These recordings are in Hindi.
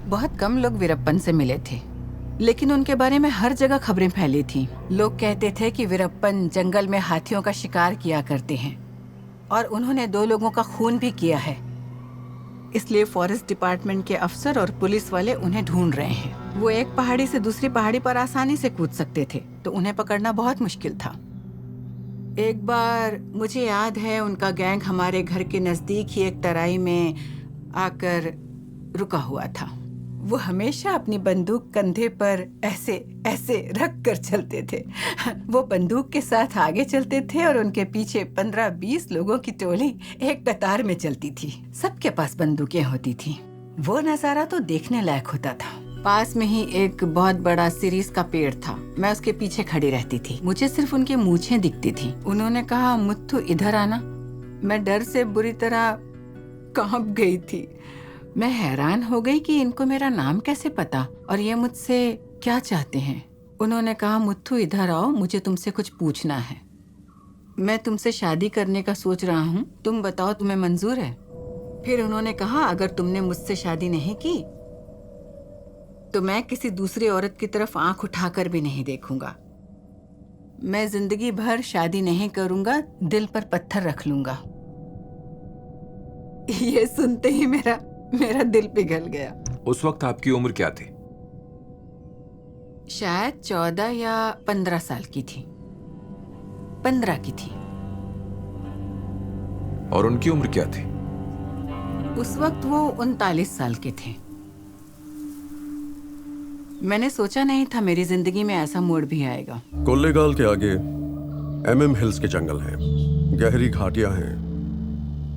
बहुत कम लोग वीरप्पन से मिले थे, लेकिन उनके बारे में हर जगह खबरें फैली थी। लोग कहते थे कि वीरप्पन जंगल में हाथियों का शिकार किया करते हैं और उन्होंने 2 लोगों का खून भी किया है। इसलिए फॉरेस्ट डिपार्टमेंट के अफसर और पुलिस वाले उन्हें ढूंढ रहे हैं। वो एक पहाड़ी से दूसरी पहाड़ी पर आसानी से कूद सकते थे, तो उन्हें पकड़ना बहुत मुश्किल था। एक बार मुझे याद है उनका गैंग हमारे घर के नजदीक ही एक तराई में आकर रुका हुआ था। वो हमेशा अपनी बंदूक कंधे पर ऐसे ऐसे रख कर चलते थे। वो बंदूक के साथ आगे चलते थे और उनके पीछे 15-20 लोगों की टोली एक कतार में चलती थी। सबके पास बंदूकें होती थी। वो नजारा तो देखने लायक होता था। पास में ही एक बहुत बड़ा सिरिस का पेड़ था। मैं उसके पीछे खड़ी रहती थी। मुझे सिर्फ उनकी मूछें दिखती थी। उन्होंने कहा, मुत्थु इधर आना। मैं डर से बुरी तरह कांप गई थी। मैं हैरान हो गई कि इनको मेरा नाम कैसे पता और ये मुझसे क्या चाहते हैं। उन्होंने कहा, मुत्थु इधर आओ, मुझे तुमसे कुछ पूछना है। मैं तुमसे शादी करने का सोच रहा हूँ, तुम बताओ तुम्हें मंजूर है? फिर उन्होंने कहा, अगर तुमने मुझसे शादी नहीं की तो मैं किसी दूसरी औरत की तरफ आंख उठाकर भी नहीं देखूंगा। मैं जिंदगी भर शादी नहीं करूंगा, दिल पर पत्थर रख लूंगा। ये सुनते ही मेरा दिल पिघल गया। उस वक्त आपकी उम्र क्या थी? शायद 14 या 15 साल की थी। 15 की थी। और उनकी उम्र क्या थी? उस वक्त वो 39 साल के थे। मैंने सोचा नहीं था मेरी जिंदगी में ऐसा मोड़ भी आएगा। कोल्लेगाल के आगे MM हिल्स के जंगल हैं, गहरी घाटियां हैं,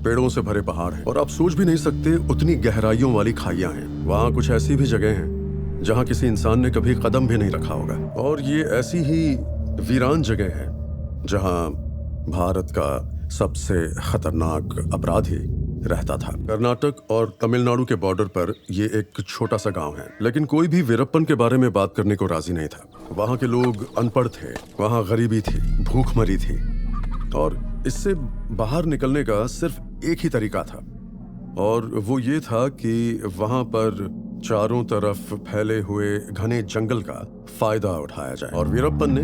पेड़ों से भरे पहाड़ हैं और आप सोच भी नहीं सकते उतनी गहराइयों वाली खाइयां हैं। वहाँ कुछ ऐसी भी जगह हैं जहाँ किसी इंसान ने कभी कदम भी नहीं रखा होगा। और ये ऐसी ही वीरान जगह है जहाँ भारत का सबसे खतरनाक अपराधी रहता था। कर्नाटक और तमिलनाडु के बॉर्डर पर ये एक छोटा सा गांव है, लेकिन कोई भी वीरप्पन के बारे में बात करने को राजी नहीं था। वहाँ के लोग अनपढ़ थे, वहाँ गरीबी थी, भूखमरी थी और इससे बाहर निकलने का सिर्फ एक ही तरीका था और वो ये था कि वहाँ पर चारों तरफ फैले हुए घने जंगल का फायदा उठाया जाए और वीरप्पन ने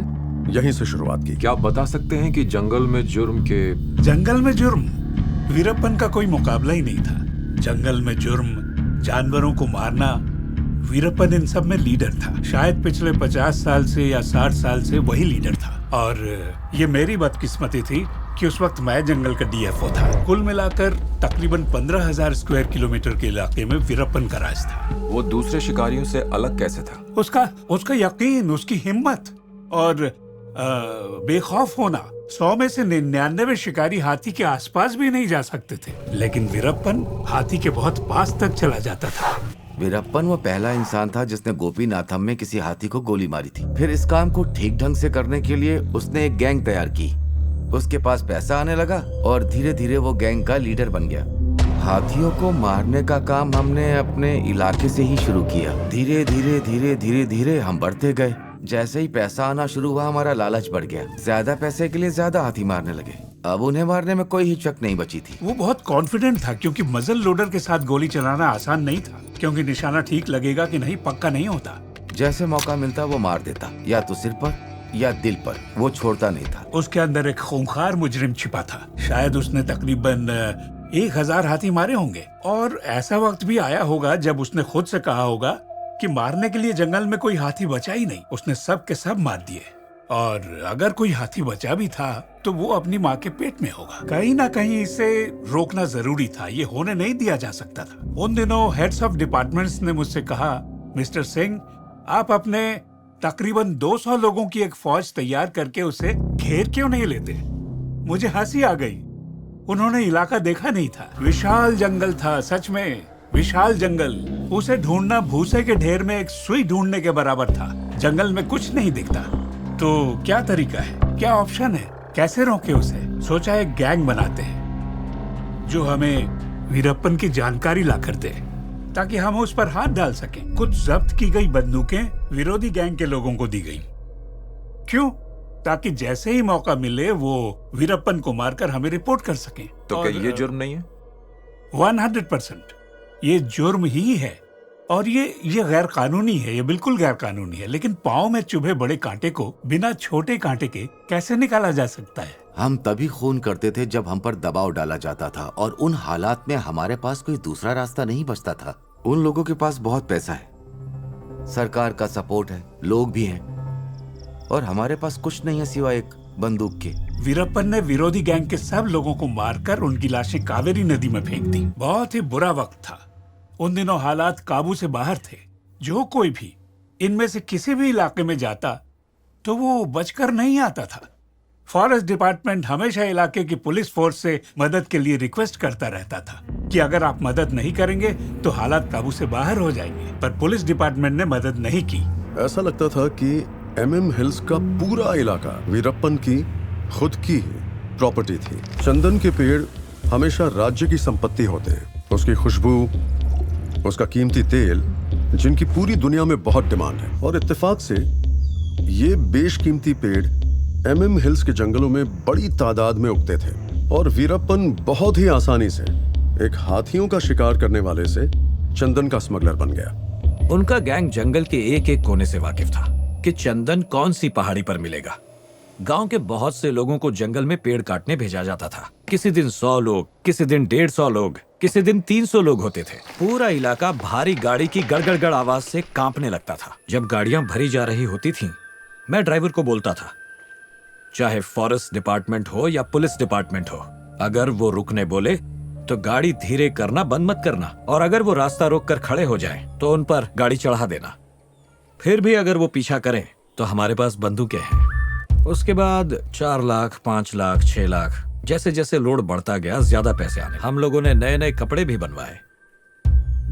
यहीं से शुरुआत की। क्या आप बता सकते हैं कि जंगल में जुर्म वीरप्पन का कोई मुकाबला ही नहीं था। जंगल में जुर्म, जानवरों को मारना, वीरप्पन इन सब में लीडर था। शायद पिछले 50 साल से या 60 साल से वही लीडर था। और ये मेरी बदकिस्मती थी कि उस वक्त मैं जंगल का DFO था। कुल मिलाकर तकरीबन 15,000 स्क्वायर किलोमीटर के इलाके में वीरप्पन का राज था। वो दूसरे शिकारियों से अलग कैसे था? उसका यकीन, उसकी हिम्मत और बेखौफ होना। 100 में से 99 शिकारी हाथी के आसपास भी नहीं जा सकते थे, लेकिन वीरप्पन हाथी के बहुत पास तक चला जाता था। वीरप्पन वो पहला इंसान था जिसने गोपीनाथम में किसी हाथी को गोली मारी थी। फिर इस काम को ठीक ढंग से करने के लिए उसने एक गैंग तैयार की। उसके पास पैसा आने लगा और धीरे धीरे वो गैंग का लीडर बन गया। हाथियों को मारने का काम हमने अपने इलाके से ही शुरू किया। धीरे धीरे हम बढ़ते गए। जैसे ही पैसा आना शुरू हुआ, हमारा लालच बढ़ गया। ज्यादा पैसे के लिए ज्यादा हाथी मारने लगे। अब उन्हें मारने में कोई हिचक नहीं बची थी। वो बहुत कॉन्फिडेंट था क्योंकि मजल लोडर के साथ गोली चलाना आसान नहीं था, क्योंकि निशाना ठीक लगेगा कि नहीं पक्का नहीं होता। जैसे मौका मिलता वो मार देता, या तो सिर पर या दिल पर। वो छोड़ता नहीं था। उसके अंदर एक खूंखार मुजरिम छिपा था। शायद उसने तकरीबन 1000 हाथी मारे होंगे। और ऐसा वक्त भी आया होगा जब उसने खुद से कहा होगा कि मारने के लिए जंगल में कोई हाथी बचा ही नहीं। उसने सब के सब मार दिए। और अगर कोई हाथी बचा भी था तो वो अपनी माँ के पेट में होगा। कहीं ना कहीं इसे रोकना जरूरी था। ये होने नहीं दिया जा सकता था। उन दिनों हेड्स ऑफ डिपार्टमेंट्स ने मुझसे कहा, मिस्टर सिंह, आप अपने तकरीबन 200 लोगों की एक फौज तैयार करके उसे घेर क्यों नहीं लेते? मुझे हंसी आ गई। उन्होंने इलाका देखा नहीं था। विशाल जंगल था, सच में विशाल जंगल। उसे ढूंढना भूसे के ढेर में एक सुई ढूंढने के बराबर था। जंगल में कुछ नहीं दिखता। तो क्या तरीका है, क्या ऑप्शन है, कैसे रोके उसे? सोचा एक गैंग बनाते हैं जो हमें वीरप्पन की जानकारी ला कर दे, ताकि हम उस पर हाथ डाल सकें। कुछ जब्त की गई बंदूकें विरोधी गैंग के लोगों को दी गई। क्यों? ताकि जैसे ही मौका मिले वो वीरप्पन को मारकर हमें रिपोर्ट कर सकें। तो क्या ये जुर्म नहीं है? 100% ये जुर्म ही है। और ये गैर कानूनी है, ये बिल्कुल गैर कानूनी है। लेकिन पाँव में चुभे बड़े कांटे को बिना छोटे कांटे के कैसे निकाला जा सकता है? हम तभी खून करते थे जब हम पर दबाव डाला जाता था, और उन हालात में हमारे पास कोई दूसरा रास्ता नहीं बचता था। उन लोगों के पास बहुत पैसा है, सरकार का सपोर्ट है, लोग भी हैं, और हमारे पास कुछ नहीं है सिवाय एक बंदूक के। वीरप्पन ने विरोधी गैंग के सब लोगों को मारकर उनकी लाशें कावेरी नदी में फेंक दी। बहुत ही बुरा वक्त था। उन दिनों हालात काबू से बाहर थे। जो कोई भी इनमें से किसी भी इलाके में जाता तो वो बचकर नहीं आता था। फॉरेस्ट डिपार्टमेंट हमेशा इलाके की पुलिस फोर्स से मदद के लिए रिक्वेस्ट करता रहता था कि अगर आप मदद नहीं करेंगे तो हालात काबू से बाहर हो जाएंगे, पर पुलिस डिपार्टमेंट ने मदद नहीं की। ऐसा लगता था कि MM हिल्स का पूरा इलाका वीरप्पन की खुद की प्रॉपर्टी थी। चंदन के पेड़ हमेशा राज्य की संपत्ति होते हैं। उसकी खुशबू, उसका कीमती तेल, जिनकी पूरी दुनिया में बहुत डिमांड है, और इत्तेफाक से ये बेशकीमती पेड़ MM हिल्स के जंगलों में बड़ी तादाद में उगते थे। और वीरप्पन बहुत ही आसानी से एक हाथियों का शिकार करने वाले से चंदन का स्मगलर बन गया। उनका गैंग जंगल के एक एक कोने से वाकिफ था कि चंदन कौन सी पहाड़ी पर मिलेगा। गांव के बहुत से लोगों को जंगल में पेड़ काटने भेजा जाता था। किसी दिन 100 लोग, किसी दिन 150 लोग, किसी दिन 300 लोग होते थे। पूरा इलाका भारी गाड़ी की गड़गड़गड़ आवाज से कांपने लगता था। जब गाड़ियां भरी जा रही होती थीं, मैं ड्राइवर को बोलता था, चाहे फॉरेस्ट डिपार्टमेंट हो या पुलिस डिपार्टमेंट हो, अगर वो रुकने बोले तो गाड़ी धीरे करना बंद मत करना, और अगर वो रास्ता रोक कर खड़े हो जाएं, तो उन पर गाड़ी चढ़ा देना। फिर भी अगर वो पीछा करें तो हमारे पास बंदूकें हैं। उसके बाद 4 लाख, 5 लाख, 6 लाख, जैसे जैसे लोड बढ़ता गया ज्यादा पैसे आने। हम लोगों ने नए नए कपड़े भी बनवाए।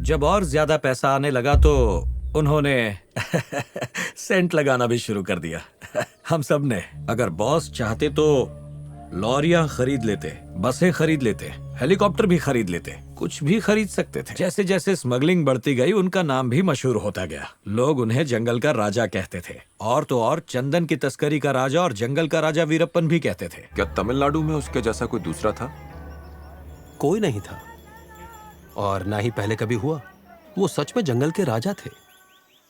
जब और ज्यादा पैसा आने लगा तो उन्होंने सेंट लगाना भी शुरू कर दिया। हम सब ने। अगर बॉस चाहते तो लॉरियां खरीद लेते, बसें खरीद लेते, हेलीकॉप्टर भी खरीद लेते, कुछ भी खरीद सकते थे। जैसे जैसे स्मगलिंग बढ़ती गई, उनका नाम भी मशहूर होता गया। लोग उन्हें जंगल का राजा कहते थे, और तो और चंदन की तस्करी का राजा और जंगल का राजा वीरप्पन भी कहते थे। क्या तमिलनाडु में उसके जैसा कोई दूसरा था? कोई नहीं था, और ना ही पहले कभी हुआ। वो सच में जंगल के राजा थे।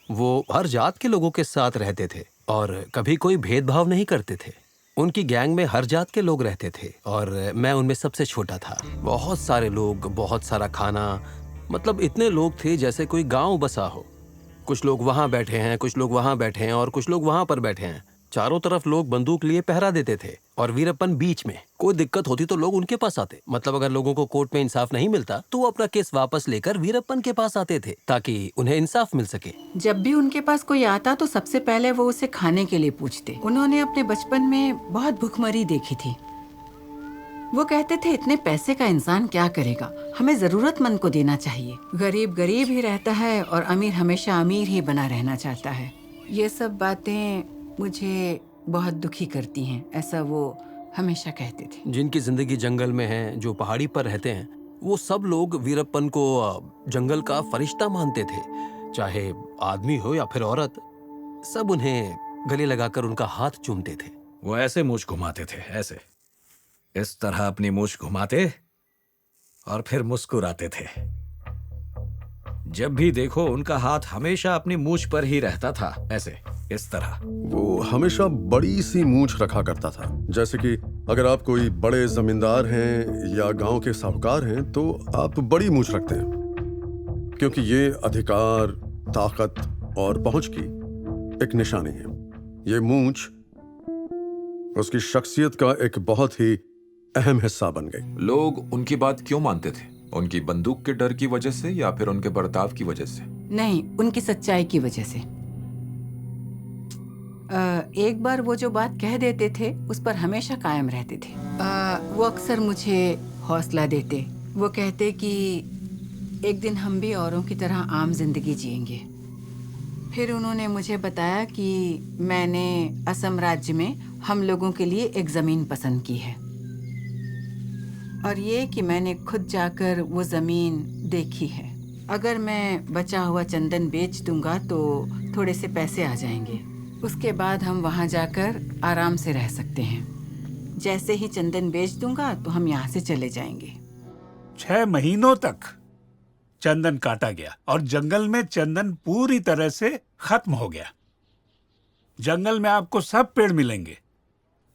वो हर जात के लोगों के साथ रहते थे और कभी कोई भेदभाव नहीं करते थे। उनकी गैंग में हर जात के लोग रहते थे, और मैं उनमें सबसे छोटा था। बहुत सारे लोग, बहुत सारा खाना, मतलब इतने लोग थे जैसे कोई गांव बसा हो। कुछ लोग वहां बैठे हैं, कुछ लोग वहां बैठे हैं, और कुछ लोग वहां पर बैठे हैं। चारों तरफ लोग बंदूक लिए पहरा देते थे, और वीरप्पन बीच में। कोई दिक्कत होती तो लोग उनके पास आते। मतलब अगर लोगों को कोर्ट में इंसाफ नहीं मिलता तो वो अपना केस वापस लेकर वीरप्पन के पास आते थे, ताकि उन्हें इंसाफ मिल सके। जब भी उनके पास कोई आता तो सबसे पहले वो उसे खाने के लिए पूछते। उन्होंने अपने बचपन में बहुत भूखमरी देखी थी। वो कहते थे, इतने पैसे का इंसान क्या करेगा, हमें जरूरतमंद को देना चाहिए। गरीब गरीब ही रहता है और अमीर हमेशा अमीर ही बना रहना चाहता है। ये सब बातें मुझे बहुत दुखी करती हैं, ऐसा वो हमेशा कहते थे। जिनकी जिंदगी जंगल में है, जो पहाड़ी पर रहते हैं, वो सब लोग वीरप्पन को जंगल का फरिश्ता मानते थे। चाहे आदमी हो या फिर औरत, सब उन्हें गले लगाकर उनका हाथ चूमते थे। वो ऐसे मूछ घुमाते थे, ऐसे इस तरह अपनी मूछ घुमाते और फिर मुस्कुराते थे। जब भी देखो उनका हाथ हमेशा अपनी मूछ पर ही रहता था, ऐसे इस तरह। वो हमेशा बड़ी सी मूंछ रखा करता था। जैसे कि अगर आप कोई बड़े जमींदार हैं या गांव के साहूकार हैं तो आप बड़ी मूंछ रखते हैं, क्योंकि ये अधिकार, ताकत और पहुंच की एक निशानी है। ये मूंछ उसकी शख्सियत का एक बहुत ही अहम हिस्सा बन गई। लोग उनकी बात क्यों मानते थे? उनकी बंदूक के डर की वजह से या फिर उनके बर्ताव की वजह से? नहीं, उनकी सच्चाई की वजह से। एक बार वो जो बात कह देते थे उस पर हमेशा कायम रहते थे। वो अक्सर मुझे हौसला देते। वो कहते कि एक दिन हम भी औरों की तरह आम जिंदगी जिएंगे। फिर उन्होंने मुझे बताया कि मैंने असम राज्य में हम लोगों के लिए एक ज़मीन पसंद की है, और ये कि मैंने खुद जाकर वो ज़मीन देखी है। अगर मैं बचा हुआ चंदन बेच दूंगा तो थोड़े से पैसे आ जाएंगे। उसके बाद हम वहाँ जाकर आराम से रह सकते हैं। जैसे ही चंदन बेच दूंगा तो हम यहाँ से चले जाएंगे। 6 महीनों तक चंदन काटा गया और जंगल में चंदन पूरी तरह से खत्म हो गया। जंगल में आपको सब पेड़ मिलेंगे,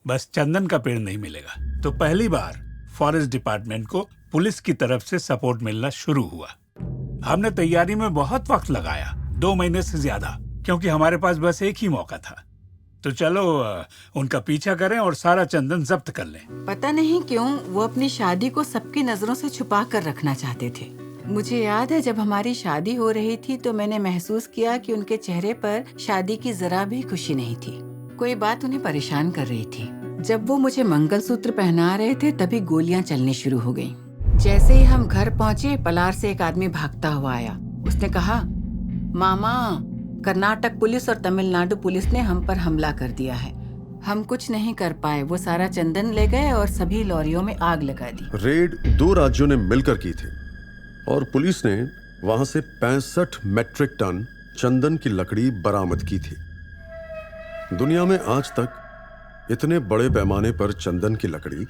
बस चंदन का पेड़ नहीं मिलेगा। तो पहली बार फॉरेस्ट डिपार्टमेंट को पुलिस की तरफ से सपोर्ट मिलना शुरू हुआ। हमने तैयारी में बहुत वक्त लगाया, 2 महीने से ज्यादा, क्योंकि हमारे पास बस एक ही मौका था। तो चलो उनका पीछा करें और सारा चंदन जब्त कर लें। पता नहीं क्यों वो अपनी शादी को सबकी नजरों से छुपा कर रखना चाहते थे। मुझे याद है जब हमारी शादी हो रही थी तो मैंने महसूस किया कि उनके चेहरे पर शादी की जरा भी खुशी नहीं थी। कोई बात उन्हें परेशान कर रही थी। जब वो मुझे मंगलसूत्र पहना रहे थे तभी गोलियां चलनी शुरू हो गईं। जैसे ही हम घर पहुंचे, पलार से एक आदमी भागता हुआ आया। उसने कहा, मामा, कर्नाटक पुलिस और तमिलनाडु पुलिस ने हम पर हमला कर दिया है। हम कुछ नहीं कर पाए। वो सारा चंदन ले गए और सभी लॉरियों में आग लगा दी। रेड 2 राज्यों ने मिलकर की थी और पुलिस ने वहां से 65 मेट्रिक टन चंदन की लकड़ी बरामद की थी। दुनिया में आज तक इतने बड़े पैमाने पर चंदन की लकड़ी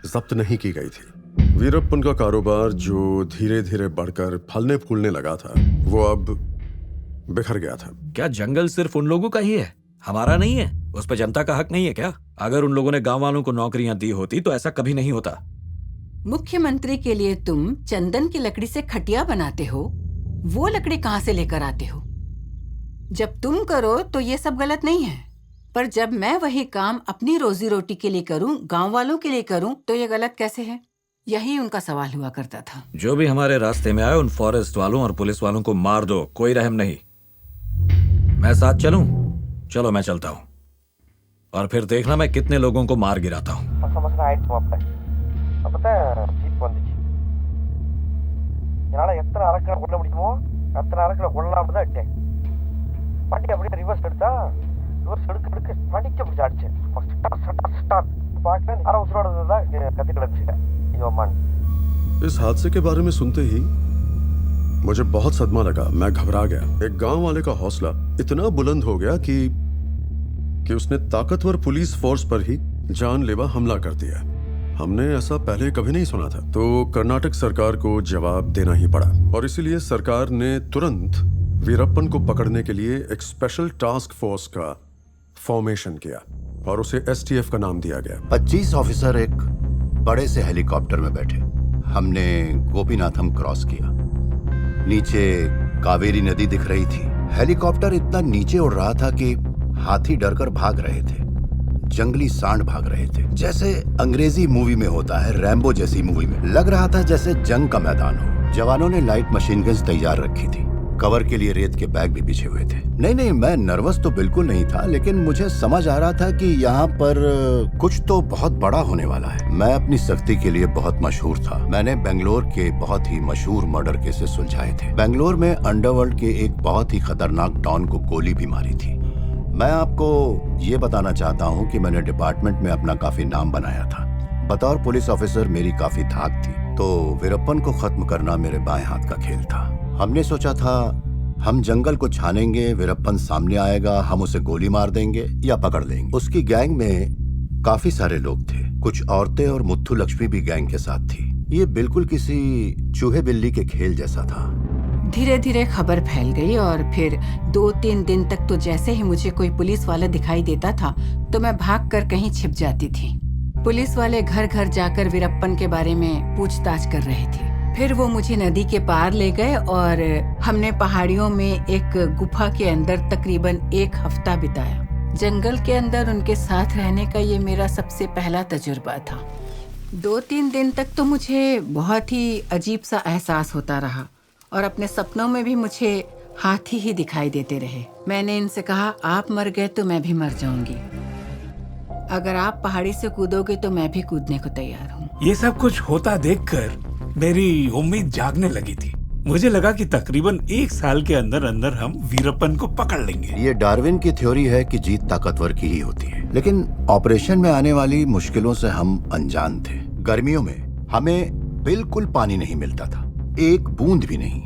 जब्त नहीं की गई थी। वीरप्पन का कारोबार जो धीरे धीरे बढ़कर फलने फूलने लगा था, वो अब बिखर गया था। क्या जंगल सिर्फ उन लोगों का ही है, हमारा नहीं है? उस पर जनता का हक नहीं है क्या? अगर उन लोगों ने गांव वालों को नौकरियां दी होती तो ऐसा कभी नहीं होता। मुख्यमंत्री के लिए तुम चंदन की लकड़ी से खटिया बनाते हो, वो लकड़ी कहाँ से लेकर आते हो? जब तुम करो तो ये सब गलत नहीं है, पर जब मैं वही काम अपनी रोजी रोटी के लिए करूं, गांव वालों के लिए करूं, तो ये गलत कैसे है? यही उनका सवाल हुआ करता था। जो भी हमारे रास्ते में आए उन फॉरेस्ट वालों और पुलिस वालों को मार दो, कोई रहम नहीं। मैं साथ चलूं? चलो मैं चलता हूं, और फिर देखना मैं कितने लोगों को मार गिराता हूं। इस हादसे के बारे में सुनते ही मुझे बहुत सदमा लगा। मैं घबरा गया। एक गांव वाले का हौसला इतना बुलंद हो गया कि उसने ताकतवर पुलिस फोर्स पर ही जानलेवा हमला कर दिया। हमने ऐसा पहले कभी नहीं सुना था। तो कर्नाटक सरकार को जवाब देना ही पड़ा और इसीलिए सरकार ने तुरंत वीरप्पन को पकड़ने के लिए एक स्पेशल टास्क फोर्स का फॉर्मेशन किया और उसे STF का नाम दिया गया। 25 ऑफिसर एक बड़े से हेलीकॉप्टर में बैठे। हमने गोपीनाथम क्रॉस किया। नीचे कावेरी नदी दिख रही थी। हेलीकॉप्टर इतना नीचे उड़ रहा था कि हाथी डरकर भाग रहे थे, जंगली सांड भाग रहे थे। जैसे अंग्रेजी मूवी में होता है, रैम्बो जैसी मूवी में। लग रहा था जैसे जंग का मैदान हो। जवानों ने लाइट मशीन गन्स तैयार रखी थी। कवर के लिए रेत के बैग भी बिछे हुए थे। नहीं, मैं नर्वस तो बिल्कुल नहीं था, लेकिन मुझे समझ आ रहा था कि यहाँ पर कुछ तो बहुत बड़ा होने वाला है। मैं अपनी सख्ती के लिए बहुत मशहूर था। मैंने बेंगलोर के बहुत ही मशहूर मर्डर केसेस सुलझाए थे। बेंगलोर में अंडरवर्ल्ड के एक बहुत ही खतरनाक डॉन को गोली भी मारी थी। मैं आपको ये बताना चाहता हूँ कि मैंने डिपार्टमेंट में अपना काफी नाम बनाया था। बतौर पुलिस ऑफिसर मेरी काफी धाक थी, तो वीरप्पन को खत्म करना मेरे बाएं हाथ का खेल था। हमने सोचा था हम जंगल को छानेंगे, वीरप्पन सामने आएगा, हम उसे गोली मार देंगे या पकड़ लेंगे। उसकी गैंग में काफी सारे लोग थे। कुछ औरतें और मुथ्थू लक्ष्मी भी गैंग के साथ थी। ये बिल्कुल किसी चूहे बिल्ली के खेल जैसा था। धीरे धीरे खबर फैल गई और फिर 2-3 दिन तक तो जैसे ही मुझे कोई पुलिस वाला दिखाई देता था तो मैं भागकर कहीं छिप जाती थी। पुलिस वाले घर घर जाकर वीरप्पन के बारे में पूछताछ कर रहे थे। फिर वो मुझे नदी के पार ले गए और हमने पहाड़ियों में एक गुफा के अंदर तकरीबन 1 हफ्ता बिताया। जंगल के अंदर उनके साथ रहने का ये मेरा सबसे पहला तजुर्बा था। 2-3 दिन तक तो मुझे बहुत ही अजीब सा एहसास होता रहा और अपने सपनों में भी मुझे हाथी ही दिखाई देते रहे। मैंने इनसे कहा, आप मर गए तो मैं भी मर जाऊंगी। अगर आप पहाड़ी से कूदोगे तो मैं भी कूदने को तैयार हूँ। ये सब कुछ होता देखकर मेरी उम्मीद जागने लगी थी। मुझे लगा कि तकरीबन 1 साल के अंदर अंदर हम वीरप्पन को पकड़ लेंगे। ये डार्विन की थ्योरी है कि जीत ताकतवर की ही होती है, लेकिन ऑपरेशन में आने वाली मुश्किलों से हम अनजान थे। गर्मियों में हमें बिल्कुल पानी नहीं मिलता था, एक बूंद भी नहीं।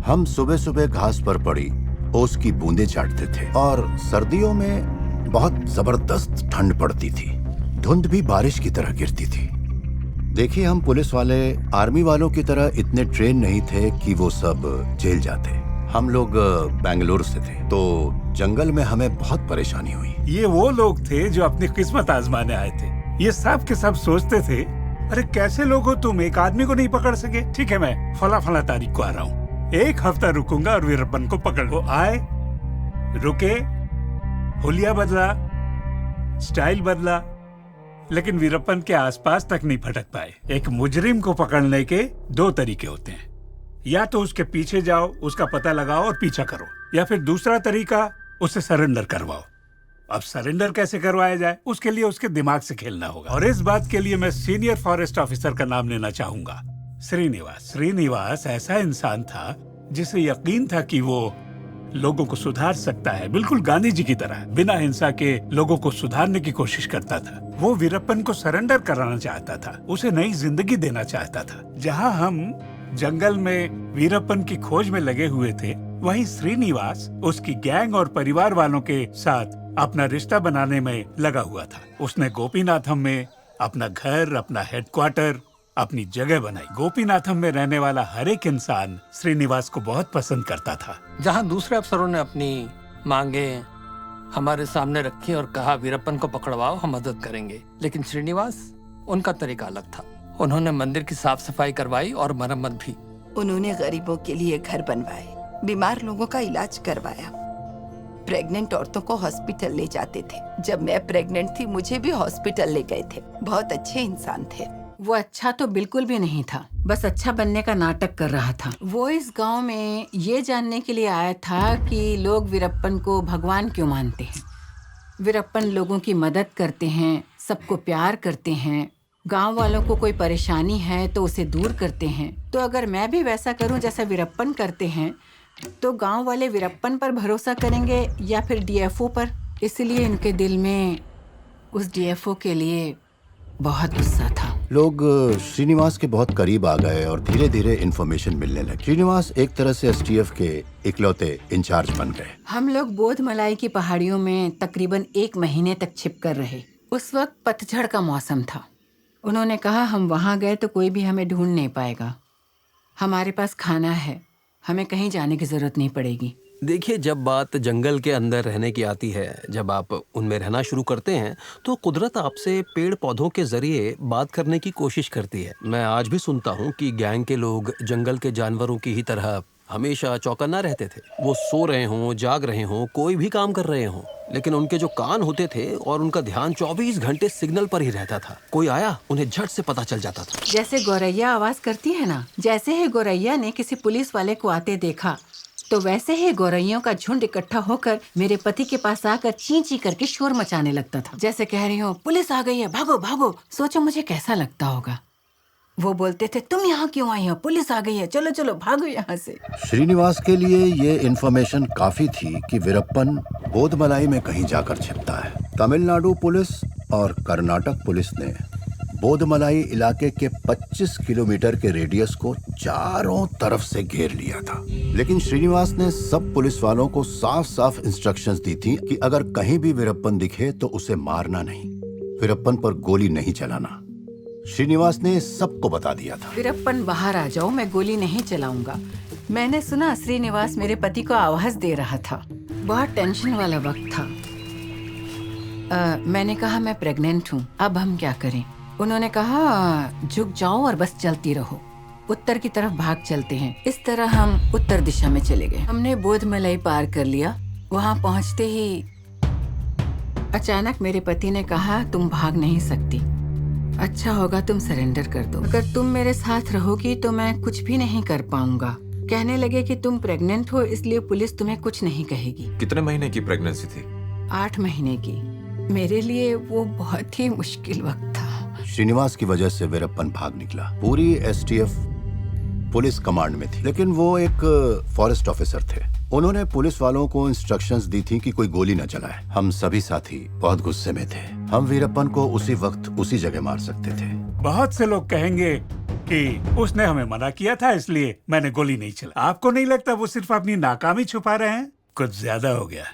हम सुबह सुबह घास पर पड़ी ओस की बूंदें चाटते थे और सर्दियों में बहुत जबरदस्त ठंड पड़ती थी। धुंध भी बारिश की तरह गिरती थी। देखिए, हम पुलिस वाले आर्मी वालों की तरह इतने ट्रेन नहीं थे कि वो सब जेल जाते। हम लोग बेंगलुरु से थे, तो जंगल में हमें बहुत परेशानी हुई। ये वो लोग थे जो अपनी किस्मत आजमाने आए थे। ये सब के सब सोचते थे, अरे कैसे लोग हो तुम, एक आदमी को नहीं पकड़ सके। ठीक है, मैं फला तारीख को आ रहा हूँ, 1 हफ्ता रुकूंगा और वीरप्पन को पकड़ लो। आए, रुके, हुलिया बदला, स्टाइल बदला, लेकिन वीरप्पन के आसपास तक नहीं फटक पाए। एक मुजरिम को पकड़ने के 2 तरीके होते हैं, या तो उसके पीछे जाओ, उसका पता लगाओ और पीछा करो, या फिर दूसरा तरीका उसे सरेंडर करवाओ। अब सरेंडर कैसे करवाया जाए, उसके लिए उसके दिमाग से खेलना होगा। और इस बात के लिए मैं सीनियर फॉरेस्ट ऑफिसर का नाम लेना चाहूंगा, श्रीनिवास। श्रीनिवास ऐसा इंसान था जिसे यकीन था कि वो लोगों को सुधार सकता है, बिल्कुल गांधी जी की तरह बिना हिंसा के लोगों को सुधारने की कोशिश करता था। वो वीरप्पन को सरेंडर कराना चाहता था, उसे नई जिंदगी देना चाहता था। जहाँ हम जंगल में वीरप्पन की खोज में लगे हुए थे, वहीं श्रीनिवास उसकी गैंग और परिवार वालों के साथ अपना रिश्ता बनाने में लगा हुआ था। उसने गोपीनाथम में अपना घर, अपना हेडक्वार्टर, अपनी जगह बनाई। गोपीनाथम में रहने वाला हर एक इंसान श्रीनिवास को बहुत पसंद करता था। जहां दूसरे अफसरों ने अपनी मांगे हमारे सामने रखी और कहा वीरप्पन को पकड़वाओ, हम मदद करेंगे, लेकिन श्रीनिवास, उनका तरीका अलग था। उन्होंने मंदिर की साफ सफाई करवाई और मरम्मत भी। उन्होंने गरीबों के लिए घर बनवाए, बीमार लोगों का इलाज करवाया, प्रेग्नेंट औरतों को हॉस्पिटल ले जाते थे। जब मैं प्रेग्नेंट थी, मुझे भी हॉस्पिटल ले गए थे। बहुत अच्छे इंसान थे। वो अच्छा तो बिल्कुल भी नहीं था, बस अच्छा बनने का नाटक कर रहा था। वो इस गांव में ये जानने के लिए आया था कि लोग वीरप्पन को भगवान क्यों मानते हैं। वीरप्पन लोगों की मदद करते हैं, सबको प्यार करते हैं, गांव वालों को कोई परेशानी है तो उसे दूर करते हैं। तो अगर मैं भी वैसा करूं जैसा वीरप्पन करते हैं, तो गांव वाले वीरप्पन पर भरोसा करेंगे या फिर डीएफओ पर। इसलिए इनके दिल में उस डीएफओ के लिए बहुत गुस्सा था। लोग श्रीनिवास के बहुत करीब आ गए और धीरे धीरे इन्फॉर्मेशन मिलने लगी। श्रीनिवास एक तरह से एसटीएफ के इकलौते इंचार्ज बन गए। हम लोग बोधमलाई की पहाड़ियों में तकरीबन 1 महीने तक छिप कर रहे। उस वक्त पतझड़ का मौसम था। उन्होंने कहा हम वहाँ गए तो कोई भी हमें ढूंढ नहीं पाएगा, हमारे पास खाना है, हमें कहीं जाने की जरूरत नहीं पड़ेगी। देखिए, जब बात जंगल के अंदर रहने की आती है, जब आप उनमें रहना शुरू करते हैं, तो कुदरत आपसे पेड़ पौधों के जरिए बात करने की कोशिश करती है। मैं आज भी सुनता हूँ कि गैंग के लोग जंगल के जानवरों की ही तरह हमेशा चौकन्ना रहते थे। वो सो रहे हों, जाग रहे हों, कोई भी काम कर रहे हों, लेकिन उनके जो कान होते थे और उनका ध्यान 24 घंटे सिग्नल पर ही रहता था। कोई आया, उन्हें झट से पता चल जाता था। जैसे गौरैया आवाज करती है ना, जैसे ही गौरैया ने किसी पुलिस वाले को आते देखा, तो वैसे ही गौरैयों का झुंड इकट्ठा होकर मेरे पति के पास आकर ची ची करके शोर मचाने लगता था, जैसे कह रही हो पुलिस आ गई है, भागो भागो। सोचो मुझे कैसा लगता होगा। वो बोलते थे तुम यहाँ क्यों आई हो, पुलिस आ गई है, चलो चलो भागो यहाँ से। श्रीनिवास के लिए ये इन्फॉर्मेशन काफी थी कि वीरप्पन बोधमलाई में कहीं जाकर छिपता है। तमिलनाडु पुलिस और कर्नाटक पुलिस ने बोधमलाई इलाके के 25 किलोमीटर के रेडियस को चारों तरफ से घेर लिया था। लेकिन श्रीनिवास ने सब पुलिस वालों को साफ साफ इंस्ट्रक्शंस दी थी कि अगर कहीं भी वीरप्पन दिखे तो उसे मारना नहीं, वीरप्पन पर गोली नहीं चलाना। श्रीनिवास ने सबको बता दिया था। वीरप्पन बाहर आ जाओ, मैं गोली नहीं चलाऊंगा। मैंने सुना श्रीनिवास मेरे पति को आवाज दे रहा था। बहुत टेंशन वाला वक्त था। मैंने कहा मैं प्रेग्नेंट हूँ, अब हम क्या करें। उन्होंने कहा झुक जाओ और बस चलती रहो, उत्तर की तरफ भाग चलते हैं। इस तरह हम उत्तर दिशा में चले गए। हमने बोधमलाई पार कर लिया। वहाँ पहुँचते ही अचानक मेरे पति ने कहा तुम भाग नहीं सकती, अच्छा होगा तुम सरेंडर कर दो। अगर तुम मेरे साथ रहोगी तो मैं कुछ भी नहीं कर पाऊंगा। कहने लगे कि तुम प्रेग्नेंट हो, इसलिए पुलिस तुम्हें कुछ नहीं कहेगी। कितने महीने की प्रेगनेंसी थी? 8 महीने की। मेरे लिए वो बहुत ही मुश्किल वक्त था। श्रीनिवास की वजह से वीरप्पन भाग निकला। पूरी एसटीएफ पुलिस कमांड में थी, लेकिन वो एक फॉरेस्ट ऑफिसर थे। उन्होंने पुलिस वालों को इंस्ट्रक्शंस दी थी कि कोई गोली न चलाए। हम सभी साथी बहुत गुस्से में थे। हम वीरप्पन को उसी वक्त उसी जगह मार सकते थे। बहुत से लोग कहेंगे कि उसने हमें मना किया था इसलिए मैंने गोली नहीं चला। आपको नहीं लगता वो सिर्फ अपनी नाकामी छुपा रहे हैं? कुछ ज्यादा हो गया।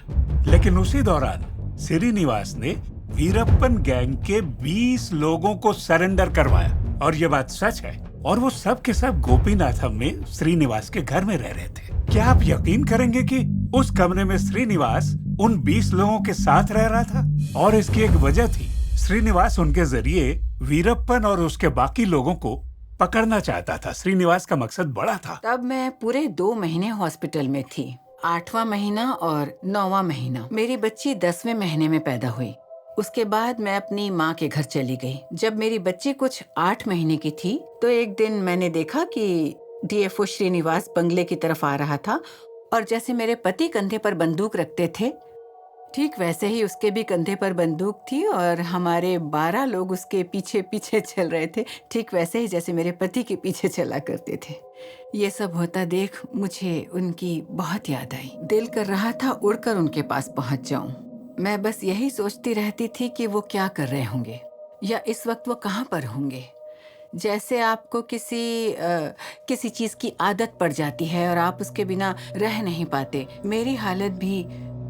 लेकिन उसी दौरान श्रीनिवास ने वीरप्पन गैंग के 20 लोगों को सरेंडर करवाया। और ये बात सच है। और वो सब के सब गोपीनाथम में श्रीनिवास के घर में रह रहे थे। क्या आप यकीन करेंगे कि उस कमरे में श्रीनिवास उन 20 लोगों के साथ रह रहा था? और इसकी एक वजह थी, श्रीनिवास उनके जरिए वीरप्पन और उसके बाकी लोगों को पकड़ना चाहता था। श्रीनिवास का मकसद बड़ा था। तब मैं पूरे 2 महीने हॉस्पिटल में थी, 8वां महीना और 9वां महीना। मेरी बच्ची 10वें महीने में पैदा हुई। उसके बाद मैं अपनी माँ के घर चली गई। जब मेरी बच्ची कुछ 8 महीने की थी तो एक दिन मैंने देखा कि डीएफओ श्रीनिवास बंगले की तरफ आ रहा था और जैसे मेरे पति कंधे पर बंदूक रखते थे, ठीक वैसे ही उसके भी कंधे पर बंदूक थी और हमारे 12 लोग उसके पीछे पीछे चल रहे थे, ठीक वैसे ही जैसे मेरे पति के पीछे चला करते थे। ये सब होता देख मुझे उनकी बहुत याद आई। दिल कर रहा था उड़कर उनके पास पहुंच जाऊं। मैं बस यही सोचती रहती थी कि वो क्या कर रहे होंगे या इस वक्त वो कहाँ पर होंगे। जैसे आपको किसी चीज की आदत पड़ जाती है और आप उसके बिना रह नहीं पाते। मेरी हालत भी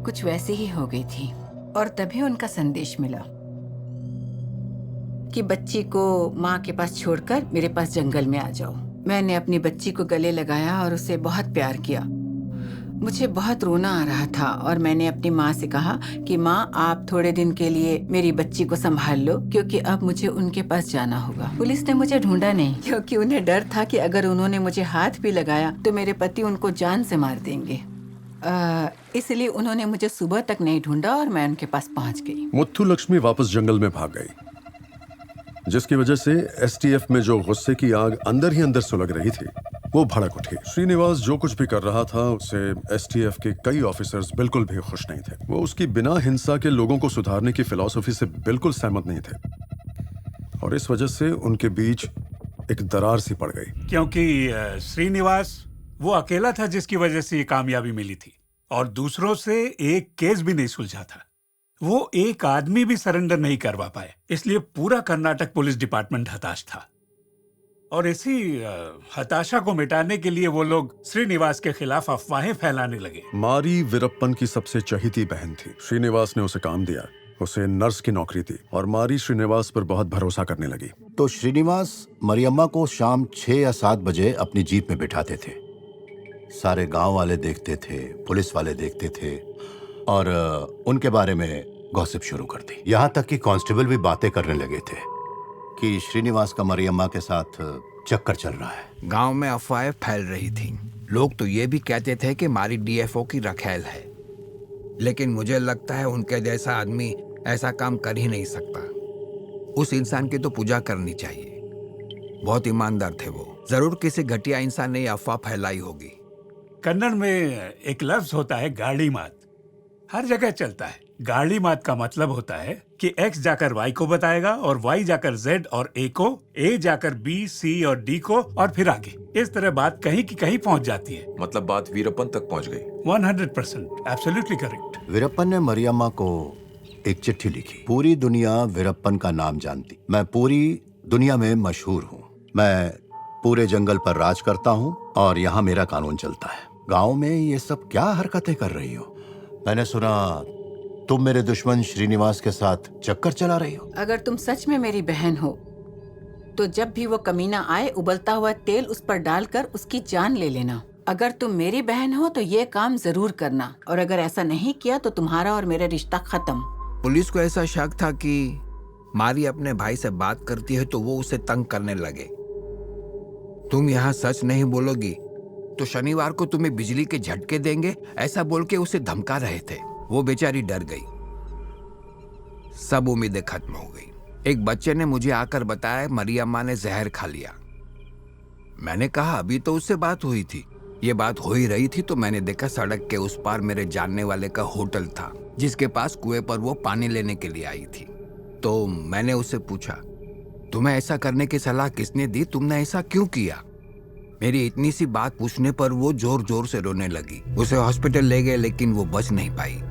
कुछ वैसी ही हो गई थी। और तभी उनका संदेश मिला कि बच्ची को माँ के पास छोड़कर मेरे पास जंगल में आ जाओ। मैंने अपनी बच्ची को गले लगाया और उसे बहुत प्यार किया। मुझे बहुत रोना आ रहा था और मैंने अपनी माँ से कहा कि माँ, आप थोड़े दिन के लिए मेरी बच्ची को संभाल लो क्योंकि अब मुझे उनके पास जाना होगा। पुलिस ने मुझे ढूंढा नहीं क्योंकि उन्हें डर था कि अगर उन्होंने मुझे हाथ भी लगाया तो मेरे पति उनको जान से मार देंगे। इसलिए उन्होंने मुझे सुबह तक नहीं ढूंढा और मैं उनके पास पहुंच गई। मुथुलक्ष्मी वापस जंगल में भाग गई, जिसकी वजह से एसटीएफ में जो गुस्से की आग अंदर ही अंदर सुलग रही थी वो भड़क उठी। श्रीनिवास जो कुछ भी कर रहा था उससे एसटीएफ के कई ऑफिसर्स बिल्कुल भी खुश नहीं थे। वो उसकी बिना हिंसा के लोगों को सुधारने की फिलॉसफी से बिल्कुल सहमत नहीं थे और इस वजह से उनके बीच एक दरार सी पड़ गई। क्योंकि श्रीनिवास वो अकेला था जिसकी वजह से ये कामयाबी मिली थी और दूसरों से एक केस भी नहीं सुलझा था। वो एक आदमी भी सरेंडर नहीं करवा पाए, इसलिए पूरा कर्नाटक पुलिस डिपार्टमेंट हताश था। और इसी हताशा को मिटाने के लिए वो लोग श्रीनिवास के खिलाफ अफवाहें फैलाने लगे। मारी वीरप्पन की सबसे चहीती बहन थी। श्रीनिवास ने उसे काम दिया, उसे नर्स की नौकरी दी और मारी श्रीनिवास पर बहुत भरोसा करने लगी। तो श्रीनिवास मरियम्मा को शाम 6 या 7 बजे अपनी जीप में बिठाते थे। सारे गांव वाले देखते थे, पुलिस वाले देखते थे और उनके बारे में गॉसिप शुरू कर दी। यहाँ तक कि कांस्टेबल भी बातें करने लगे थे कि श्रीनिवास का मरियम्मा के साथ चक्कर चल रहा है। गांव में अफवाहें फैल रही थी। लोग तो ये भी कहते थे कि मारी डीएफओ की रखेल है, लेकिन मुझे लगता है उनके जैसा आदमी ऐसा काम कर ही नहीं सकता। उस इंसान की तो पूजा करनी चाहिए। बहुत ईमानदार थे वो। जरूर किसी घटिया इंसान ने ये अफवाह फैलाई होगी। कन्नड़ में एक लफ्ज होता है गाड़ी मात, हर जगह चलता है। गाड़ी मात का मतलब होता है कि एक्स जाकर वाई को बताएगा और वाई जाकर जेड और ए को, ए जाकर बी, सी और डी को और फिर आगे। इस तरह बात कहीं की कहीं पहुंच जाती है। मतलब बात वीरप्पन तक पहुंच गई। 100% एब्सोल्युटली करेक्ट। वीरप्पन ने मरियम्मा को एक चिट्ठी लिखी। पूरी दुनिया वीरप्पन का नाम जानती। मैं पूरी दुनिया में मशहूर हूँ। मैं पूरे जंगल पर राज करता हूँ और यहाँ मेरा कानून चलता है। गाँव में ये सब क्या हरकतें कर रही हो? मैंने सुना तुम मेरे दुश्मन श्रीनिवास के साथ चक्कर चला रही हो। अगर तुम सच में मेरी बहन हो तो जब भी वो कमीना आए उबलता हुआ तेल उस पर डालकर उसकी जान ले लेना। अगर तुम मेरी बहन हो तो ये काम जरूर करना और अगर ऐसा नहीं किया तो तुम्हारा और मेरा रिश्ता खत्म। पुलिस को ऐसा शक था कि मारी अपने भाई से बात करती है तो वो उसे तंग करने लगे। तुम यहाँ सच नहीं बोलोगी तो शनिवार को तुम्हें बिजली के झटके देंगे, ऐसा बोल के उसे धमका रहे थे। वो बेचारी डर गई। सब उम्मीदें खत्म हो गई। एक बच्चे ने मुझे आकर बताया मरियम्मा ने जहर खा लिया। मैंने कहा अभी तो उससे बात हुई थी। ये बात हो ही रही थी तो मैंने देखा सड़क के उस पार मेरे जानने वाले का होटल था जिसके पास कुएं पर वो पानी लेने के लिए आई थी। तो मैंने उससे पूछा, तुम्हें ऐसा करने की सलाह किसने दी? तुमने ऐसा क्यों किया? मेरी इतनी सी बात पूछने पर वो जोर जोर से रोने लगी। उसे हॉस्पिटल ले गए लेकिन वो बच नहीं पाई।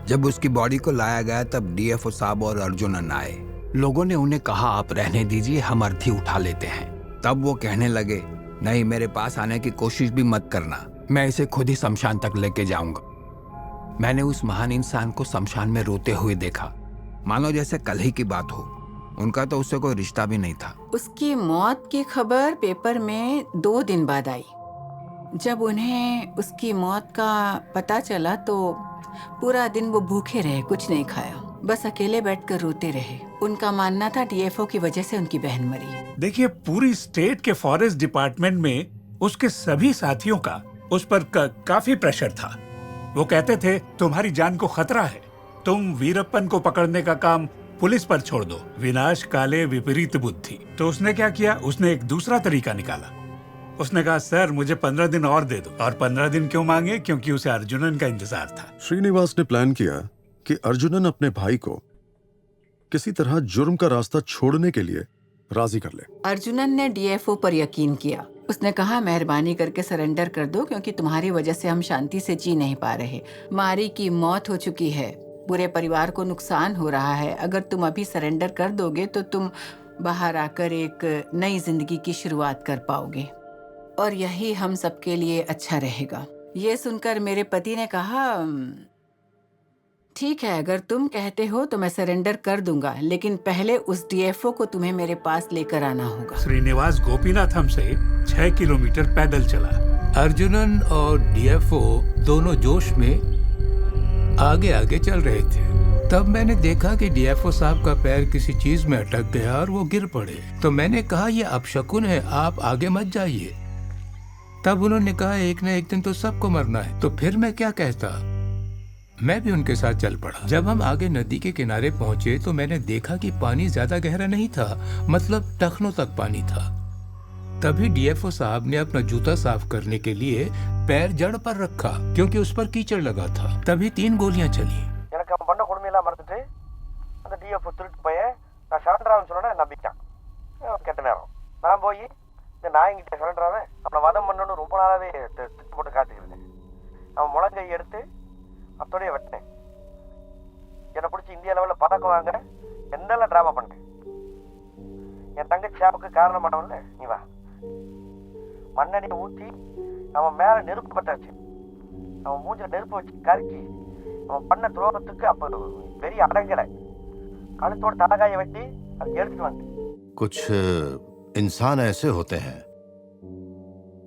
जब उसकी बॉडी को लाया गया तब डीएफओ साहब और अर्जुनन आए। लोगों ने उन्हें कहा आप रहने दीजिए, हम अर्थी उठा लेते हैं। तब वो कहने लगे नहीं, मेरे पास आने की कोशिश भी मत करना, मैं इसे खुद ही शमशान तक लेके जाऊंगा। मैंने उस महान इंसान को शमशान में रोते हुए देखा, मानो जैसे कल ही की बात हो। उनका तो उससे कोई रिश्ता भी नहीं था। उसकी मौत की खबर पेपर में 2 दिन बाद आई। जब उन्हें उसकी मौत का पता चला तो पूरा दिन वो भूखे रहे, कुछ नहीं खाया, बस अकेले बैठकर रोते रहे। उनका मानना था डीएफओ की वजह से उनकी बहन मरी। देखिए, पूरी स्टेट के फॉरेस्ट डिपार्टमेंट में उसके सभी साथियों का उस पर काफी प्रेशर था। वो कहते थे तुम्हारी जान को खतरा है, तुम वीरप्पन को पकड़ने का काम पुलिस पर छोड़ दो। विनाश काले विपरीत बुद्धि। तो उसने क्या किया, उसने एक दूसरा तरीका निकाला। उसने कहा सर मुझे 15 दिन और दे दो। और 15 दिन क्यों मांगे? क्योंकि उसे अर्जुनन का इंतजार था। श्रीनिवास ने प्लान किया कि अर्जुनन अपने भाई को किसी तरह जुर्म का रास्ता छोड़ने के लिए राजी कर ले। अर्जुनन ने डीएफओ पर यकीन किया। उसने कहा मेहरबानी करके सरेंडर कर दो, क्योंकि तुम्हारी वजह से हम शांति से जी नहीं पा रहे। मारी की मौत हो चुकी है, पूरे परिवार को नुकसान हो रहा है। अगर तुम अभी सरेंडर कर दोगे तो तुम बाहर आकर एक नई जिंदगी की शुरुआत कर पाओगे और यही हम सबके लिए अच्छा रहेगा। ये सुनकर मेरे पति ने कहा ठीक है, अगर तुम कहते हो तो मैं सरेंडर कर दूंगा, लेकिन पहले उस डीएफओ को तुम्हें मेरे पास लेकर आना होगा। श्रीनिवास गोपीनाथम से 6 किलोमीटर पैदल चला। अर्जुनन और डीएफओ दोनों जोश में आगे आगे चल रहे थे। तब मैंने देखा कि डीएफओ साहब का पैर किसी चीज में अटक गया और वो गिर पड़े। तो मैंने कहा ये अपशकुन है, आप आगे मत जाइए। तब उन्होंने कहा एक न एक दिन तो सबको मरना है। तो फिर मैं क्या कहता, मैं भी उनके साथ चल पड़ा। जब हम आगे नदी के किनारे पहुंचे तो मैंने देखा कि पानी ज्यादा गहरा नहीं था, मतलब टखनों तक पानी था। तभी डीएफओ साहब ने अपना जूता साफ करने के लिए पैर जड़ पर रखा, क्योंकि उस पर कीचड़ लगा था। तभी 3 गोलियां चली। அத்தோடைய வெட்டேன். என்னை பிடிச்சி இந்தியா லெவலில் பதக்கம் வாங்க என்னெல்லாம் ட்ராமா பண்ணேன். என் தங்கச்சி சாப்புக்கு காரணமானவன்ல நீ வா. மண்ணெண்ணியை ஊற்றி அவன் மேலே நெருப்பு பட்டாச்சு. அவன் மூஞ்சில் நெருப்பு வச்சு கருக்கி அவன் பண்ண துரோகத்துக்கு அப்போ பெரிய அடங்கலை. கழுத்தோட தலைகாயை வெட்டி அது எடுத்துட்டு வந்து. कुछ इंसान ऐसे होते हैं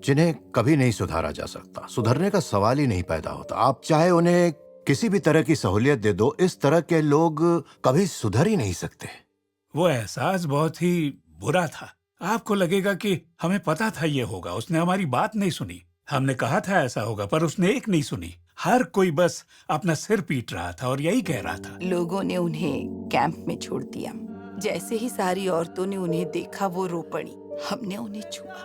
जिन्हें कभी नहीं सुधारा जा सकता। सुधरने का सवाल ही नहीं पैदा होता। आप चाहे उन्हें किसी भी तरह की सहूलियत दे दो, इस तरह के लोग कभी सुधर ही नहीं सकते। वो एहसास बहुत ही बुरा था। आपको लगेगा कि हमें पता था ये होगा, उसने हमारी बात नहीं सुनी। हमने कहा था ऐसा होगा, पर उसने एक नहीं सुनी। हर कोई बस अपना सिर पीट रहा था और यही कह रहा था। लोगों ने उन्हें कैंप में छोड़ दिया। जैसे ही सारी औरतों ने उन्हें देखा वो रो पड़ी। हमने उन्हें छुआ,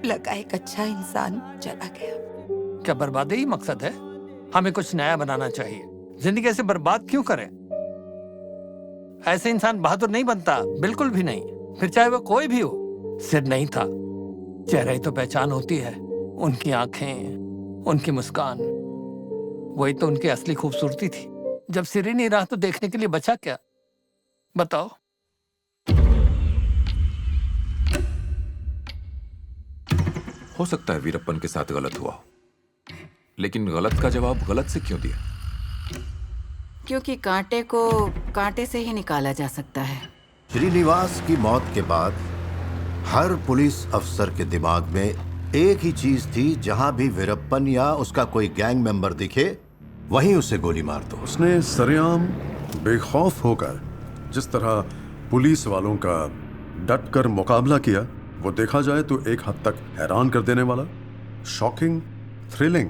लगा एक अच्छा इंसान चला गया। क्या बर्बादी ही मकसद है? हमें कुछ नया बनाना चाहिए। जिंदगी ऐसे बर्बाद क्यों करें? ऐसे इंसान बहादुर नहीं बनता, बिल्कुल भी नहीं। फिर चाहे वो कोई भी हो। सिर नहीं था, चेहरा ही तो पहचान होती है। उनकी आंखें, उनकी मुस्कान, वही तो उनकी असली खूबसूरती थी। जब सिर ही नहीं रहा तो देखने के लिए बचा क्या? बताओ। हो सकता है वीरप्पन के साथ गलत हुआ हो, लेकिन गलत का जवाब गलत से क्यों दिया? क्योंकि कांटे को कांटे से ही निकाला जा सकता है। श्रीनिवास की मौत के बाद हर पुलिस अफसर के दिमाग में एक ही चीज थी, जहां भी वीरप्पन या उसका कोई गैंग मेंबर दिखे वहीं उसे गोली मार दो। उसने सरेआम बेखौफ होकर जिस तरह पुलिस वालों का डट कर मुकाबला किया, वो देखा जाए तो एक हद तक हैरान कर देने वाला, शॉकिंग, थ्रिलिंग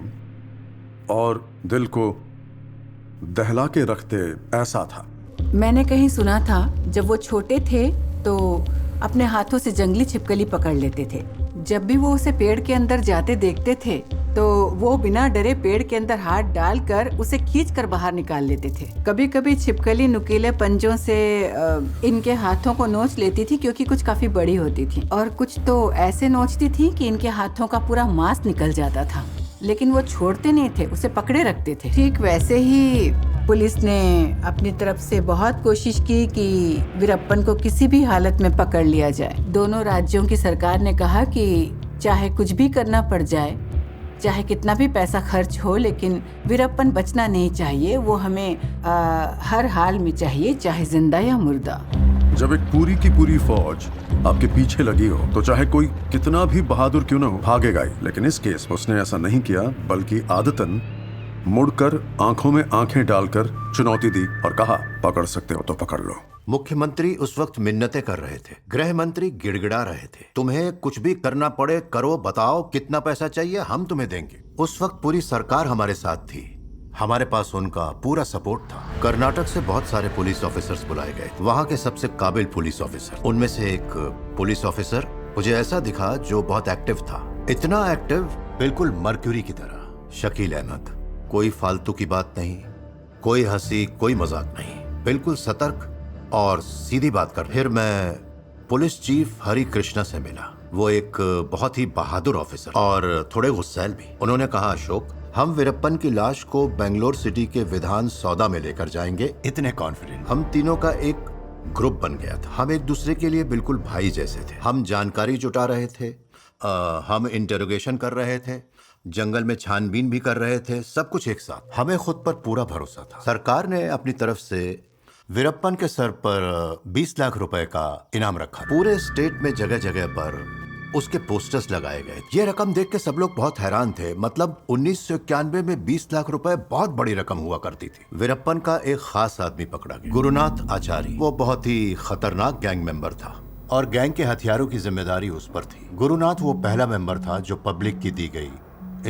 और दिल को दहला के रखते ऐसा था। मैंने कहीं सुना था जब वो छोटे थे तो अपने हाथों से जंगली छिपकली पकड़ लेते थे। जब भी वो उसे पेड़ के अंदर जाते देखते थे तो वो बिना डरे पेड़ के अंदर हाथ डालकर उसे खींचकर बाहर निकाल लेते थे। कभी कभी छिपकली नुकीले पंजों से इनके हाथों को नोच लेती थी, क्योंकि कुछ काफी बड़ी होती थी, और कुछ तो ऐसे नोचती थी कि इनके हाथों का पूरा मांस निकल जाता था। लेकिन वो छोड़ते नहीं थे, उसे पकड़े रखते थे। ठीक वैसे ही पुलिस ने अपनी तरफ से बहुत कोशिश की कि वीरप्पन को किसी भी हालत में पकड़ लिया जाए। दोनों राज्यों की सरकार ने कहा कि चाहे कुछ भी करना पड़ जाए, चाहे कितना भी पैसा खर्च हो, लेकिन वीरप्पन बचना नहीं चाहिए। वो हमें हर हाल में चाहिए, चाहे जिंदा या मुर्दा। जब एक पूरी की पूरी फौज आपके पीछे लगी हो तो चाहे कोई कितना भी बहादुर क्यों ना हो, भागेगा ही। लेकिन इस केस में उसने ऐसा नहीं किया, बल्कि आदतन मुड़कर आंखों में आंखें डालकर चुनौती दी और कहा, पकड़ सकते हो तो पकड़ लो। मुख्यमंत्री उस वक्त मिन्नतें कर रहे थे, गृह मंत्री गिड़गिड़ा रहे थे, तुम्हें कुछ भी करना पड़े करो, बताओ कितना पैसा चाहिए, हम तुम्हें देंगे। उस वक्त पूरी सरकार हमारे साथ थी, हमारे पास उनका पूरा सपोर्ट था। कर्नाटक से बहुत सारे पुलिस ऑफिसर्स बुलाए गए, वहाँ के सबसे काबिल पुलिस ऑफिसर। उनमें से एक पुलिस ऑफिसर मुझे ऐसा दिखा जो बहुत एक्टिव था, इतना एक्टिव बिल्कुल मर्क्यूरी की तरह। शकील अहमद, कोई फालतू की बात नहीं, कोई हंसी कोई मजाक नहीं, बिल्कुल सतर्क और सीधी बात कर। फिर मैं पुलिस चीफ हरि कृष्णा से मिला, वो एक बहुत ही बहादुर ऑफिसर और थोड़े गुस्सैल भी। उन्होंने कहा, अशोक, हम वीरप्पन की लाश को बेंगलोर सिटी के विधान सौदा में लेकर जाएंगे, इतने कॉन्फिडेंट। हम तीनों का एक ग्रुप बन गया था, हम एक दूसरे के लिए बिल्कुल भाई जैसे थे। हम जानकारी जुटा रहे थे, हम इंटरोगेशन कर रहे थे, जंगल में छानबीन भी कर रहे थे, सब कुछ एक साथ। हमें खुद पर पूरा भरोसा था। सरकार ने अपनी तरफ से वीरप्पन के सर पर 20 लाख रुपए का इनाम रखा। पूरे स्टेट में जगह जगह पर उसके पोस्टर्स लगाए गए। ये रकम देख के सब लोग बहुत हैरान थे, मतलब 1991 में 20 लाख रुपए बहुत बड़ी रकम हुआ करती थी। वीरप्पन का एक खास आदमी पकड़ा गया, गुरुनाथ आचार्य। वो बहुत ही खतरनाक गैंग मेंबर था और गैंग के हथियारों की जिम्मेदारी उस पर थी। गुरुनाथ वो पहला मेंबर था जो पब्लिक की दी गई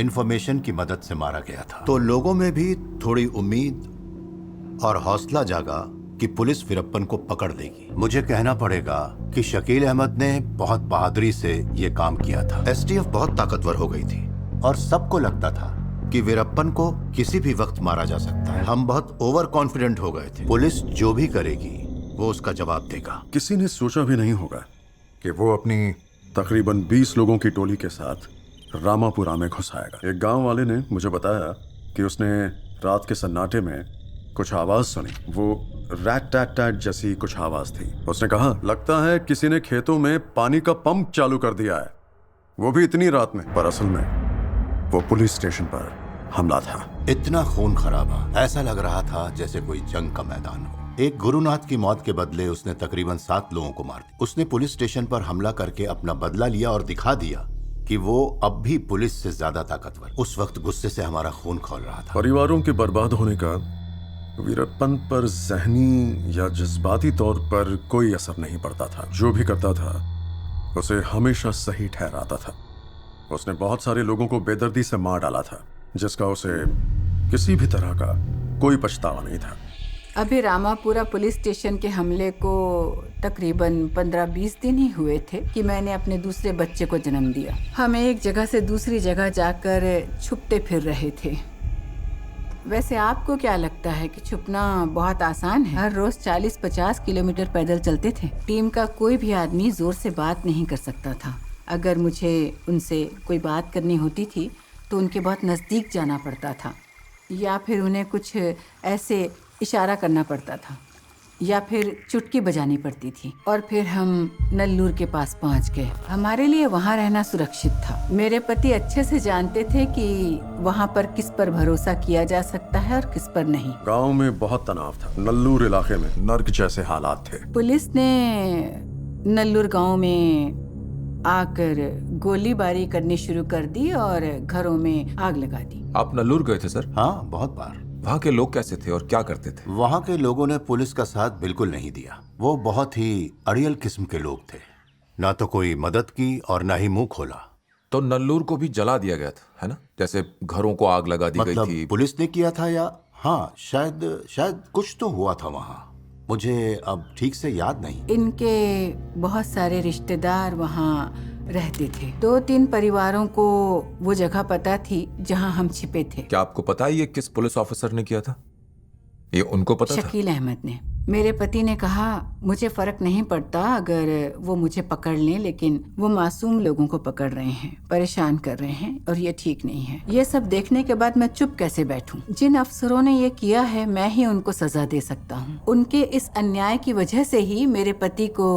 इंफॉर्मेशन की मदद से मारा गया था। तो लोगों में भी थोड़ी उम्मीद और हौसला जागा कि पुलिस वीरप्पन को पकड़ लेगी। मुझे कहना पड़ेगा कि शकील अहमद ने बहुत बहादुरी से ये काम किया था। एसटीएफ बहुत ताकतवर हो गई थी और सबको लगता था कि वीरप्पन को किसी भी वक्त मारा जा सकता है। हम बहुत ओवर कॉन्फिडेंट हो गए थे, पुलिस जो भी करेगी वो उसका जवाब देगा। किसी ने सोचा भी नहीं होगा कि वो अपनी तकरीबन 20 लोगों की टोली के साथ रामापुरा में घुस आएगा। एक गांव वाले ने मुझे बताया कि उसने रात के सन्नाटे में कुछ आवाज सुनी, वो रैट टैट टैट जैसी कुछ आवाज थी। उसने कहा, लगता है किसी ने खेतों में पानी का पंप चालू कर दिया है, वो भी इतनी रात में। पर असल में वो पुलिस स्टेशन पर हमला था। इतना खून खराबा, ऐसा लग रहा था जैसे कोई जंग का मैदान हो। एक गुरुनाथ की मौत के बदले उसने तकरीबन 7 लोगों को मार दिया। उसने पुलिस स्टेशन पर हमला करके अपना बदला लिया और दिखा दिया कि वो अब भी पुलिस से ज्यादा ताकतवर। उस वक्त गुस्से से हमारा खून खौल रहा था। परिवारों के बर्बाद होने का वीरप्पन पर ज़हनी या जज्बाती तौर पर कोई असर नहीं पड़ता था। जो भी करता था उसे हमेशा सही ठहराता था। उसने बहुत सारे लोगों को बेदर्दी से मार डाला था, जिसका उसे किसी भी तरह का कोई पछतावा नहीं था। अभी रामापुरा पुलिस स्टेशन के हमले को तकरीबन 15-20 दिन ही हुए थे कि मैंने अपने दूसरे बच्चे को जन्म दिया। हम एक जगह से दूसरी जगह जाकर छुपते फिर रहे थे। वैसे आपको क्या लगता है कि छुपना बहुत आसान है? हर रोज 40-50 किलोमीटर पैदल चलते थे। टीम का कोई भी आदमी जोर से बात नहीं कर सकता था। अगर मुझे उनसे कोई बात करनी होती थी तो उनके बहुत नज़दीक जाना पड़ता था, या फिर उन्हें कुछ ऐसे इशारा करना पड़ता था, या फिर चुटकी बजानी पड़ती थी, और फिर हम नल्लूर के पास पहुंच गए। हमारे लिए वहां रहना सुरक्षित था। मेरे पति अच्छे से जानते थे कि वहां पर किस पर भरोसा किया जा सकता है और किस पर नहीं। गांव में बहुत तनाव था। नल्लूर इलाके में नर्क जैसे हालात थे। पुलिस ने नल्लूर गांव में आकर गोलीबारी करनी शुरू कर दी और घरों में आग लगा दी। आप नल्लूर गए थे सर? हाँ, बहुत बार। वहाँ के लोग कैसे थे और क्या करते थे? वहाँ के लोगों ने पुलिस का साथ बिल्कुल नहीं दिया। वो बहुत ही अड़ियल किस्म के लोग थे, ना तो कोई मदद की और ना ही मुंह खोला। तो नल्लूर को भी जला दिया गया था, है ना? जैसे घरों को आग लगा दी गई थी। पुलिस ने किया था या हाँ, शायद कुछ तो हुआ था वहाँ, मुझे अब ठीक से याद नहीं। इनके बहुत सारे रिश्तेदार वहाँ रहते थे। 2-3 परिवारों को वो जगह पता थी जहाँ हम छिपे थे। क्या आपको पता है ये किस पुलिस ऑफिसर ने किया था? ये उनको पता था? शकील अहमद ने। मेरे पति ने कहा, मुझे फर्क नहीं पड़ता अगर वो मुझे पकड़ लें, लेकिन वो मासूम लोगों को पकड़ रहे हैं, परेशान कर रहे हैं, और ये ठीक नहीं है। ये सब देखने के बाद मैं चुप कैसे बैठूं? जिन अफसरों ने ये किया है मैं ही उनको सजा दे सकता हूँ। उनके इस अन्याय की वजह से ही मेरे पति को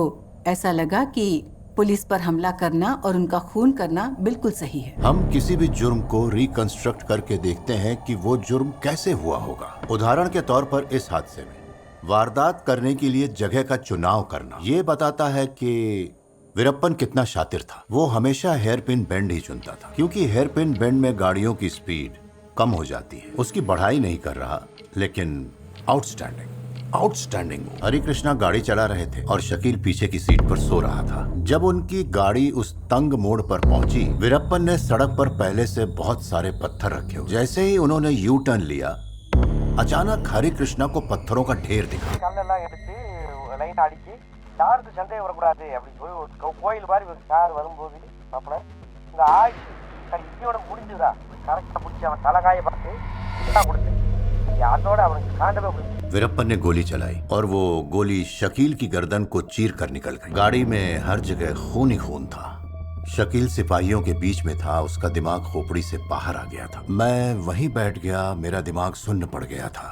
ऐसा लगा कि पुलिस पर हमला करना और उनका खून करना बिल्कुल सही है। हम किसी भी जुर्म को रिकंस्ट्रक्ट करके देखते हैं कि वो जुर्म कैसे हुआ होगा। उदाहरण के तौर पर इस हादसे में वारदात करने के लिए जगह का चुनाव करना ये बताता है कि वीरप्पन कितना शातिर था। वो हमेशा हेयर पिन बेंड ही चुनता था, क्योंकि हेयर पिन बेंड में गाड़ियों की स्पीड कम हो जाती है। उसकी बढ़ाई नहीं कर रहा, लेकिन आउटस्टैंडिंग हरि कृष्णा गाड़ी चला रहे थे और शकील पीछे की सीट पर सो रहा था। जब उनकी गाड़ी उस तंग मोड़ पर पहुंची, वीरप्पन ने सड़क पर पहले से बहुत सारे पत्थर रखे हुए। जैसे ही उन्होंने यू टर्न लिया, अचानक हरि कृष्णा को पत्थरों का ढेर दिखा। கல்லெல்லாம் எடுத்து லைன் அடிச்சு யாருக்கு சந்தேகம் வரக்கூடாது அப்படின்னு சொல்லி ஒரு கோயில் மாதிரி ஒரு கார் வரும்போது மாப்பிள்ள இந்த ஆட்சி இன்னையோட முடிஞ்சுதா கரெக்டா முடிச்சு அவன் தலைகாய பார்த்து கொடுத்து அதோட அவனுக்கு காண்டவே முடிஞ்சு। वीरप्पन ने गोली चलाई और वो गोली शकील की गर्दन को चीर कर निकल गई। गाड़ी में हर जगह खून ही खून था। शकील सिपाहियों के बीच में था, उसका दिमाग खोपड़ी से बाहर आ गया था। मैं वहीं बैठ गया, मेरा दिमाग सुन्न पड़ गया था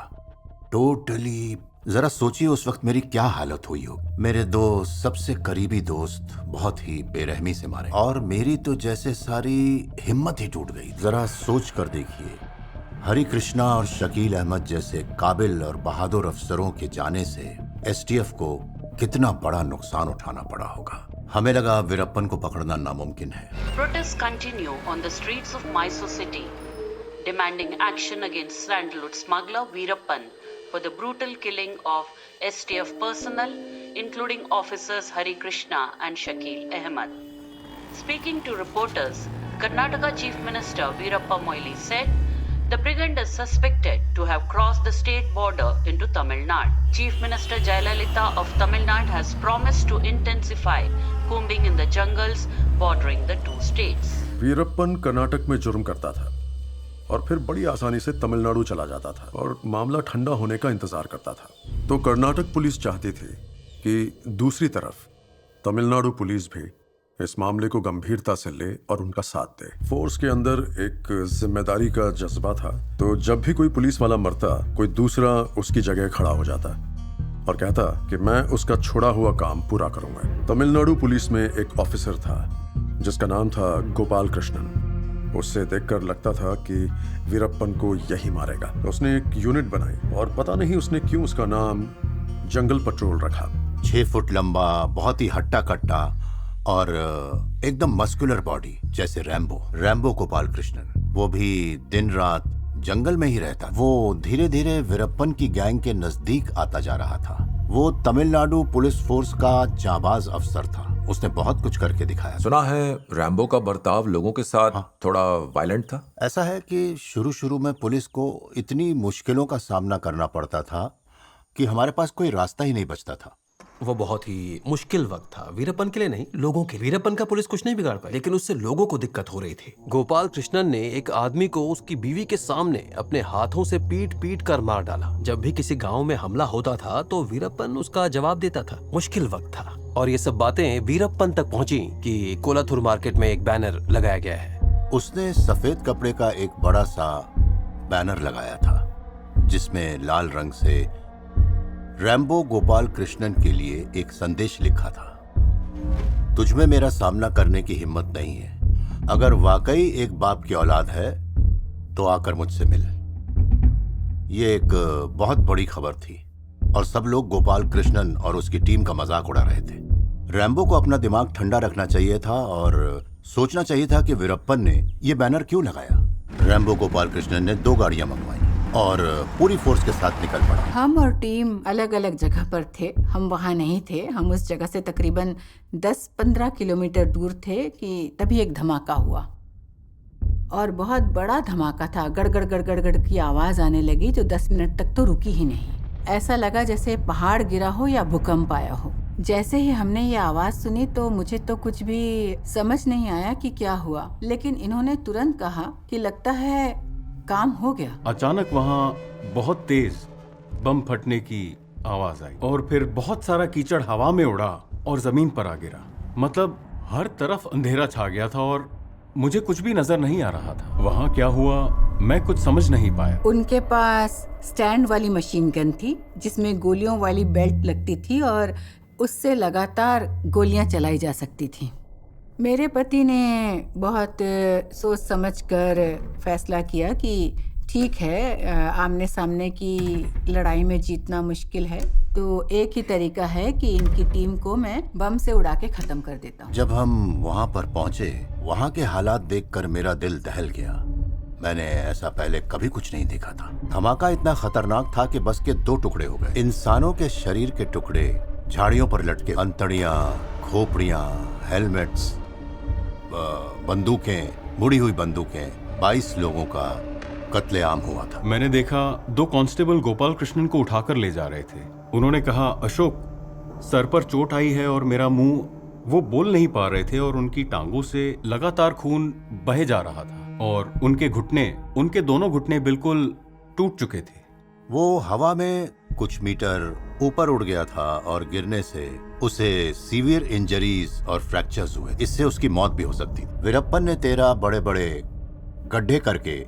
टोटली। जरा सोचिए उस वक्त मेरी क्या हालत हुई हो। मेरे दो सबसे करीबी दोस्त बहुत ही बेरहमी से मारे और मेरी तो जैसे सारी हिम्मत ही टूट गई। जरा सोच कर देखिए, हरि कृष्णा और शकील अहमद जैसे काबिल और बहादुर अफसरों के जाने से एसटीएफ को कितना बड़ा नुकसान उठाना पड़ा होगा। हमें लगा वीरप्पन को पकड़ना नामुमकिन है। Protests continue on the streets of Mysore city, demanding action against sandalwood smuggler Veerappan for the brutal killing of STF personnel, including officers Hari Krishna and Shakil Ahmed. Speaking to reporters, Karnataka Chief Minister Veerappa Moily said, the brigand is suspected to have crossed the state border into Tamil Nadu. Chief Minister Jayalalitha of Tamil Nadu has promised to intensify combing in the jungles bordering the two states. Veerappan Karnataka में जुर्म करता था और फिर बड़ी आसानी से तमिलनाडु चला जाता था और मामला ठंडा होने का इंतजार करता था। तो कर्नाटक पुलिस चाहती थी कि दूसरी तरफ तमिलनाडु पुलिस भी इस मामले को गंभीरता से ले और उनका साथ दे। फोर्स के अंदर एक जिम्मेदारी का जज्बा था, तो जब भी कोई पुलिस वाला मरता, कोई दूसरा उसकी जगह खड़ा हो जाता और कहता कि मैं उसका छोड़ा हुआ काम पूरा करूंगा। तमिलनाडु पुलिस में एक ऑफिसर था जिसका नाम था गोपाल कृष्णन। उससे देखकर लगता था कि वीरप्पन को यही मारेगा। उसने एक यूनिट बनाई और पता नहीं उसने क्यों उसका नाम जंगल पेट्रोल रखा। 6 फुट लंबा, बहुत ही हट्टा कट्टा और एकदम मस्कुलर बॉडी, जैसे रैम्बो गोपाल कृष्णन। वो भी दिन रात जंगल में ही रहता। वो धीरे धीरे वीरप्पन की गैंग के नजदीक आता जा रहा था। वो तमिलनाडु पुलिस फोर्स का जाबाज अफसर था। उसने बहुत कुछ करके दिखाया। सुना है रैम्बो का बर्ताव लोगों के साथ थोड़ा वायलेंट था। ऐसा है कि शुरू में पुलिस को इतनी मुश्किलों का सामना करना पड़ता था कि हमारे पास कोई रास्ता ही नहीं बचता था। वो बहुत ही मुश्किल वक्त था, वीरप्पन के लिए नहीं, लोगों के लिए। वीरप्पन का पुलिस कुछ नहीं बिगाड़ पाई, लेकिन उससे लोगों को दिक्कत हो रही थी। गोपाल कृष्णन ने एक आदमी को उसकी बीवी के सामने अपने हाथों से पीट कर मार डाला। जब भी किसी गांव में हमला होता था तो वीरप्पन उसका जवाब देता था। मुश्किल वक्त था और ये सब बातें वीरप्पन तक पहुंची कि कोलाथुर मार्केट में एक बैनर लगाया गया है। उसने सफेद कपड़े का एक बड़ा सा बैनर लगाया था जिसमें लाल रंग से रैम्बो गोपाल कृष्णन के लिए एक संदेश लिखा था। तुझमें मेरा सामना करने की हिम्मत नहीं है। अगर वाकई एक बाप की औलाद है तो आकर मुझसे मिल। ये एक बहुत बड़ी खबर थी और सब लोग गोपाल कृष्णन और उसकी टीम का मजाक उड़ा रहे थे। रैम्बो को अपना दिमाग ठंडा रखना चाहिए था और सोचना चाहिए था कि वीरप्पन ने ये बैनर क्यों लगाया। रैम्बो गोपाल कृष्णन ने 2 गाड़ियां मंगवाई और पूरी फोर्स के साथ निकल पड़ा। हम और टीम अलग अलग जगह पर थे। हम वहाँ नहीं थे। हम उस जगह से तकरीबन 10-15 किलोमीटर दूर थे कि तभी एक धमाका हुआ और बहुत बड़ा धमाका था। गड़गड़ गड़गड़ गड़ की आवाज आने लगी जो 10 मिनट तक तो रुकी ही नहीं। ऐसा लगा जैसे पहाड़ गिरा हो या भूकंप आया हो। जैसे ही हमने ये आवाज सुनी तो मुझे तो कुछ भी समझ नहीं आया कि क्या हुआ, लेकिन इन्होंने तुरंत कहा कि लगता है काम हो गया। अचानक वहाँ बहुत तेज बम फटने की आवाज आई और फिर बहुत सारा कीचड़ हवा में उड़ा और जमीन पर आ गिरा। मतलब हर तरफ अंधेरा छा गया था और मुझे कुछ भी नजर नहीं आ रहा था। वहाँ क्या हुआ मैं कुछ समझ नहीं पाया। उनके पास स्टैंड वाली मशीन गन थी जिसमें गोलियों वाली बेल्ट लगती थी और उससे लगातार गोलियां चलाई जा सकती थी। मेरे पति ने बहुत सोच समझकर फैसला किया कि ठीक है, आमने सामने की लड़ाई में जीतना मुश्किल है, तो एक ही तरीका है कि इनकी टीम को मैं बम से उड़ा के खत्म कर देता हूँ। जब हम वहाँ पर पहुँचे, वहाँ के हालात देखकर मेरा दिल दहल गया। मैंने ऐसा पहले कभी कुछ नहीं देखा था। धमाका इतना खतरनाक था कि बस के 2 टुकड़े हो गए। इंसानों के शरीर के टुकड़े झाड़ियों पर लटके, अंतड़ियाँ, खोपड़ियाँ, हेलमेट्स, बंदूकें, मुड़ी हुई बंदूकें। 22 लोगों का कत्लेआम हुआ था। मैंने देखा 2 कांस्टेबल गोपाल कृष्णन को उठाकर ले जा रहे थे। उन्होंने कहा, अशोक, सर पर चोट आई है और मेरा मुंह। वो बोल नहीं पा रहे थे और उनकी टांगों से लगातार खून बहे जा रहा था और उनके दोनों घुटने बिल्कुल टूट चुके थे। वो हवा में कुछ मीटर ऊपर उड़ गया था और गिरने से उसे सीवियर इंजरीज और फ्रैक्चर्स हुए। इससे उसकी मौत भी हो सकती थी। वीरप्पन ने 13 बड़े बड़े गड्ढे करके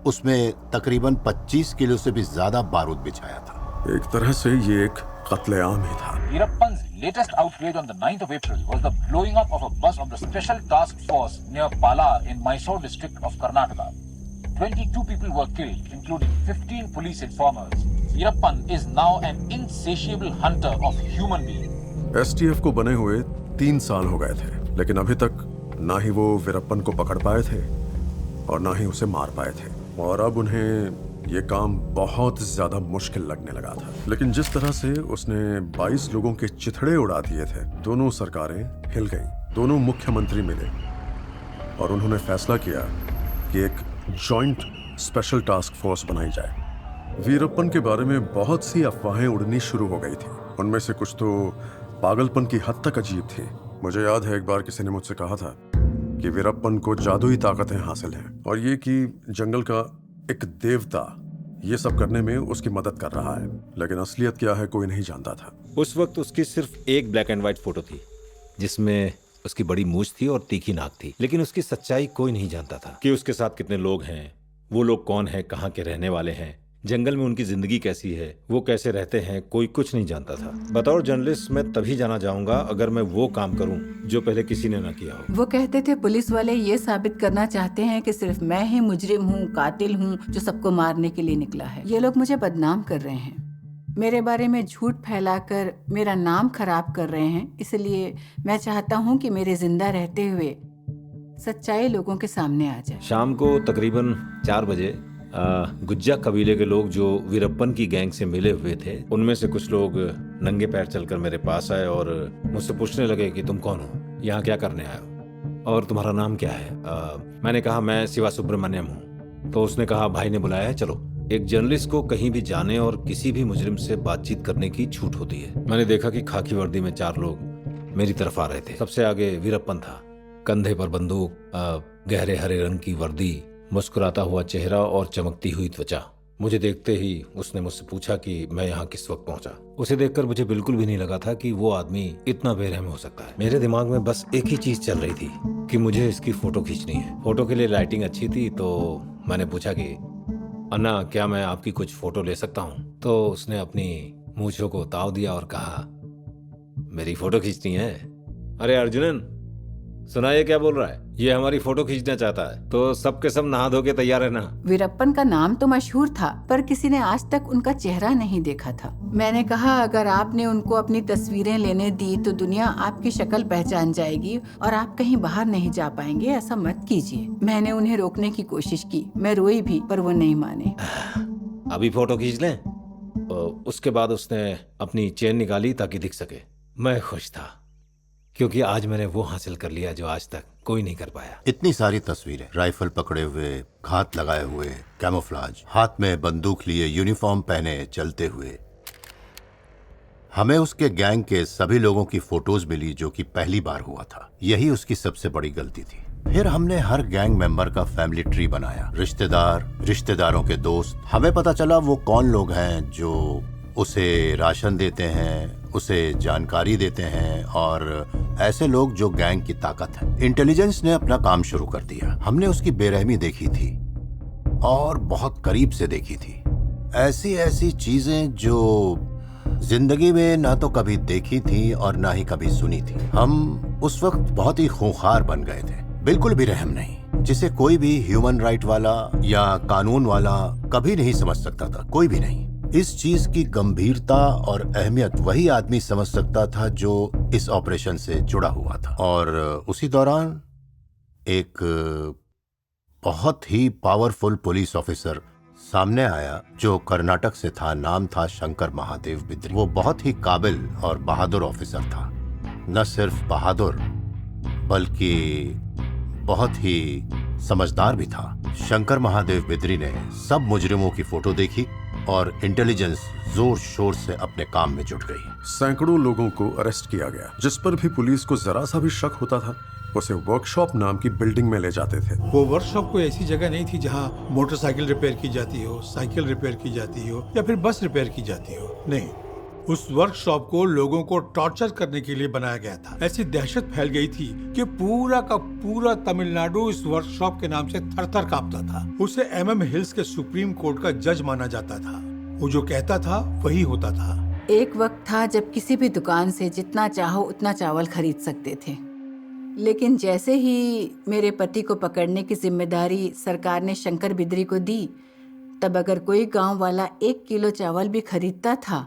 उसमें तकरीबन 25 किलो से भी ज्यादा बारूद बिछाया था। एक तरह से ये एक कत्लेआम ही था। Veerappan's latest outrage on the 9th of April was the blowing up of a bus of the Special Task Force near Palar in Mysore district of Karnataka. 22 people were killed, including 15 police informers. Veerappan is now an insatiable hunter of human beings. STF को बने हुए 3 साल हो गए थे, लेकिन अभी तक ना ही वो वीरप्पन को पकड़ पाए थे और ना ही उसे मार पाए थे। और अब उन्हें ये काम बहुत ज्यादा मुश्किल लगने लगा था। लेकिन जिस तरह से उसने 22 लोगों के चिथड़े उड़ा दिए थे, दोनों सरकारें हिल गईं। दोनों मुख्यमंत्री मिले और उन्होंने फैसला किया कि एक जॉइंट स्पेशल टास्क फोर्स बनाई जाए। वीरप्पन के बारे में बहुत सी अफवाहें उड़नी शुरू हो गई थी। उनमें से कुछ तो पागलपन की हद तक अजीब थी। मुझे याद है एक बार किसी ने मुझसे कहा था कि वीरप्पन को जादुई ताकतें हासिल हैं और ये कि जंगल का एक देवता ये सब करने में उसकी मदद कर रहा है। लेकिन असलियत क्या है कोई नहीं जानता था। उस वक्त उसकी सिर्फ एक ब्लैक एंड व्हाइट फोटो थी जिसमें उसकी बड़ी मूछ थी और तीखी नाक थी। लेकिन उसकी सच्चाई कोई नहीं जानता था कि उसके साथ कितने लोग हैं, वो लोग कौन हैं, कहाँ के रहने वाले हैं, जंगल में उनकी जिंदगी कैसी है, वो कैसे रहते हैं, कोई कुछ नहीं जानता था। बतौर जर्नलिस्ट मैं तभी जाना चाहूंगा अगर मैं वो काम करूं जो पहले किसी ने ना किया हो। वो कहते थे पुलिस वाले ये साबित करना चाहते हैं कि सिर्फ मैं ही मुजरिम हूँ, कातिल हूँ जो सबको मारने के लिए निकला है। ये लोग मुझे बदनाम कर रहे हैं, मेरे बारे में झूठ फैलाकर मेरा नाम खराब कर रहे हैं। इसलिए मैं चाहता हूँ कि मेरे जिंदा रहते हुए सच्चाई लोगों के सामने आ जाए। शाम को तकरीबन 4 बजे गुज्जा कबीले के लोग जो वीरप्पन की गैंग से मिले हुए थे, उनमें से कुछ लोग नंगे पैर चलकर मेरे पास आए और मुझसे पूछने लगे कि तुम कौन हो, यहाँ क्या करने आए हो और तुम्हारा नाम क्या है। मैंने कहा मैं शिवा सुब्रमण्यम हूँ। तो उसने कहा भाई ने बुलाया है, चलो। एक जर्नलिस्ट को कहीं भी जाने और किसी भी मुजरिम से बातचीत करने की छूट होती है। मैंने देखा कि खाकी वर्दी में 4 लोग मेरी तरफ आ रहे थे। सबसे आगे वीरप्पन था, कंधे पर बंदूक, गहरे हरे रंग की वर्दी, मुस्कुराता हुआ चेहरा और चमकती हुई त्वचा। मुझे देखते ही उसने मुझसे पूछा कि मैं यहाँ किस वक्त पहुंचा। उसे देखकर मुझे बिल्कुल भी नहीं लगा था कि वो आदमी इतना बेरहम हो सकता है। मेरे दिमाग में बस एक ही चीज चल रही थी कि मुझे इसकी फोटो खींचनी है। फोटो के लिए लाइटिंग अच्छी थी तो मैंने पूछा कि अन्ना क्या मैं आपकी कुछ फोटो ले सकता हूँ। तो उसने अपनी मूंछों को ताव दिया और कहा मेरी फोटो खींचनी है। अरे अर्जुनन, सुनाइए क्या बोल रहा है, ये हमारी फोटो खींचना चाहता है। तो सबके सब नहा धो के तैयार है ना। वीरप्पन का नाम तो मशहूर था पर किसी ने आज तक उनका चेहरा नहीं देखा था। मैंने कहा अगर आपने उनको अपनी तस्वीरें लेने दी तो दुनिया आपकी शक्ल पहचान जाएगी और आप कहीं बाहर नहीं जा पाएंगे। ऐसा मत कीजिए। मैंने उन्हें रोकने की कोशिश की, मैं रोई भी पर वो नहीं माने। अभी फोटो खींच लें। उसके बाद उसने अपनी चेन निकाली ताकि दिख सके। मैं खुश था क्योंकि आज मैंने वो हासिल कर लिया जो आज तक कोई नहीं कर पाया। इतनी सारी तस्वीरें, राइफल पकड़े हुए, घात लगाए हुए, कैमोफ्लाज, हाथ में बंदूक लिए, यूनिफॉर्म पहने चलते हुए। हमें उसके गैंग के सभी लोगों की फोटोज मिली जो कि पहली बार हुआ था। यही उसकी सबसे बड़ी गलती थी। फिर हमने हर गैंग मेंबर का फैमिली ट्री बनाया, रिश्तेदार, रिश्तेदारों के दोस्त। हमें पता चला वो कौन लोग हैं जो उसे राशन देते हैं, उसे जानकारी देते हैं और ऐसे लोग जो गैंग की ताकत है। इंटेलिजेंस ने अपना काम शुरू कर दिया। हमने उसकी बेरहमी देखी थी और बहुत करीब से देखी थी। ऐसी ऐसी चीजें जो जिंदगी में ना तो कभी देखी थी और ना ही कभी सुनी थी। हम उस वक्त बहुत ही खूंखार बन गए थे, बिल्कुल भी रहम नहीं, जिसे कोई भी ह्यूमन राइट वाला या कानून वाला कभी नहीं समझ सकता था, कोई भी नहीं। इस चीज की गंभीरता और अहमियत वही आदमी समझ सकता था जो इस ऑपरेशन से जुड़ा हुआ था। और उसी दौरान एक बहुत ही पावरफुल पुलिस ऑफिसर सामने आया जो कर्नाटक से था। नाम था शंकर महादेव बिद्री। वो बहुत ही काबिल और बहादुर ऑफिसर था। न सिर्फ बहादुर बल्कि बहुत ही समझदार भी था। शंकर महादेव बिद्री ने सब मुजरिमों की फोटो देखी और इंटेलिजेंस जोर शोर से अपने काम में जुट गई। सैकड़ों लोगों को अरेस्ट किया गया। जिस पर भी पुलिस को जरा सा भी शक होता था उसे वर्कशॉप नाम की बिल्डिंग में ले जाते थे। वो वर्कशॉप कोई ऐसी जगह नहीं थी जहाँ मोटरसाइकिल रिपेयर की जाती हो, साइकिल रिपेयर की जाती हो या फिर बस रिपेयर की जाती हो। नहीं, उस वर्कशॉप को लोगों को टॉर्चर करने के लिए बनाया गया था। ऐसी दहशत फैल गई थी कि पूरा का पूरा तमिलनाडु इस वर्कशॉप के नाम से थर-थर कांपता था। उसे MM हिल्स के सुप्रीम कोर्ट का जज माना जाता था। वो जो कहता था वही होता था। एक वक्त था जब किसी भी दुकान से जितना चाहो उतना चावल खरीद सकते थे, लेकिन जैसे ही मेरे पति को पकड़ने की जिम्मेदारी सरकार ने शंकर बिद्री को दी, तब अगर कोई गांव वाला 1 किलो चावल भी खरीदता था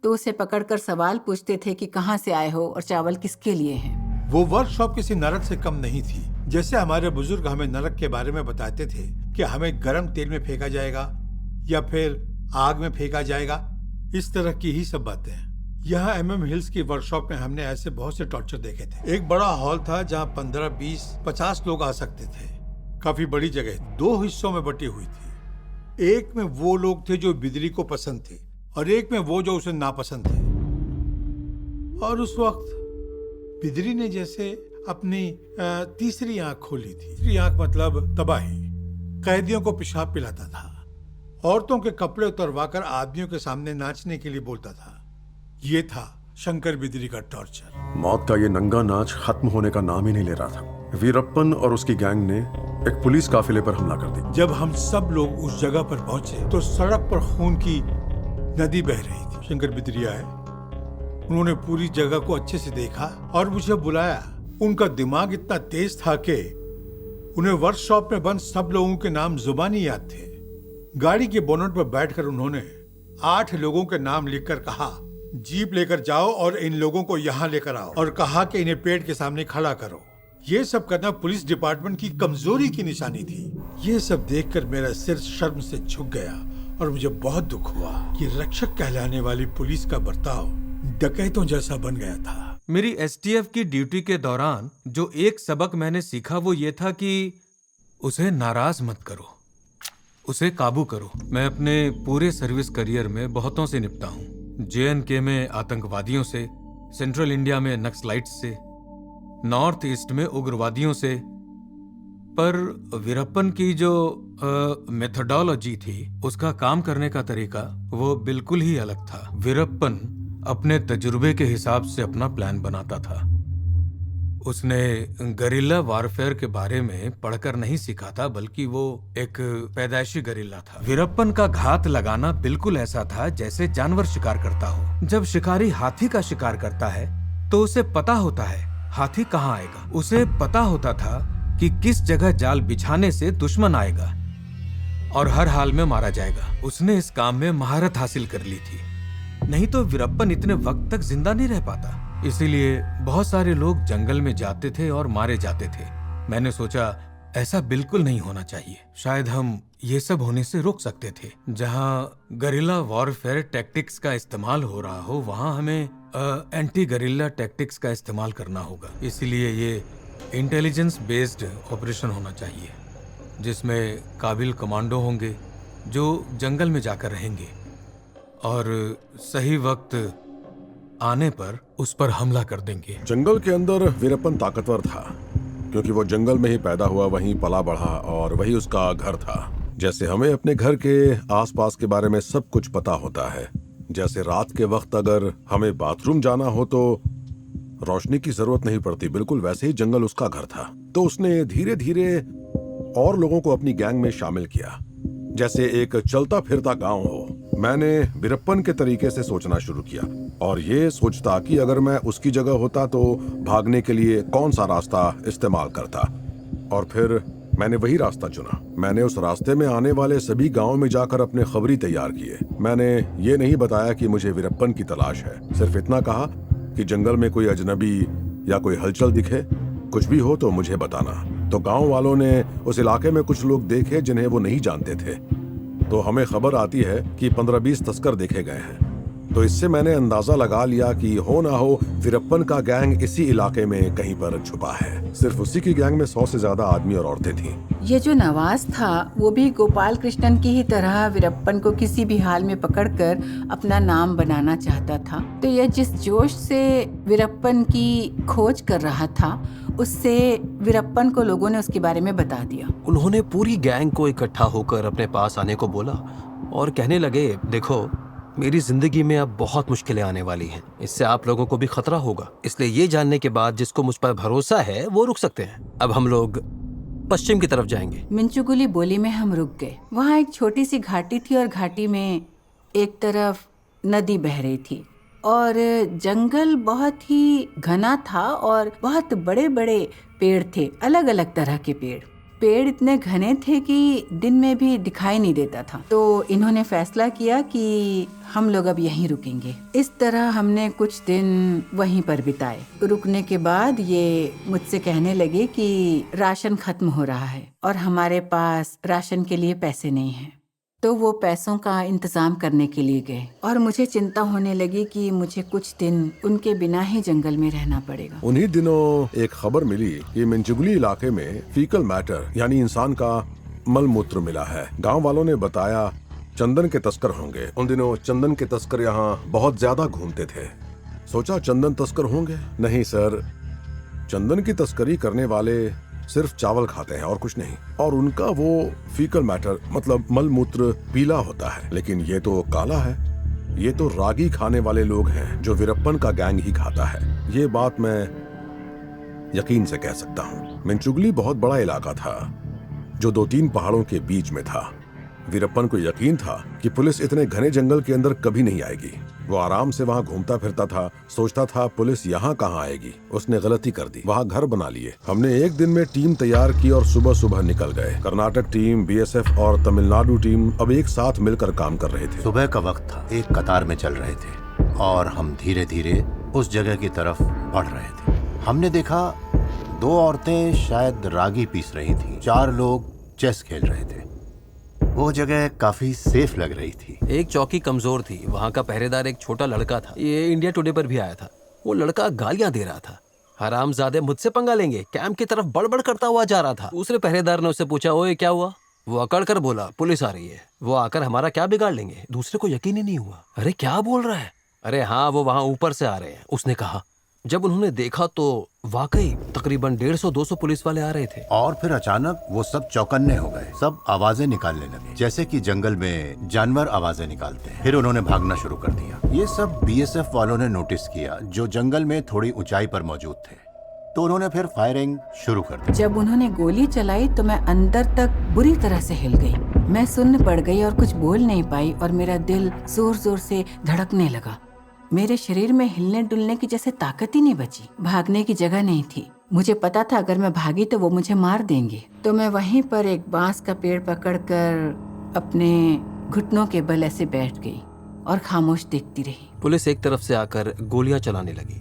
तो उसे पकड़कर सवाल पूछते थे कि कहाँ से आए हो और चावल किसके लिए हैं। वो वर्कशॉप किसी नरक से कम नहीं थी। जैसे हमारे बुजुर्ग हमें नरक के बारे में बताते थे कि हमें गर्म तेल में फेंका जाएगा या फिर आग में फेंका जाएगा, इस तरह की ही सब बातें। यहाँ MM हिल्स की वर्कशॉप में हमने ऐसे बहुत से टॉर्चर देखे थे। एक बड़ा हॉल था जहाँ 15, 20, 50 लोग आ सकते थे। काफी बड़ी जगह 2 हिस्सों में बटी हुई थी। एक में वो लोग थे जो बिद्री को पसंद थे और एक में वो जो उसे नापसंद थे। और उस वक्त बिद्री ने जैसे अपनी तीसरी आंख खोली थी। तीसरी आंख मतलब तबाही। कैदियों को पेशाब पिलाता था, औरतों के कपड़े उतरवाकर आदमियों के सामने नाचने के लिए बोलता था। ये था शंकर बिद्री का टॉर्चर। मौत का ये नंगा नाच खत्म होने का नाम ही नहीं ले रहा था। वीरप्पन और उसकी गैंग ने एक पुलिस काफिले पर हमला कर दिया। जब हम सब लोग उस जगह पर पहुंचे तो सड़क पर खून की नदी बह रही थी। शंकर बिद्री आए, उन्होंने पूरी जगह को अच्छे से देखा और मुझे बुलाया। उनका दिमाग इतना तेज था कि उन्हें वर्कशॉप में बंद सब लोगों के नाम जुबानी याद थे। गाड़ी के बोनट पर बैठकर उन्होंने 8 लोगों के नाम लिखकर कहा, जीप लेकर जाओ और इन लोगों को यहाँ लेकर आओ, और कहा कि इन्हें पेड़ के सामने खड़ा करो। ये सब करना पुलिस डिपार्टमेंट की कमजोरी की निशानी थी। ये सब देखकर मेरा सिर शर्म से झुक गया और मुझे बहुत दुख हुआ कि रक्षक कहलाने वाली पुलिस का बर्ताव डकैतों जैसा बन गया था। मेरी STF की ड्यूटी के दौरान जो एक सबक मैंने सीखा वो ये था कि उसे नाराज मत करो, उसे काबू करो। मैं अपने पूरे सर्विस करियर में बहुतों से निपटा हूँ। JNK में आतंकवादियों से, सेंट्रल इंडिया में नक्सलाइट्स से, नॉर्थ ईस्ट में उग्रवादियों से। पर वीरप्पन की जो मेथोडोलॉजी थी, उसका काम करने का तरीका वो बिल्कुल ही अलग था। वीरप्पन अपने तजुर्बे के हिसाब से अपना प्लान बनाता था। उसने गरिल्ला वारफेयर के बारे में पढ़कर नहीं सीखा था, बल्कि वो एक पैदाइशी गरिल्ला था। वीरप्पन का घात लगाना बिल्कुल ऐसा था जैसे जानवर शिकार करता हो। जब शिकारी हाथी का शिकार करता है तो उसे पता होता है हाथी कहाँ आएगा। उसे पता होता था कि किस जगह जाल बिछाने से दुश्मन आएगा और हर हाल में मारा जाएगा। उसने इस काम में महारत हासिल कर ली थी, नहीं तो वीरप्पन इतने वक्त तक जिंदा नहीं रह पाता। इसीलिए बहुत सारे लोग जंगल में जाते थे और मारे जाते थे। मैंने सोचा ऐसा बिल्कुल नहीं होना चाहिए। शायद हम ये सब होने से रोक सकते थे। जहाँ गरिल्ला वॉरफेयर टैक्टिक्स का इस्तेमाल हो रहा हो, वहाँ हमें एंटी गरिल्ला टैक्टिक्स का इस्तेमाल करना होगा। इसीलिए ये इंटेलिजेंस बेस्ड ऑपरेशन होना चाहिए, जिसमें काबिल कमांडो होंगे जो जंगल में जाकर रहेंगे और सही वक्त आने पर उस पर हमला कर देंगे। जंगल के अंदर वीरप्पन ताकतवर था, क्योंकि वो जंगल में ही पैदा हुआ, वहीं पला बढ़ा और वही उसका घर था। जैसे हमें अपने घर के आसपास के बारे में सब कुछ पता होता है। जैसे रात के वक्त अगर हमें बाथरूम जाना हो तो रोशनी की जरूरत नहीं पड़ती, बिल्कुल वैसे ही जंगल उसका घर था। तो उसने धीरे धीरे और लोगों को अपनी गैंग में शामिल किया, जैसे एक चलता फिरता गांव हो। मैंने वीरप्पन के तरीके से सोचना शुरू किया और ये सोचता कि अगर मैं उसकी जगह होता तो भागने के लिए कौन सा रास्ता इस्तेमाल करता। और फिर मैंने वही रास्ता चुना। मैंने उस रास्ते में आने वाले सभी गांवों में जाकर अपने खबरी तैयार किए। मैंने ये नहीं बताया कि मुझे वीरप्पन की तलाश है, सिर्फ इतना कहा कि जंगल में कोई अजनबी या कोई हलचल दिखे, कुछ भी हो तो मुझे बताना। तो गांव वालों ने उस इलाके में कुछ लोग देखे जिन्हें वो नहीं जानते थे। तो हमें खबर आती है कि 15-20 तस्कर देखे गए हैं। तो इससे मैंने अंदाजा लगा लिया कि हो ना हो वीरप्पन का गैंग इसी इलाके में कहीं पर छुपा है। सिर्फ उसी की गैंग में 100 से ज्यादा आदमी और औरतें थीं। ये जो नवाज था वो भी गोपाल कृष्णन की ही तरह वीरप्पन को किसी भी हाल में पकड़कर अपना नाम बनाना चाहता था। तो यह जिस जोश से वीरप्पन की खोज कर रहा था, उससे वीरप्पन को लोगों ने उसके बारे में बता दिया। उन्होंने पूरी गैंग को इकट्ठा होकर अपने पास आने को बोला और कहने लगे, देखो मेरी जिंदगी में अब बहुत मुश्किलें आने वाली हैं, इससे आप लोगों को भी खतरा होगा, इसलिए ये जानने के बाद जिसको मुझ पर भरोसा है वो रुक सकते हैं। अब हम लोग पश्चिम की तरफ जाएंगे। मिंचुगुली बोली में हम रुक गए। वहाँ एक छोटी सी घाटी थी और घाटी में एक तरफ नदी बह रही थी और जंगल बहुत ही घना था और बहुत बड़े बड़े पेड़ थे, अलग अलग तरह के पेड़ इतने घने थे कि दिन में भी दिखाई नहीं देता था। तो इन्होंने फैसला किया कि हम लोग अब यहीं रुकेंगे। इस तरह हमने कुछ दिन वहीं पर बिताए। रुकने के बाद ये मुझसे कहने लगे कि राशन खत्म हो रहा है और हमारे पास राशन के लिए पैसे नहीं हैं। तो वो पैसों का इंतजाम करने के लिए गए और मुझे चिंता होने लगी कि मुझे कुछ दिन उनके बिना ही जंगल में रहना पड़ेगा। उन्हीं दिनों एक खबर मिली कि मिंचुगली इलाके में फीकल मैटर यानी इंसान का मलमूत्र मिला है। गांव वालों ने बताया चंदन के तस्कर होंगे। उन दिनों चंदन के तस्कर यहाँ बहुत ज्यादा घूमते थे। सोचा चंदन तस्कर होंगे? नहीं सर, चंदन की तस्करी करने वाले सिर्फ चावल खाते हैं और कुछ नहीं। और उनका वो फीकल मैटर मतलब मलमूत्र पीला होता है, लेकिन ये तो काला है। ये तो रागी खाने वाले लोग हैं जो वीरप्पन का गैंग ही खाता है। ये बात मैं यकीन से कह सकता हूँ। मिंचुगली बहुत बड़ा इलाका था जो 2-3 पहाड़ों के बीच में था। वीरप्पन को यकीन था कि पुलिस इतने घने जंगल के अंदर कभी नहीं आएगी। वो आराम से वहाँ घूमता फिरता था, सोचता था पुलिस यहाँ कहाँ आएगी। उसने गलती कर दी, वहाँ घर बना लिए। हमने एक दिन में टीम तैयार की और सुबह सुबह निकल गए। कर्नाटक टीम, बीएसएफ और तमिलनाडु टीम अब एक साथ मिलकर काम कर रहे थे। सुबह का वक्त था, एक कतार में चल रहे थे और हम धीरे धीरे उस जगह की तरफ बढ़ रहे थे। हमने देखा 2 औरतें शायद रागी पीस रही थी, 4 लोग चेस खेल रहे थे। वो जगह काफी सेफ लग रही थी। एक चौकी कमजोर थी, वहाँ का पहरेदार एक छोटा लड़का था। ये इंडिया टुडे पर भी आया था। वो लड़का गालियां दे रहा था, हरामजादे मुझसे पंगा लेंगे। कैंप की तरफ बड़बड़ करता हुआ जा रहा था। दूसरे पहरेदार ने उससे पूछा, ओए क्या हुआ? वो अकड़ कर बोला, पुलिस आ रही है, वो आकर हमारा क्या बिगाड़ लेंगे। दूसरे को यकीन ही नहीं हुआ। अरे क्या बोल रहा है? अरे हाँ, वो वहाँ ऊपर से आ रहे हैं, उसने कहा। जब उन्होंने देखा तो वाकई तकरीबन 150-200 पुलिस वाले आ रहे थे। और फिर अचानक वो सब चौकन्ने हो गए। सब आवाजें निकालने लगे, जैसे कि जंगल में जानवर आवाजें निकालते हैं। फिर उन्होंने भागना शुरू कर दिया। ये सब बीएसएफ वालों ने नोटिस किया, जो जंगल में थोड़ी ऊंचाई पर मौजूद थे। तो उन्होंने फिर फायरिंग शुरू कर दी। जब उन्होंने गोली चलाई तो मैं अंदर तक बुरी तरह से हिल गई। मैं सुन्न पड़ गई और कुछ बोल नहीं पाई और मेरा दिल जोर जोर से धड़कने लगा। मेरे शरीर में हिलने डुलने की जैसे ताकत ही नहीं बची। भागने की जगह नहीं थी। मुझे पता था अगर मैं भागी तो वो मुझे मार देंगे। तो मैं वहीं पर एक बांस का पेड़ पकड़कर अपने घुटनों के बल ऐसे बैठ गई और खामोश देखती रही। पुलिस एक तरफ से आकर गोलियां चलाने लगी।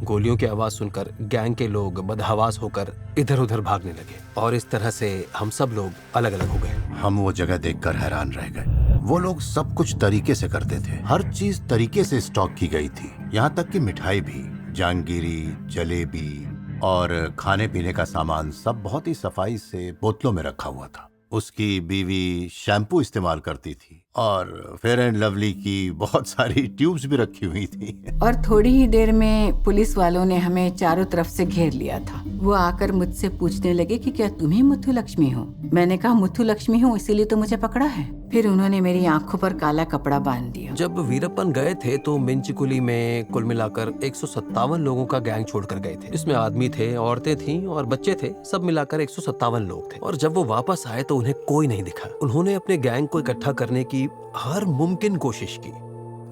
गोलियों की आवाज सुनकर गैंग के लोग बदहवास होकर इधर उधर भागने लगे और इस तरह से हम सब लोग अलग अलग हो गए। हम वो जगह देखकर हैरान रह गए। वो लोग सब कुछ तरीके से करते थे। हर चीज तरीके से स्टॉक की गई थी, यहाँ तक कि मिठाई भी, जांगीरी, जलेबी और खाने पीने का सामान सब बहुत ही सफाई से बोतलों में रखा हुआ था। उसकी बीवी शैम्पू इस्तेमाल करती थी और फेयर एंड लवली की बहुत सारी ट्यूब्स भी रखी हुई थी। और थोड़ी ही देर में पुलिस वालों ने हमें चारों तरफ से घेर लिया था। वो आकर मुझसे पूछने लगे कि क्या तुम ही मुथु लक्ष्मी हो? मैंने कहा मुथु लक्ष्मी हूँ, इसीलिए तो मुझे पकड़ा है। फिर उन्होंने मेरी आंखों पर काला कपड़ा बांध दिया। जब वीरप्पन गए थे तो मिंचकुली में कुल मिलाकर 157 लोगों का गैंग छोड़कर गए थे। इसमें आदमी थे, औरतें थीं और बच्चे थे। सब मिलाकर 157 लोग थे। और जब वो वापस आए तो उन्हें कोई नहीं दिखा। उन्होंने अपने गैंग को इकट्ठा करने की हर मुमकिन कोशिश की,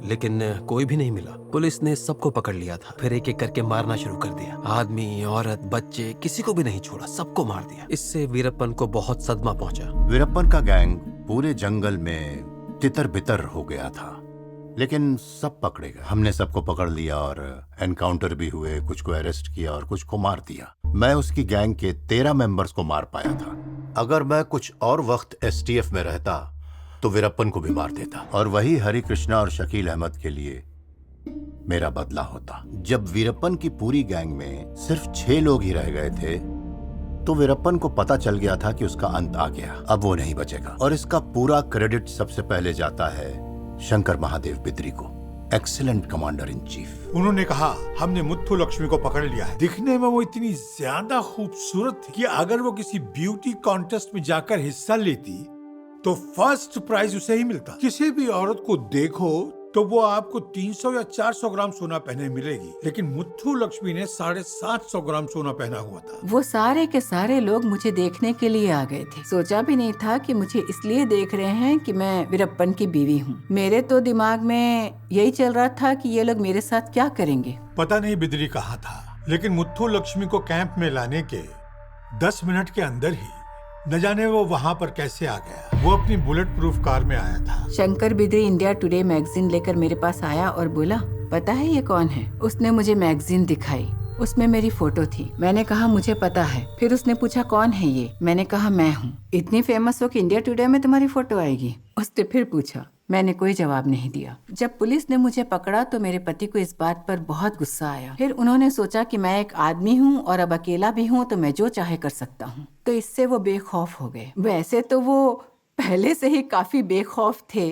लेकिन कोई भी नहीं मिला। पुलिस ने सबको पकड़ लिया था, फिर एक एक करके मारना शुरू कर दिया। आदमी, औरत, बच्चे, किसी को भी नहीं छोड़ा, सबको मार दिया। इससे वीरप्पन को बहुत सदमा पहुंचा। वीरप्पन का गैंग पूरे जंगल में तितर बितर हो गया था, लेकिन सब पकड़े गए। हमने सबको पकड़ लिया और एनकाउंटर भी हुए, कुछ को अरेस्ट किया और कुछ को मार दिया। मैं उसकी गैंग के 13 मेंबर्स को मार पाया था। अगर मैं कुछ और वक्त एसटीएफ में रहता तो वीरप्पन को भी मार देता, और वही हरि कृष्णा और शकील अहमद के लिए मेरा बदला होता। जब वीरप्पन की पूरी गैंग में सिर्फ 6 लोग ही रह गए थे तो वीरप्पन को पता चल गया था कि उसका अंत आ गया, अब वो नहीं बचेगा। और इसका पूरा क्रेडिट सबसे पहले जाता है शंकर महादेव बिद्री को, एक्सीलेंट कमांडर इन चीफ। उन्होंने कहा, हमने मुत्थु लक्ष्मी को पकड़ लिया है। दिखने में वो इतनी ज्यादा खूबसूरत थी कि अगर वो किसी ब्यूटी कॉन्टेस्ट में जाकर हिस्सा लेती तो फर्स्ट प्राइज उसे ही मिलता। किसी भी औरत को देखो तो वो आपको 300 या 400 ग्राम सोना पहने मिलेगी, लेकिन मुत्थु लक्ष्मी ने 750 ग्राम सोना पहना हुआ था। वो सारे के सारे लोग मुझे देखने के लिए आ गए थे। सोचा भी नहीं था कि मुझे इसलिए देख रहे हैं कि मैं वीरप्पन की बीवी हूँ। मेरे तो दिमाग में यही चल रहा था कि ये लोग मेरे साथ क्या करेंगे। पता नहीं बिद्री कहाँ था, लेकिन मुत्थु लक्ष्मी को कैंप में लाने के 10 मिनट के अंदर ही न जाने वो वहाँ पर कैसे आ गया। वो अपनी बुलेट प्रूफ कार में आया था। Shankar Bidri India today magazine लेकर मेरे पास आया और बोला, पता है ये कौन है? उसने मुझे मैगजीन दिखाई, उसमें मेरी फोटो थी। मैंने कहा मुझे पता है। फिर उसने पूछा कौन है ये? मैंने कहा मैं हूँ। इतनी फेमस हो कि इंडिया टुडे में तुम्हारी फोटो आएगी? उसने फिर पूछा। मैंने कोई जवाब नहीं दिया। जब पुलिस ने मुझे पकड़ा तो मेरे पति को इस बात पर बहुत गुस्सा आया। फिर उन्होंने सोचा कि मैं एक आदमी हूँ और अब अकेला भी हूँ तो मैं जो चाहे कर सकता हूँ, तो इससे वो बेखौफ हो गए। वैसे तो वो पहले से ही काफी बेखौफ थे,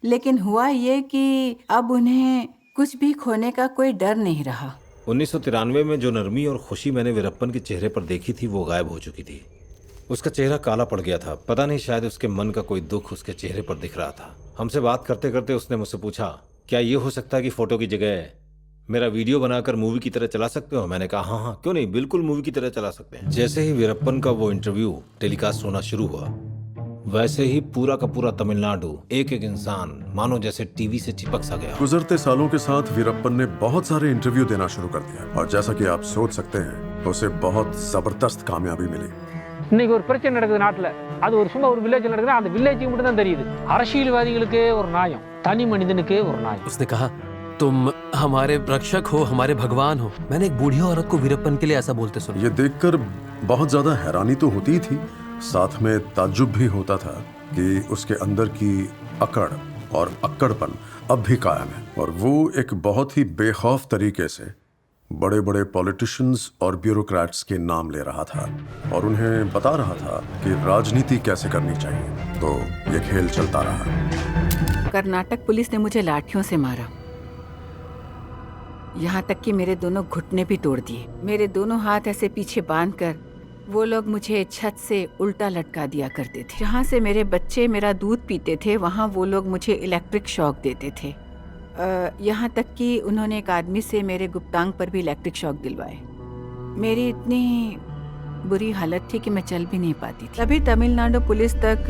लेकिन हुआ ये कि अब उन्हें कुछ भी खोने का कोई डर नहीं रहा। 1993 में जो नरमी और खुशी मैंने वीरप्पन के चेहरे पर देखी थी वो गायब हो चुकी थी। उसका चेहरा काला पड़ गया था। पता नहीं, शायद उसके मन का कोई दुख उसके चेहरे पर दिख रहा था। हमसे बात करते करते उसने मुझसे पूछा, क्या ये हो सकता है कि फोटो की जगह मेरा वीडियो बनाकर मूवी की तरह चला सकते हो? मैंने कहा हाँ, क्यों नहीं, बिल्कुल मूवी की तरह चला सकते हैं। जैसे ही वीरप्पन का वो इंटरव्यू टेलीकास्ट होना शुरू हुआ, वैसे ही पूरा का पूरा तमिलनाडु, एक एक इंसान मानो जैसे टीवी से चिपक सा गया। गुजरते सालों के साथ वीरप्पन ने बहुत सारे इंटरव्यू देना शुरू कर दिया, और जैसा कि आप सोच सकते हैं उसे बहुत जबरदस्त कामयाबी मिली। இன்னைக்கு ஒரு பிரச்சனை நடக்குது நாட்டுல, அது ஒரு சும்மா ஒரு வில்லேஜ்ல நடக்குது, அந்த வில்லேஜுக்கு மட்டும் தான் தெரியுது। அரசியல்வாதிகளுக்கு ஒரு நியாயம், தனி மனிதனுக்கு ஒரு நியாயம்। उसने कहा, तुम हमारे रक्षक हो, हमारे भगवान हो। मैंने एक बूढ़ी औरत को वीरप्पन के लिए ऐसा बोलते सुना। ये देखकर बहुत ज्यादा हैरानी तो होती थी, साथ में ताज्जुब भी होता था कि उसके अंदर की अकड़ और अक्कड़पन अब भी कायम है, और वो एक बहुत ही बेखौफ तरीके से बड़े बड़े पॉलिटिशियंस और ब्यूरोक्रेट्स के नाम ले रहा था और उन्हें बता रहा था कि राजनीति कैसे करनी चाहिए। तो ये खेल चलता रहा। कर्नाटक पुलिस ने मुझे लाठियों से मारा, यहाँ तक कि मेरे दोनों घुटने भी तोड़ दिए। मेरे दोनों हाथ ऐसे पीछे बांधकर वो लोग मुझे छत से उल्टा लटका दिया करते थे। जहाँ से मेरे बच्चे मेरा दूध पीते थे वहाँ वो लोग मुझे इलेक्ट्रिक शॉक देते थे। यहाँ तक कि उन्होंने एक आदमी से मेरे गुप्तांग पर भी इलेक्ट्रिक शॉक दिलवाए। मेरी इतनी बुरी हालत थी कि मैं चल भी नहीं पाती थी। तभी तमिलनाडु पुलिस तक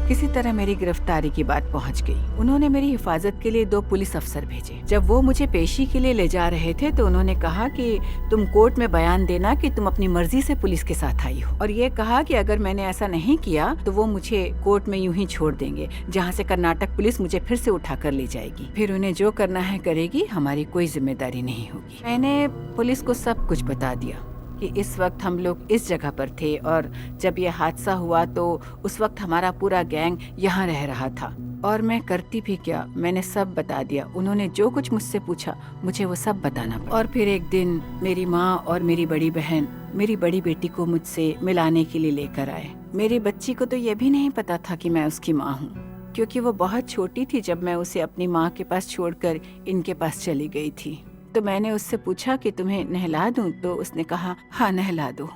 किसी तरह मेरी गिरफ्तारी की बात पहुंच गई। उन्होंने मेरी हिफाजत के लिए 2 पुलिस अफसर भेजे। जब वो मुझे पेशी के लिए ले जा रहे थे तो उन्होंने कहा कि तुम कोर्ट में बयान देना कि तुम अपनी मर्जी से पुलिस के साथ आई हो, और ये कहा कि अगर मैंने ऐसा नहीं किया तो वो मुझे कोर्ट में यूं ही छोड़ देंगे, जहाँ से कर्नाटक पुलिस मुझे फिर से उठा कर ले जाएगी। फिर उन्हें जो करना है करेगी, हमारी कोई जिम्मेदारी नहीं होगी। मैंने पुलिस को सब कुछ बता दिया कि इस वक्त हम लोग इस जगह पर थे, और जब यह हादसा हुआ तो उस वक्त हमारा पूरा गैंग यहाँ रह रहा था, और मैं करती भी क्या, मैंने सब बता दिया। उन्होंने जो कुछ मुझसे पूछा मुझे वो सब बताना पड़ा। और फिर एक दिन मेरी माँ और मेरी बड़ी बहन मेरी बड़ी बेटी को मुझसे मिलाने के लिए लेकर आए। मेरी बच्ची को तो ये भी नहीं पता था कि मैं उसकी माँ हूँ, क्योंकि वो बहुत छोटी थी जब मैं उसे अपनी माँ के पास छोड़कर इनके पास चली गई थी। तो मैंने उससे पूछा कि तुम्हें नहला दूं, तो उसने कहा हाँ नहला दो।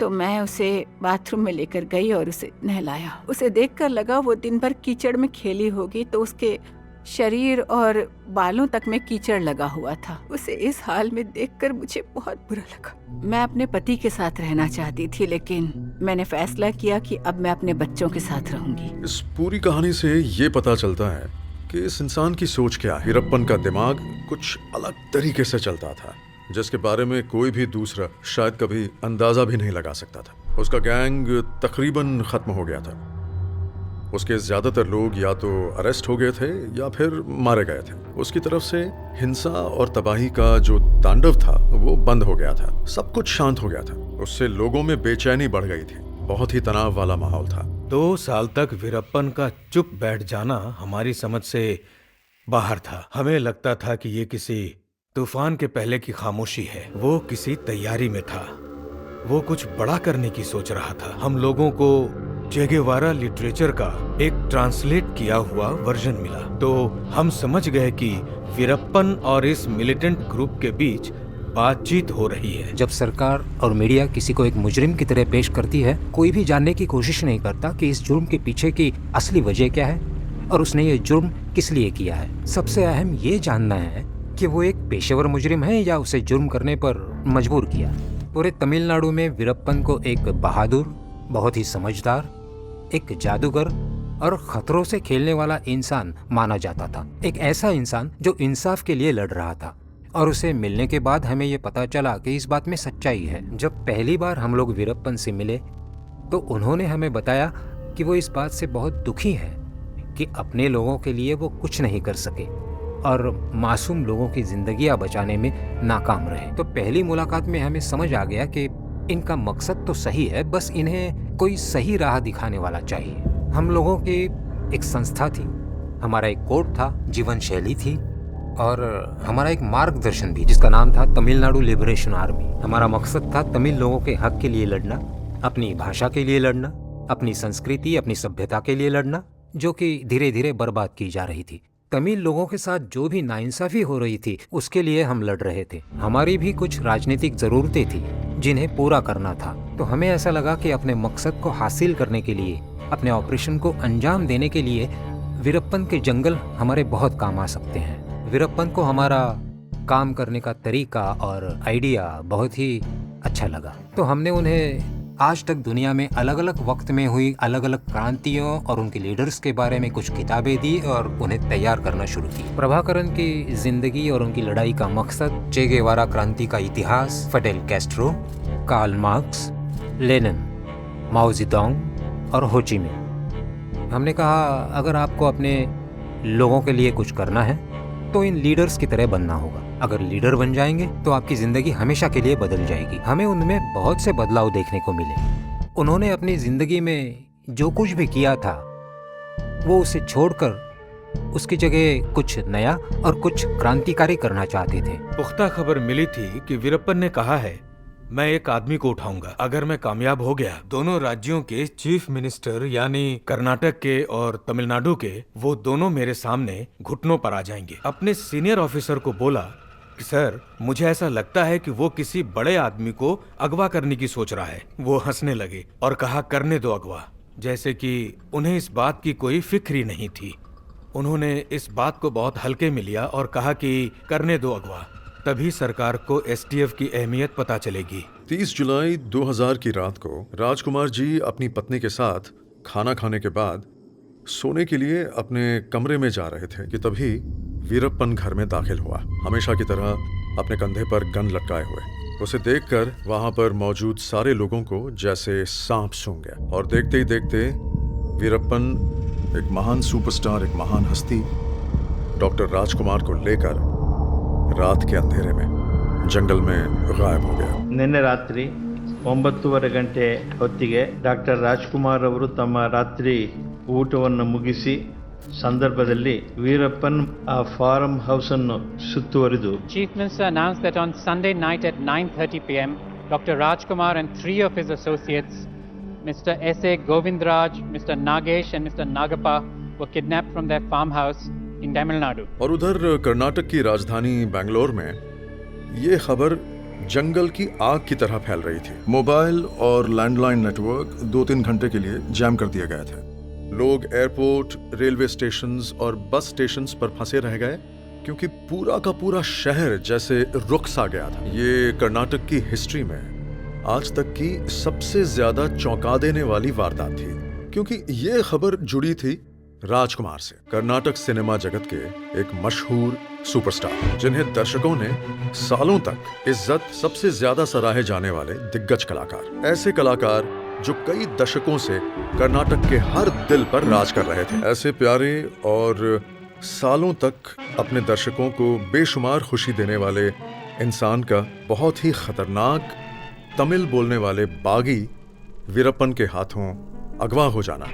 तो मैं उसे बाथरूम में लेकर गई और उसे नहलाया। उसे देखकर लगा वो दिन भर कीचड़ में खेली होगी, तो उसके शरीर और बालों तक में कीचड़ लगा हुआ था। उसे इस हाल में देखकर मुझे बहुत बुरा लगा। मैं अपने पति के साथ रहना चाहती थी, लेकिन मैंने फैसला किया कि अब मैं अपने बच्चों के साथ रहूंगी। इस पूरी कहानी से ये पता चलता है कि इस इंसान की सोच क्या है। वीरप्पन का दिमाग कुछ अलग तरीके से चलता था, जिसके बारे में कोई भी दूसरा शायद कभी अंदाजा भी नहीं लगा सकता था। उसका गैंग तकरीबन खत्म हो गया था। उसके ज्यादातर लोग या तो अरेस्ट हो गए थे या फिर मारे गए थे। उसकी तरफ से हिंसा और तबाही का जो तांडव था वो बंद हो गया था। सब कुछ शांत हो गया था। उससे लोगों में बेचैनी बढ़ गई थी। बहुत ही तनाव वाला माहौल था। 2 साल तक वीरप्पन का चुप बैठ जाना हमारी समझ से बाहर था। हमें लगता था कि ये किसी तूफान के पहले की खामोशी है। वो किसी तैयारी में था। वो कुछ बड़ा करने की सोच रहा था। हम लोगों को चे गेवारा लिटरेचर का एक ट्रांसलेट किया हुआ वर्जन मिला, तो हम समझ गए कि वीरप्पन और इस मिलिटेंट ग्रुप के बीच बातचीत हो रही है। जब सरकार और मीडिया किसी को एक मुजरिम की तरह पेश करती है, कोई भी जानने की कोशिश नहीं करता कि इस जुर्म के पीछे की असली वजह क्या है और उसने ये जुर्म किस लिए किया है। सबसे अहम ये जानना है कि वो एक पेशेवर मुजरिम है या उसे जुर्म करने पर मजबूर किया। पूरे तमिलनाडु में वीरप्पन को एक बहादुर, बहुत ही समझदार, एक जादूगर और खतरों से खेलने वाला इंसान माना जाता था। एक ऐसा इंसान जो इंसाफ के लिए लड़ रहा था। और उसे मिलने के बाद हमें ये पता चला कि इस बात में सच्चाई है। जब पहली बार हम लोग वीरप्पन से मिले तो उन्होंने हमें बताया कि वो इस बात से बहुत दुखी हैं कि अपने लोगों के लिए वो कुछ नहीं कर सके और मासूम लोगों की जिंदगियां बचाने में नाकाम रहे। तो पहली मुलाकात में हमें समझ आ गया कि इनका मकसद तो सही है, बस इन्हें कोई सही राह दिखाने वाला चाहिए। हम लोगों की एक संस्था थी, हमारा एक कोड था, जीवन शैली थी और हमारा एक मार्गदर्शन भी, जिसका नाम था तमिलनाडु लिबरेशन आर्मी। हमारा मकसद था तमिल लोगों के हक के लिए लड़ना, अपनी भाषा के लिए लड़ना, अपनी संस्कृति, अपनी सभ्यता के लिए लड़ना, जो कि धीरे धीरे बर्बाद की जा रही थी। तमिल लोगों के साथ जो भी नाइंसाफी हो रही थी उसके लिए हम लड़ रहे थे। हमारी भी कुछ राजनीतिक जरूरतें थी जिन्हें पूरा करना था। तो हमें ऐसा लगा कि अपने मकसद को हासिल करने के लिए, अपने ऑपरेशन को अंजाम देने के लिए वीरप्पन के जंगल हमारे बहुत काम आ सकते हैं। वीरप्पन को हमारा काम करने का तरीका और आइडिया बहुत ही अच्छा लगा। तो हमने उन्हें आज तक दुनिया में अलग अलग वक्त में हुई अलग अलग क्रांतियों और उनके लीडर्स के बारे में कुछ किताबें दी और उन्हें तैयार करना शुरू की। प्रभाकरन की जिंदगी और उनकी लड़ाई का मकसद, चे गेवारा क्रांति का इतिहास, Fidel Castro, Karl Marx, Lenin, Mao Zedong और हो ची मिन्ह। हमने कहा अगर आपको अपने लोगों के लिए कुछ करना है तो इन लीडर्स की तरह बनना होगा। अगर लीडर बन जाएंगे तो आपकी जिंदगी हमेशा के लिए बदल जाएगी। हमें उनमें बहुत से बदलाव देखने को मिले। उन्होंने अपनी जिंदगी में जो कुछ भी किया था वो उसे छोड़कर उसकी जगह कुछ नया और कुछ क्रांतिकारी करना चाहते थे। पुख्ता खबर मिली थी कि वीरप्पन ने कहा है, मैं एक आदमी को उठाऊंगा। अगर मैं कामयाब हो गया, दोनों राज्यों के चीफ मिनिस्टर यानी कर्नाटक के और तमिलनाडु के, वो दोनों मेरे सामने घुटनों पर आ जाएंगे। अपने सीनियर ऑफिसर को बोला कि सर, मुझे ऐसा लगता है कि वो किसी बड़े आदमी को अगवा करने की सोच रहा है। वो हंसने लगे और कहा, करने दो अगवा, जैसे कि उन्हें इस बात की कोई फिक्र ही नहीं थी। उन्होंने इस बात को बहुत हल्के में लिया और कहा कि करने दो अगवा, तभी सरकार को एसटीएफ की अहमियत पता चलेगी। 30 जुलाई 2000 की रात को राजकुमार जी अपनी पत्नी के साथ खाना खाने के बाद सोने के लिए अपने कमरे में जा रहे थे कि तभी वीरप्पन घर में दाखिल हुआ, हमेशा की तरह अपने कंधे पर गन लटकाए हुए। उसे देखकर वहां पर मौजूद सारे लोगों को जैसे सांप सूंघ गया और देखते ही देखते वीरप्पन, एक महान सुपरस्टार, एक महान हस्ती, डॉक्टर राजकुमार को लेकर रात के अंधेरे में जंगल में गायब हो गया। निन्ने रात्रि 9:30 ಗಂಟೆ ಹೊತ್ತಿಗೆ ಡಾಕ್ಟರ್ ರಾಜ್ಕುಮಾರ್ ಅವರು ತಮ್ಮ ರಾತ್ರಿ ಊಟವನ್ನು ಮುಗಿಸಿ ಸಂದರ್ಭದಲ್ಲಿ ವೀರಪ್ಪನ್ ಆ ಫಾರ್ಮ್ ಹೌಸ್ ಅನ್ನು ಸುತ್ತುವರಿದು Chief Minister announced that on Sunday night at 9:30 p.m. Dr. Rajkumar and 3 of his associates, Mr. S.A. Govindraj, Mr. Nagesh and Mr. Nagappa, were kidnapped from their farmhouse in Tamil Nadu. और उधर कर्नाटक की राजधानी बेंगलोर में ये खबर जंगल की आग की तरह फैल रही थी। मोबाइल और लैंडलाइन नेटवर्क 2-3 घंटे के लिए जैम कर दिए गए थे। लोग एयरपोर्ट, रेलवे स्टेशंस और बस स्टेशंस पर फंसे रह गए क्योंकि पूरा का पूरा शहर जैसे रुक सा गया था। ये कर्नाटक की हिस्ट्री में आज तक की सबसे ज्यादा चौंका देने वाली वारदात थी, क्योंकि ये खबर जुड़ी थी राजकुमार से, कर्नाटक सिनेमा जगत के एक मशहूर सुपरस्टार, जिन्हें दर्शकों ने सालों तक इज्जत, सबसे ज्यादा सराहे जाने वाले दिग्गज कलाकार, ऐसे कलाकार जो कई दशकों से कर्नाटक के हर दिल पर राज कर रहे थे। ऐसे प्यारे और सालों तक अपने दर्शकों को बेशुमार खुशी देने वाले इंसान का बहुत ही खतरनाक तमिल बोलने वाले बागी वीरप्पन के हाथों अगवा हो जाना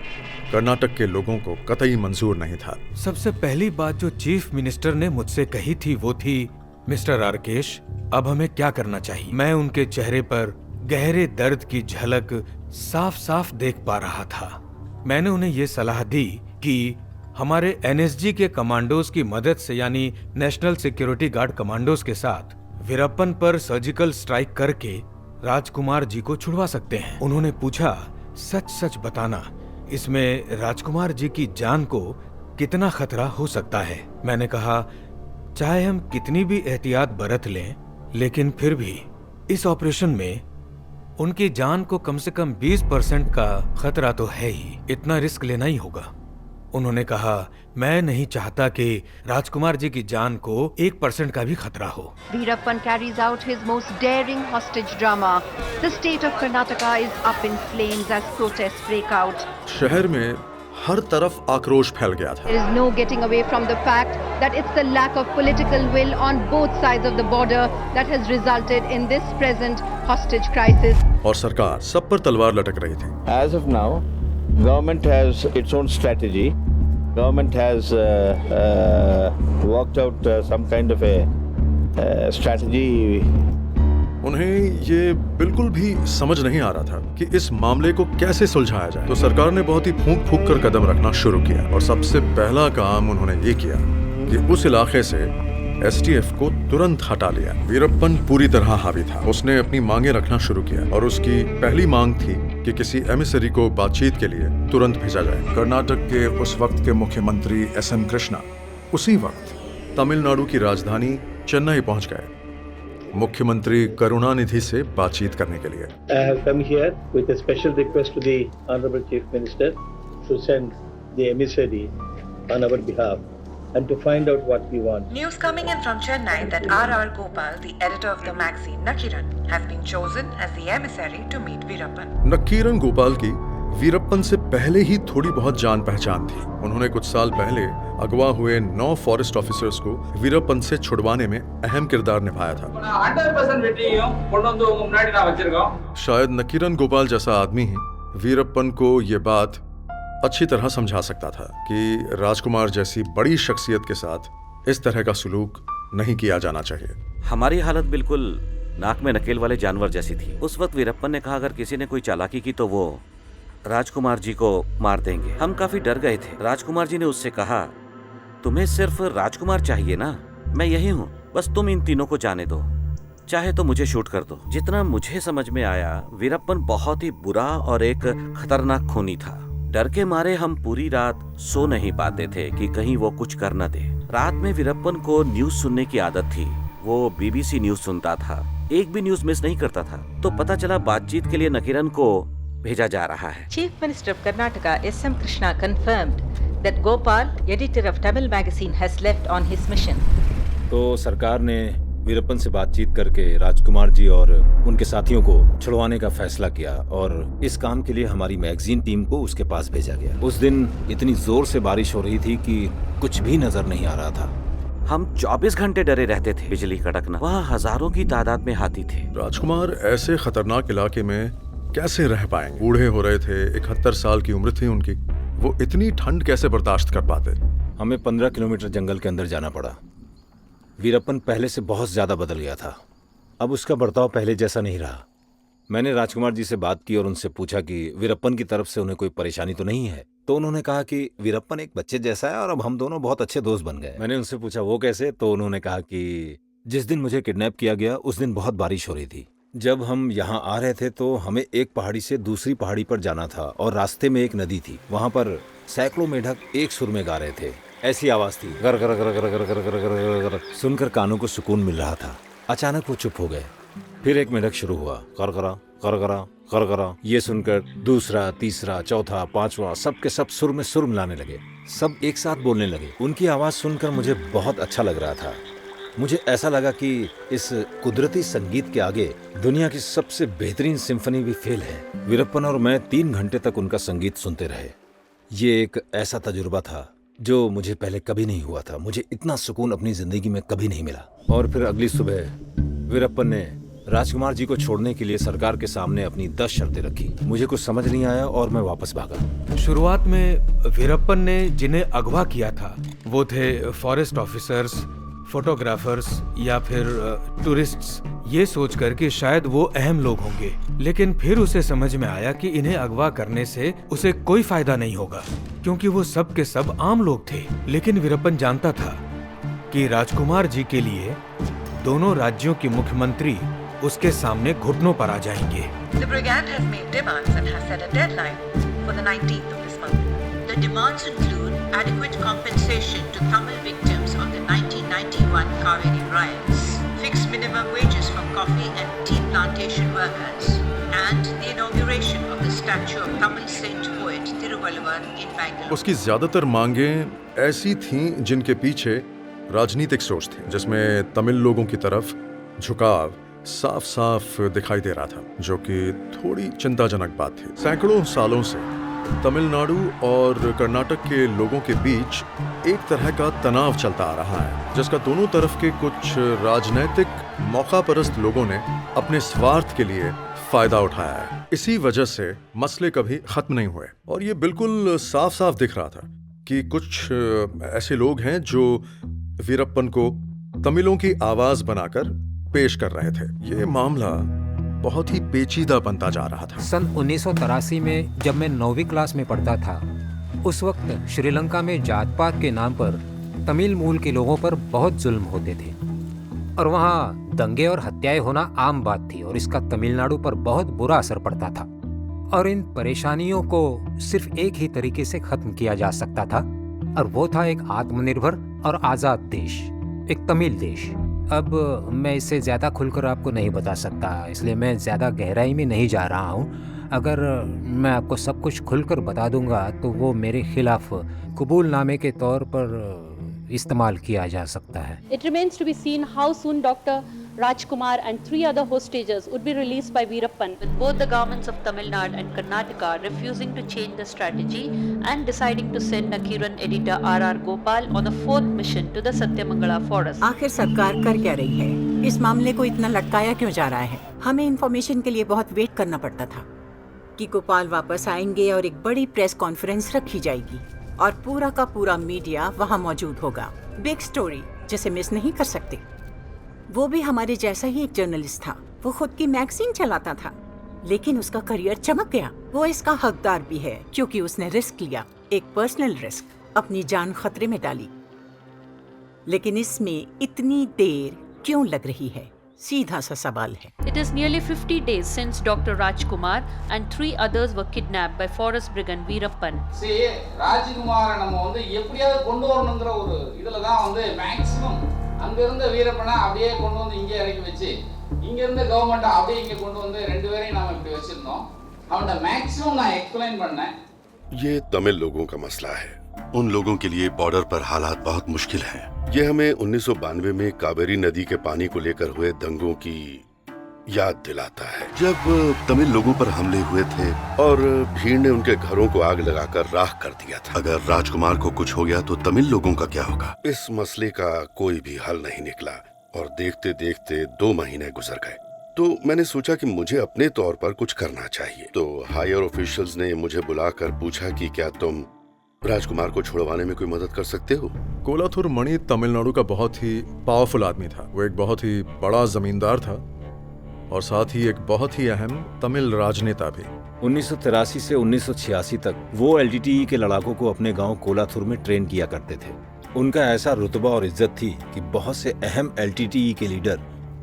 कर्नाटक के लोगों को कतई मंजूर नहीं था। सबसे पहली बात जो चीफ मिनिस्टर ने मुझसे कही थी वो थी, मिस्टर राकेश, अब हमें क्या करना चाहिए। मैं उनके चेहरे पर गहरे दर्द की झलक साफ साफ देख पा रहा था। मैंने उन्हें ये सलाह दी कि हमारे एनएसजी के कमांडोज की मदद से, यानी नेशनल सिक्योरिटी गार्ड कमांडोज के साथ वीरप्पन पर सर्जिकल स्ट्राइक करके राजकुमार जी को छुड़वा सकते हैं। उन्होंने पूछा, सच सच बताना, इसमें राजकुमार जी की जान को कितना खतरा हो सकता है। मैंने कहा, चाहे हम कितनी भी एहतियात बरत लें, लेकिन फिर भी इस ऑपरेशन में उनकी जान को कम से कम 20% का खतरा तो है ही, इतना रिस्क लेना ही होगा। उन्होंने कहा, मैं नहीं चाहता कि राजकुमार जी की जान को 1% का भी खतरा हो। Veerappan carries out his most daring hostage drama. The state of Karnataka is up in flames as protests break out. शहर में हर तरफ आक्रोश फैल गया था। There is no getting away from the fact that it's the lack of political will on both sides of the border that has resulted in this present hostage crisis. और सरकार सब पर तलवार लटक रही थी। As of now, government has its own strategy. Government has worked out some kind of a strategy. उन्हें ये बिल्कुल भी समझ नहीं आ रहा था कि इस मामले को कैसे सुलझाया जाए, तो सरकार ने बहुत ही फूंक फूंक कर कदम रखना शुरू किया। और सबसे पहला काम उन्होंने ये किया कि उस इलाके से एसटीएफ को तुरंत हटा लिया। वीरप्पन पूरी तरह हावी था। उसने अपनी मांगे रखना शुरू किया और उसकी पहली मांग थी कि किसी एमिसरी को बातचीत के लिए तुरंत भेजा जाए। कर्नाटक के उस वक्त के मुख्यमंत्री एसएम कृष्णा उसी वक्त तमिलनाडु की राजधानी चेन्नई पहुंच गए, मुख्यमंत्री करुणानिधि से बातचीत करने के लिए। I have come here with a special request to the Honorable Chief Minister to send the emissary on our behalf and to find out what we want. News coming in from Chennai that R.R. Gopal, the editor of the magazine Nakiran, has been chosen as the emissary to meet Veerappan. Nakkheeran Gopal की वीरप्पन से पहले ही थोड़ी बहुत जान पहचान थी। उन्होंने कुछ साल पहले अगवा हुए 9 फॉरेस्ट ऑफिसर्स को वीरप्पन से छुड़वाने में अहम किरदार निभाया था। शायद नकीरन गोपाल जैसा आदमी ही वीरप्पन को ये बात अच्छी तरह समझा सकता था कि राजकुमार जैसी बड़ी शख्सियत के साथ इस तरह का सुलूक नहीं किया जाना चाहिए। हमारी हालत बिल्कुल नाक में नकेल वाले जानवर जैसी थी। उस वक्त वीरप्पन ने कहा, अगर किसी ने कोई चालाकी की तो वो राजकुमार जी को मार देंगे। हम काफी डर गए थे। राजकुमार जी ने उससे कहा, तुम्हें सिर्फ राजकुमार चाहिए ना, मैं यही हूँ, बस तुम इन तीनों को जाने दो, चाहे तो मुझे शूट कर दो। जितना मुझे समझ में आया, वीरप्पन बहुत ही बुरा और एक खतरनाक खूनी था। डर के मारे हम पूरी रात सो नहीं पाते थे कि कहीं वो कुछ कर न दे। रात में वीरप्पन को न्यूज सुनने की आदत थी। वो बीबीसी न्यूज सुनता था, एक भी न्यूज मिस नहीं करता था। तो पता चला बातचीत के लिए नकीरन को भेजा जा रहा है। Chief Minister of Karnataka S.M. Krishna confirmed that Gopal, editor of Tamil magazine, has left on his mission. तो सरकार ने वीरप्पन से बातचीत करके राजकुमार जी और उनके साथियों को छुड़वाने का फैसला किया और इस काम के लिए हमारी मैगजीन टीम को उसके पास भेजा गया। उस दिन इतनी जोर से बारिश हो रही थी कि कुछ भी नजर नहीं आ रहा था। हम 24 घंटे डरे रहते थे, बिजली कड़कना, वहाँ हजारों की तादाद में हाथी थे। राजकुमार ऐसे खतरनाक इलाके में कैसे रह पाएंगे? बूढ़े हो रहे थे, 71 साल की उम्र थी उनकी। वो इतनी ठंड कैसे बर्दाश्त कर पाते? हमें 15 किलोमीटर जंगल के अंदर जाना पड़ा। वीरप्पन पहले से बहुत ज्यादा बदल गया था। अब उसका बर्ताव पहले जैसा नहीं रहा। मैंने राजकुमार जी से बात की और उनसे पूछा कि वीरप्पन की तरफ से उन्हें कोई परेशानी तो नहीं है। तो उन्होंने कहा कि वीरप्पन एक बच्चे जैसा है और अब हम दोनों बहुत अच्छे दोस्त बन गए। मैंने उनसे पूछा वो कैसे, तो उन्होंने कहा कि जिस दिन मुझे किडनैप किया गया उस दिन बहुत बारिश हो रही थी। जब हम यहाँ आ रहे थे तो हमें एक पहाड़ी से दूसरी पहाड़ी पर जाना था और रास्ते में एक नदी थी। वहाँ पर सैकड़ों मेढक एक सुर में गा रहे थे। ऐसी आवाज थी, गर गर गर गर गर गर गर गर गर। सुनकर कानों को सुकून मिल रहा था। अचानक वो चुप हो गए। फिर एक मेढक शुरू हुआ, करकरा गरगरा गरगरा। ये सुनकर दूसरा, तीसरा, चौथा, पांचवा सबके सब सुर में सुर मिलाने लगे, सब एक साथ बोलने लगे। उनकी आवाज सुनकर मुझे बहुत अच्छा लग रहा था। मुझे ऐसा लगा कि इस कुदरती संगीत के आगे दुनिया की सबसे बेहतरीन सिम्फनी भी फेल है। वीरप्पन और मैं 3 घंटे तक उनका संगीत सुनते रहे। ये एक ऐसा तजुर्बा था जो मुझे पहले कभी नहीं हुआ था। मुझे इतना सुकून अपनी जिंदगी में कभी नहीं मिला। और फिर अगली सुबह वीरप्पन ने राजकुमार जी को छोड़ने के लिए सरकार के सामने अपनी 10 शर्तें रखी। मुझे कुछ समझ नहीं आया और मैं वापस भागा। शुरुआत में वीरप्पन ने जिन्हें अगवा किया था वो थे फॉरेस्ट ऑफिसर्स, फोटोग्राफर्स या फिर टूरिस्ट्स, ये सोचकर कि शायद वो अहम लोग होंगे। लेकिन फिर उसे समझ में आया कि इन्हें अगवा करने से उसे कोई फायदा नहीं होगा, क्योंकि वो सब के सब आम लोग थे। लेकिन वीरप्पन जानता था कि राजकुमार जी के लिए दोनों राज्यों के मुख्यमंत्री उसके सामने घुटनों पर आ जाएंगे। The brigade has made demands and has set a deadline for the 19th of this month. The demands include adequate compensation to Tamil victims of the 1991 Kaveri riots, fixed minimum wages for coffee and tea plantation workers, and the inauguration of the statue of Tamil saint poet Tiruvalluvar in Bangalore. उसकी ज्यादातर मांगें ऐसी थीं जिनके पीछे राजनीतिक सोच थी, जिसमें तमिल लोगों की तरफ झुकाव साफ साफ दिखाई दे रहा था, जो कि थोड़ी चिंताजनक बात थी। सैकड़ों सालों से तमिलनाडु और कर्नाटक के लोगों के बीच एक तरह का तनाव चलता आ रहा है, जिसका दोनों तरफ के कुछ राजनैतिक मौकापरस्त लोगों ने अपने स्वार्थ के लिए फायदा उठाया है। इसी वजह से मसले कभी खत्म नहीं हुए। और ये बिल्कुल साफ साफ दिख रहा था कि कुछ ऐसे लोग हैं जो वीरप्पन को तमिलों की आवाज बनाकर पेश कर रहे थे। ये मामला बहुत ही पेचीदा बनता जा रहा था। सन 1983 में जब मैं 9वीं क्लास में पढ़ता था, उस वक्त श्रीलंका में जात पात के नाम पर तमिल मूल के लोगों पर बहुत जुल्म होते थे और वहाँ दंगे और हत्याएं होना आम बात थी, और इसका तमिलनाडु पर बहुत बुरा असर पड़ता था। और इन परेशानियों को सिर्फ एक ही तरीके से खत्म किया जा सकता था, और वो था एक आत्मनिर्भर और आजाद देश, एक तमिल देश। अब मैं इससे ज़्यादा खुलकर आपको नहीं बता सकता, इसलिए मैं ज़्यादा गहराई में नहीं जा रहा हूँ। अगर मैं आपको सब कुछ खुलकर बता दूंगा तो वो मेरे खिलाफ कबूलनामे के तौर पर इस्तेमाल किया जा सकता है। It remains to be seen how soon Dr. Rajkumar and 3 other hostages would be released by Veerappan, with both the governments of Tamil Nadu and Karnataka refusing to change the strategy and deciding to send Nakiran editor R.R. Gopal on a 4th mission to the Satyamangala forest. आखिर सरकार कर क्या रही है? इस मामले को इतना लटकाया क्यों जा रहा है? हमें इन्फॉर्मेशन के लिए बहुत वेट करना पड़ता था कि गोपाल वापस आएंगे और एक बड़ी प्रेस कॉन्फ्रेंस रखी जाएगी और पूरा का पूरा मीडिया वहाँ मौजूद होगा। बिग स्टोरी जिसे मिस नहीं कर सकते। वो भी हमारे जैसा ही एक जर्नलिस्ट था। वो खुद की मैगजीन चलाता था, लेकिन उसका करियर चमक गया। वो इसका हकदार भी है क्योंकि उसने रिस्क लिया, एक पर्सनल रिस्क, अपनी जान खतरे में डाली। लेकिन इसमें इतनी देर क्यों लग रही है? सीधा सा सवाल है। It is nearly 50 days since Dr. Rajkumar and 3 others were kidnapped by forest brigand Veerappan. See, Rajkumar நம்ம வந்து எப்படியாவது கொண்டு வரணும்ங்கற ஒரு இதல தான் வந்து மேக்ஸिमम அங்க இருந்த வீரப்பனை அப்படியே கொண்டு வந்து இங்க இறக்கி வச்சு இங்க இருந்த கவர்மெண்ட் அப்படியே இங்க கொண்டு வந்து ரெண்டு பேரையும் நாம இப்படி வச்சிருந்தோம். அவனோட மேக்ஸिमम நான் எக்ஸ்பிளைன் பண்ணேன். ये तमिल लोगों का मसला है। उन लोगों के लिए बॉर्डर पर हालात बहुत मुश्किल हैं। ये हमें 1992 में कावेरी नदी के पानी को लेकर हुए दंगों की याद दिलाता है, जब तमिल लोगों पर हमले हुए थे और भीड़ ने उनके घरों को आग लगाकर राख कर दिया था। अगर राजकुमार को कुछ हो गया तो तमिल लोगों का क्या होगा? इस मसले का कोई भी हल नहीं निकला और देखते देखते 2 महीने गुजर गए। तो मैंने सोचा कि मुझे अपने तौर पर कुछ करना चाहिए। तो हायर ऑफिशियल्स ने मुझे बुलाकर पूछा कि क्या तुम राजकुमार को छुड़वाने में कोई मदद कर सकते हो? कोलाथुर मणि तमिलनाडु का बहुत ही पावरफुल आदमी था। वो एक बहुत ही बड़ा जमींदार था और साथ ही एक बहुत ही अहम तमिल राजनेता भी। 1983 से 1986 तक वो एलटीटीई के लड़ाकों को अपने गांव कोलाथुर में ट्रेन किया करते थे। उनका ऐसा रुतबा और इज्जत थी कि बहुत से अहम एलटीटीई के लीडर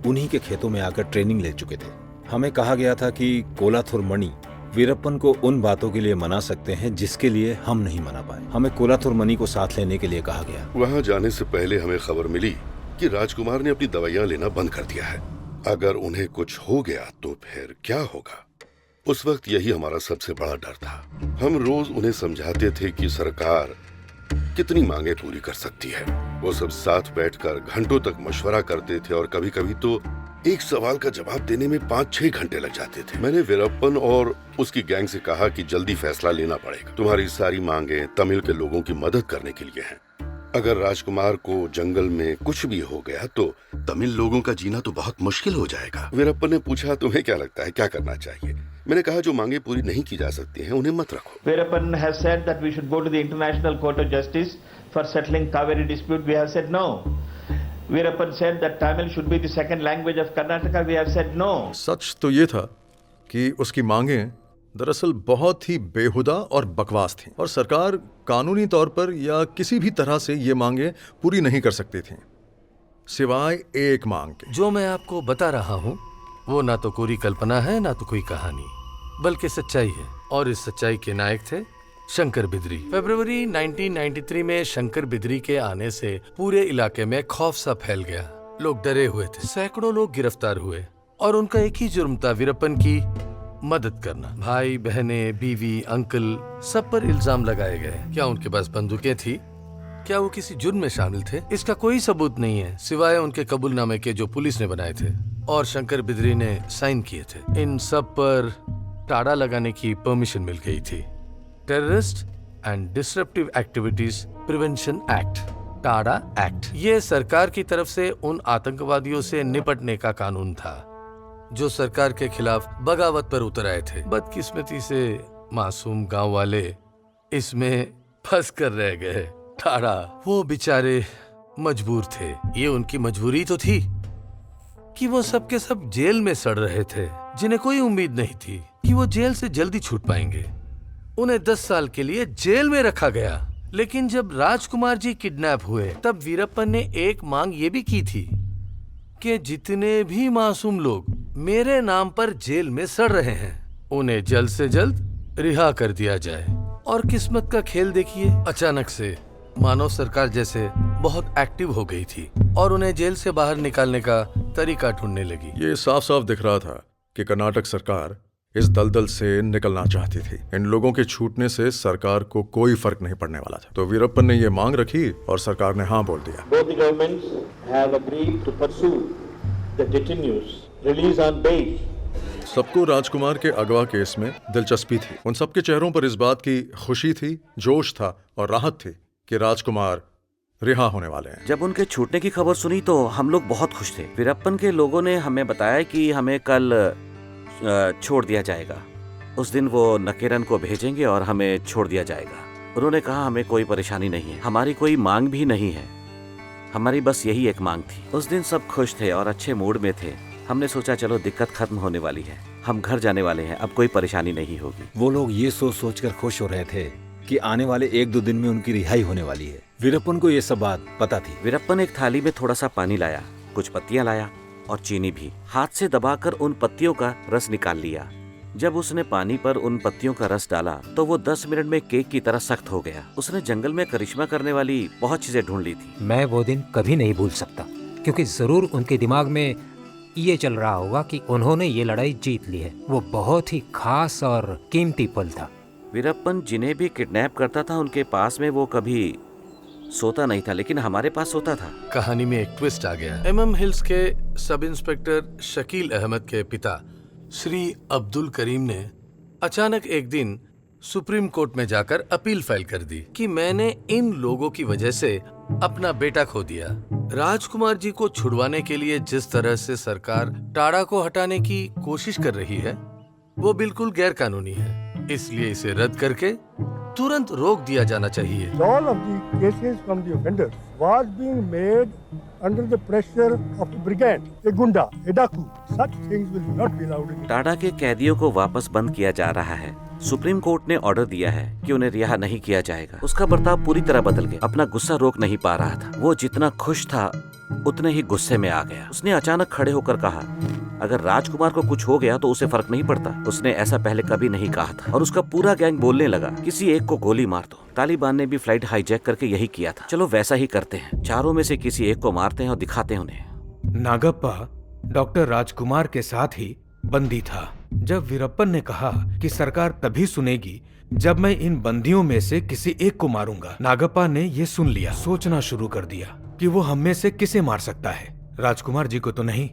उन्हीं के खेतों में आकर ट्रेनिंग ले चुके थे। हमें कहा गया था कि कोलाथुर मणि वीरप्पन को उन बातों के लिए मना सकते हैं जिसके लिए हम नहीं मना पाए। हमें कोलाथुर मणि को साथ लेने के लिए कहा गया। वहाँ जाने से पहले हमें खबर मिली कि राजकुमार ने अपनी दवाइयाँ लेना बंद कर दिया है। अगर उन्हें कुछ हो गया तो फिर क्या होगा? उस वक्त यही हमारा सबसे बड़ा डर था। हम रोज उन्हें समझाते थे कि सरकार कितनी मांगे पूरी कर सकती है। वो सब साथ बैठकर घंटों तक मशवरा करते थे और कभी कभी तो एक सवाल का जवाब देने में 5-6 घंटे लग जाते थे। मैंने वीरप्पन और उसकी गैंग से कहा कि जल्दी फैसला लेना पड़ेगा। तुम्हारी सारी मांगे तमिल के लोगों की मदद करने के लिए हैं। अगर राजकुमार को जंगल में कुछ भी हो गया तो तमिल लोगों का जीना तो बहुत मुश्किल हो जाएगा। वीरप्पन ने पूछा, तुम्हें क्या लगता है, क्या करना चाहिए? मैंने कहा, जो मांगे पूरी नहीं की जा सकती हैं उन्हें मत रखो। Veerappan has said that we should go to the International Court of Justice for settling Kaveri dispute. We have said no. Veerappan said that Tamil should be the second language of Karnataka. We have said no. सच तो ये था कि उसकी मांगें दरअसल बहुत ही बेहुदा और बकवास थीं और सरकार कानूनी तौर पर या किसी भी तरह से ये मांगें पूरी नहीं कर सकती थीं, सिवाय एक मांग के। जो मैं आपको बता रहा हूँ वो ना तो कोरी कल्पना है ना तो कोई कहानी, बल्कि सच्चाई है। और इस सच्चाई के नायक थे शंकर बिदरी। फरवरी 1993 में शंकर बिदरी के आने से पूरे इलाके में खौफ सा फैल गया। लोग डरे हुए थे, सैकड़ों लोग गिरफ्तार हुए और उनका एक ही जुर्म था, वीरप्पन की मदद करना। भाई बहने, बीवी, अंकल सब पर इल्जाम लगाए गए। क्या उनके पास बंदूकें थी? क्या वो किसी जुर्म में शामिल थे? इसका कोई सबूत नहीं है सिवाय उनके कबूलनामे के जो पुलिस ने बनाए थे और शंकर बिदरी ने साइन किए थे। इन सब पर टाड़ा लगाने की परमिशन मिल गई थी। Terrorist and disruptive activities prevention act, ta-da act, ये सरकार की तरफ से उन आतंकवादियों से निपटने का कानून था जो सरकार के खिलाफ बगावत पर उतर आए थे। बदकिस्मती से मासूम गांव वाले इसमें फंस कर रह गए। टाड़ा, वो बेचारे मजबूर थे। ये उनकी मजबूरी तो थी कि वो सब के सब जेल में सड़ रहे थे, जिन्हें कोई उम्मीद नहीं थी कि वो जेल से जल्दी छूट पाएंगे। उन्हें 10 साल के लिए जेल में रखा गया। लेकिन जब राजकुमार जी किडनैप हुए तब वीरप्पन ने एक मांग ये भी की थी कि जितने भी मासूम लोग मेरे नाम पर जेल में सड़ रहे हैं उन्हें जल्द से जल्द रिहा कर दिया जाए। और किस्मत का खेल देखिए, अचानक से मानव सरकार जैसे बहुत एक्टिव हो गई थी और उन्हें जेल से बाहर निकालने का तरीका ढूंढने लगी। ये साफ साफ दिख रहा था कि कर्नाटक सरकार इस दलदल से निकलना चाहती थी। इन लोगों के छूटने से सरकार को कोई फर्क नहीं पड़ने वाला था। तो वीरप्पन ने ये मांग रखी और सरकार ने हाँ बोल दिया। Both the governments have agreed to pursue the detainees, release on bail. सबको राजकुमार के अगवा केस में दिलचस्पी थी। उन सबके चेहरों पर इस बात की खुशी थी, जोश था और राहत थी कि राजकुमार रिहा होने वाले हैं। जब उनके छूटने की खबर सुनी तो हम लोग बहुत खुश थे। वीरप्पन के लोगों ने हमें बताया कि हमें कल छोड़ दिया जाएगा। उस दिन वो नकेरन को भेजेंगे और हमें छोड़ दिया जाएगा। उन्होंने कहा हमें कोई परेशानी नहीं है, हमारी कोई मांग भी नहीं है, हमारी बस यही एक मांग थी। उस दिन सब खुश थे और अच्छे मूड में थे। हमने सोचा चलो दिक्कत खत्म होने वाली है, हम घर जाने वाले हैं, अब कोई परेशानी नहीं होगी। वो लोग ये सोच कर खुश हो रहे थे कि आने वाले 1-2 दिन में उनकी रिहाई होने वाली है। वीरप्पन को ये सब बात पता थी। वीरप्पन एक थाली में थोड़ा सा पानी लाया, कुछ पत्तियां लाया और चीनी भी। हाथ से दबाकर उन पत्तियों का रस निकाल लिया। जब उसने पानी पर उन पत्तियों का रस डाला तो वो 10 मिनट में केक की तरह सख्त हो गया। उसने जंगल में करिश्मा करने वाली बहुत चीजें ढूंढ ली थी। मैं वो दिन कभी नहीं भूल सकता, क्योंकि जरूर उनके दिमाग में ये चल रहा होगा कि उन्होंने ये लड़ाई जीत ली है। वो बहुत ही खास और कीमती पल था। वीरप्पन जिन्हें भी किडनैप करता था उनके पास में वो कभी सोता नहीं था, लेकिन हमारे पास सोता था। कहानी में एक ट्विस्ट आ गया। MM हिल्स के सब इंस्पेक्टर शकील अहमद के पिता श्री अब्दुल करीम ने अचानक एक दिन सुप्रीम कोर्ट में जाकर अपील फाइल कर दी कि मैंने इन लोगों की वजह से अपना बेटा खो दिया। राजकुमार जी को छुड़वाने के लिए जिस तरह से सरकार टाड़ा को हटाने की कोशिश कर रही है वो बिल्कुल गैर कानूनी है, इसलिए इसे रद्द करके तुरंत रोक दिया जाना चाहिए। All of the cases from the offenders was being made under the pressure of the brigand, a gunda, a daku. Such things will not be allowed. Ta-da के कैदियों को वापस बंद किया जा रहा है। सुप्रीम कोर्ट ने ऑर्डर दिया है कि उन्हें रिहा नहीं किया जाएगा। उसका बर्ताव पूरी तरह बदल गया। अपना गुस्सा रोक नहीं पा रहा था। वो जितना खुश था उतने ही गुस्से में आ गया। उसने अचानक खड़े होकर कहा, अगर राजकुमार को कुछ हो गया तो उसे फर्क नहीं पड़ता। उसने ऐसा पहले कभी नहीं कहा था। और उसका पूरा गैंग बोलने लगा, किसी एक को गोली मार दो। तालिबान ने भी फ्लाइट हाईजैक करके यही किया था। चलो वैसा ही करते हैं, चारों में से किसी एक को मारते हैं और दिखाते हैं उन्हें। नागप्पा डॉक्टर राजकुमार के साथ ही बंदी था। जब वीरप्पन ने कहा कि सरकार तभी सुनेगी जब मैं इन बंदियों में से किसी एक को मारूंगा, नागप्पा ने ये सुन लिया, सोचना शुरू कर दिया कि वो हम में से किसे मार सकता है। राजकुमार जी को तो नहीं,